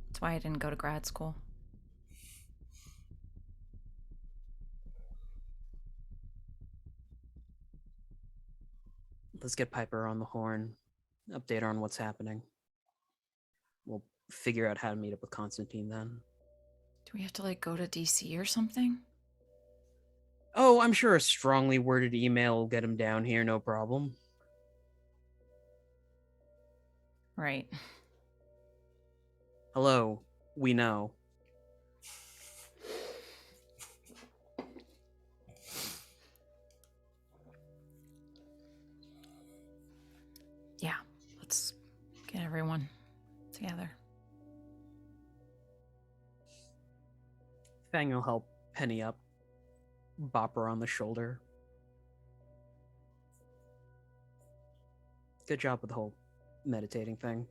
That's why I didn't go to grad school. Let's get Piper on the horn, update her on what's happening. We'll figure out how to meet up with Constantine then. Do we have to like go to DC or something? Oh, I'm sure a strongly worded email will get him down here, no problem. Right. Hello, we know. Yeah, let's get everyone together. Feng will help Penny up, bop her on the shoulder. Good job with the whole meditating thing.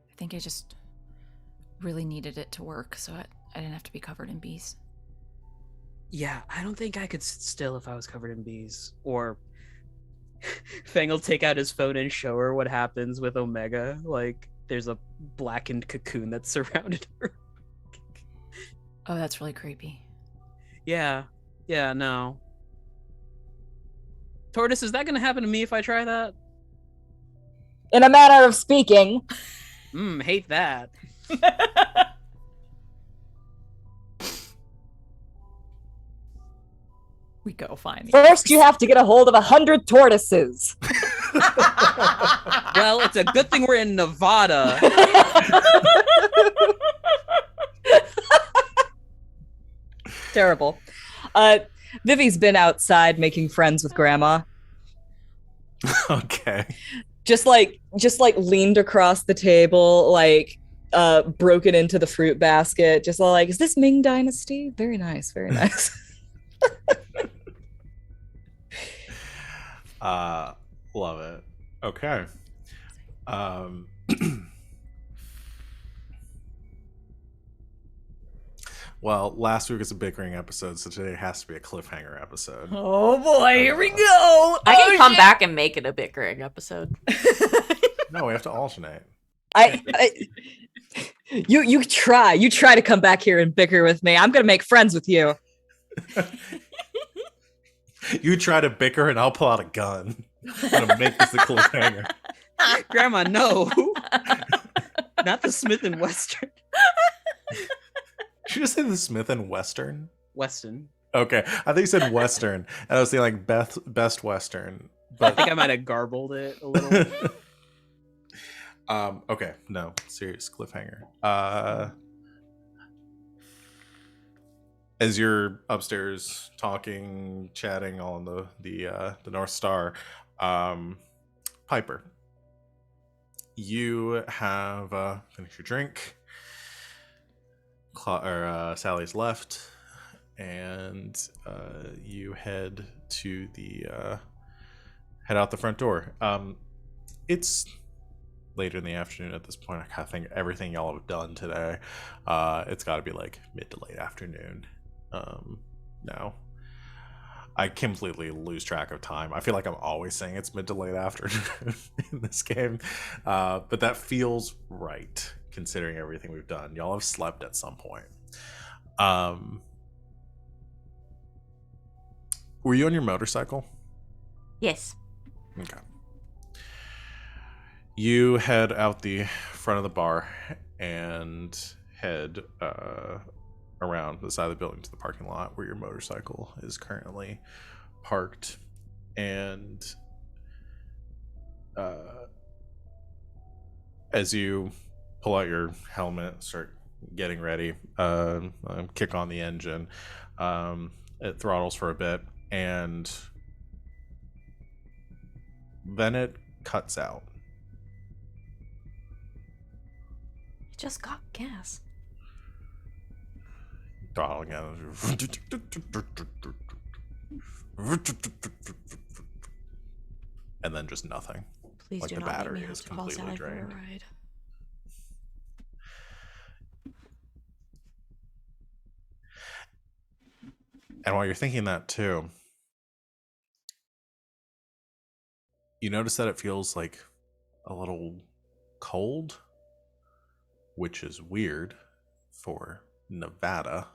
I think I just really needed it to work, so I didn't have to be covered in bees. Yeah, I don't think I could sit still if I was covered in bees. Or Fang will take out his phone and show her what happens with Omega. Like, there's a blackened cocoon that's surrounded her. Oh, that's really creepy. Yeah, no. Tortoise, is that gonna happen to me if I try that? In a manner of speaking. Hate that. We go find First, you have to get a hold of 100 tortoises. Well, it's a good thing we're in Nevada. Terrible. Vivi's been outside making friends with Grandma. Okay. Just like leaned across the table, like broken into the fruit basket, just like, is this Ming Dynasty? Very nice, very nice. Love it. Okay. Well, last week was a bickering episode, so today has to be a cliffhanger episode. Oh boy, here we go. I can come back and make it a bickering episode. No, we have to alternate. You try to come back here and bicker with me. I'm gonna make friends with you. You try to bicker and I'll pull out a gun. I'm gonna make this a cliffhanger. Grandma, no. Not the Smith and Western. Did you just say the Smith and Western? Weston. Okay, I think you said Western, and I was saying like best Western. I But think I might have garbled it a little. Okay, no, serious cliffhanger. As you're upstairs talking, chatting on the North Star, Piper, you have finished your drink. Sally's left, and you head out the front door. It's later in the afternoon at this point. I kind of think everything y'all have done today, it's got to be like mid to late afternoon. Now, I completely lose track of time. I feel like I'm always saying it's mid to late afternoon in this game, but that feels right considering everything we've done. Y'all have slept at some point. Were you on your motorcycle? Yes. Okay. You head out the front of the bar and head around the side of the building to the parking lot where your motorcycle is currently parked. And as you pull out your helmet, start getting ready, kick on the engine, it throttles for a bit, and then it cuts out. Just got gas. Throttle again. And then just nothing. Please Like do the not battery make me is have to call completely Sally for a drained. ride. And while you're thinking that too, you notice that it feels like a little cold, which is weird for Nevada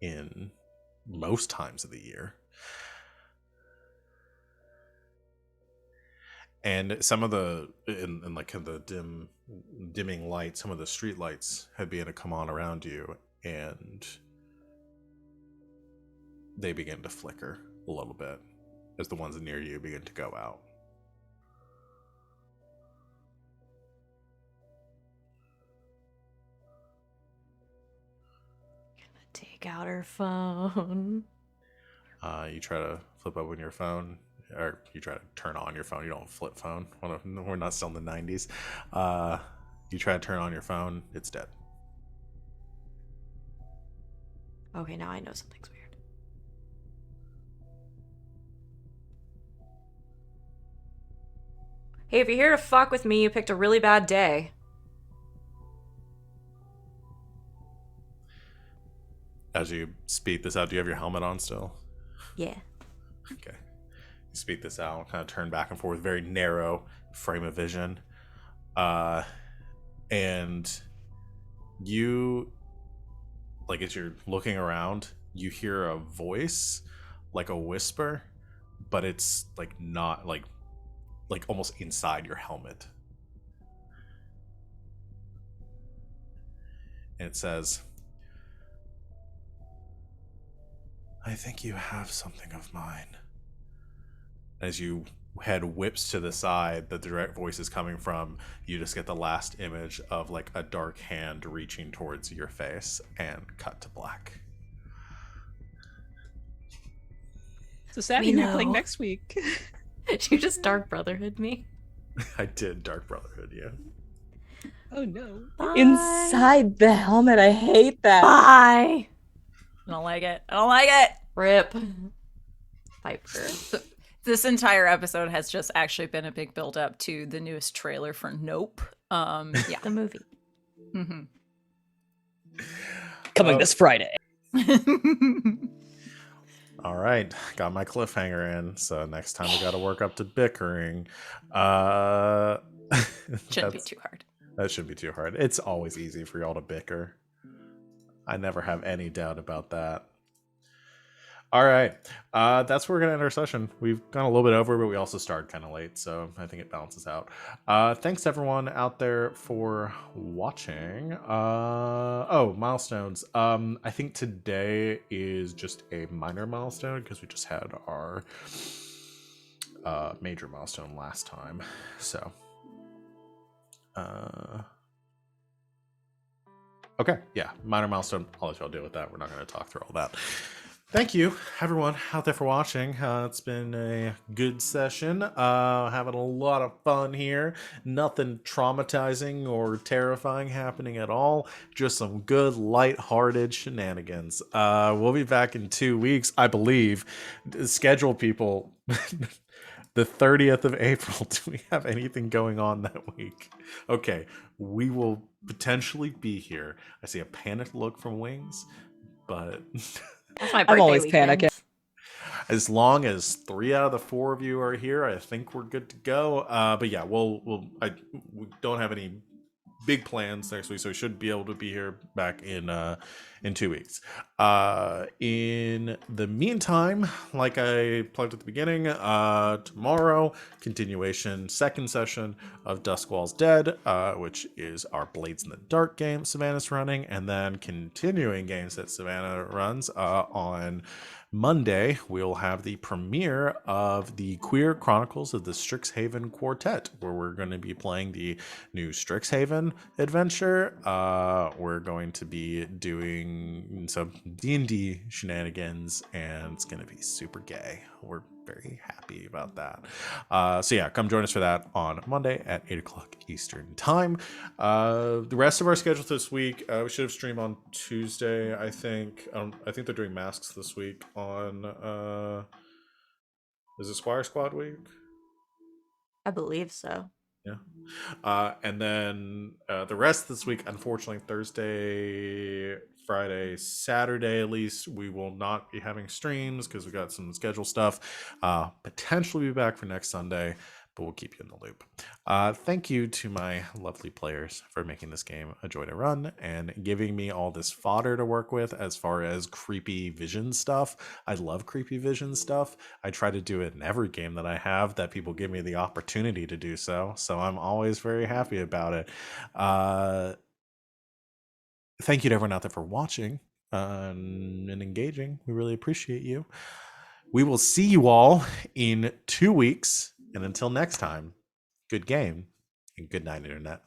in most times of the year. And some of the in like the dimming light, some of the street lights had begun to come on around you, and they begin to flicker a little bit as the ones near you begin to go out. Take out her phone. You try to flip open your phone, or you try to turn on your phone. You don't flip phone. We're not still in the 90s. You try to turn on your phone. It's dead. Okay, now I know something's weird. Hey, if you're here to fuck with me, you picked a really bad day. As you speak this out, do you have your helmet on still? Yeah. Okay. You speak this out, kind of turn back and forth, very narrow frame of vision. And you, like, as you're looking around, you hear a voice, like a whisper, but it's like not like almost inside your helmet. And it says, "I think you have something of mine." As you head whips to the side the direct voice is coming from, you just get the last image of like a dark hand reaching towards your face, and cut to black. So Savvy, We you're playing know. next week. Did you just Dark Brotherhood me? I did Dark Brotherhood, yeah. Oh no. Bye. Inside the helmet. I hate that. Bye. I don't like it. I don't like it. Rip. Piper. This entire episode has just actually been a big build up to the newest trailer for Nope. Yeah. The movie. Mhm. Coming this Friday. All right, got my cliffhanger in, so next time we got to work up to bickering. Shouldn't be too hard. That shouldn't be too hard. It's always easy for y'all to bicker. I never have any doubt about that. All right, that's where we're gonna end our session. We've gone a little bit over, but we also started kind of late, so I think it balances out. Thanks to everyone out there for watching. Milestones. I think today is just a minor milestone because we just had our major milestone last time. So Okay, yeah, minor milestone. I'll let y'all deal with that. We're not going to talk through all that. Thank you, everyone out there for watching. It's been a good session. Having a lot of fun here. Nothing traumatizing or terrifying happening at all. Just some good, light-hearted shenanigans. We'll be back in 2 weeks, I believe. Schedule people. The 30th of April. Do we have anything going on that week? Okay, we will potentially be here. I see a panicked look from Wings, but That's my birthday I'm always weekend. panicking. as long as 3 out of the 4 of you are here, I think we're good to go. But yeah, we don't have any big plans next week, so we should be able to be here back in 2 weeks. In the meantime, like I plugged at the beginning, tomorrow continuation second session of Duskwall's Dead, which is our Blades in the Dark game Savannah's running, and then continuing games that Savannah runs on Monday, we'll have the premiere of the Queer Chronicles of the Strixhaven Quartet, where we're going to be playing the new Strixhaven adventure. We're going to be doing some D&D shenanigans, and it's going to be super gay. We're very happy about that. So yeah, come join us for that on Monday at 8 o'clock Eastern Time. The rest of our schedule this week, we should have streamed on Tuesday, I think. I think they're doing masks this week on is it Squire Squad week? I believe so. Yeah. And then the rest of this week, unfortunately, Thursday, Friday, Saturday, at least, we will not be having streams because we got some schedule stuff. Potentially be back for next Sunday, but we'll keep you in the loop. Thank you to my lovely players for making this game a joy to run and giving me all this fodder to work with as far as creepy vision stuff. I love creepy vision stuff. I try to do it in every game that I have that people give me the opportunity to do so. So I'm always very happy about it. Thank you to everyone out there for watching and engaging. We really appreciate you. We will see you all in 2 weeks. And until next time, good game and good night, Internet.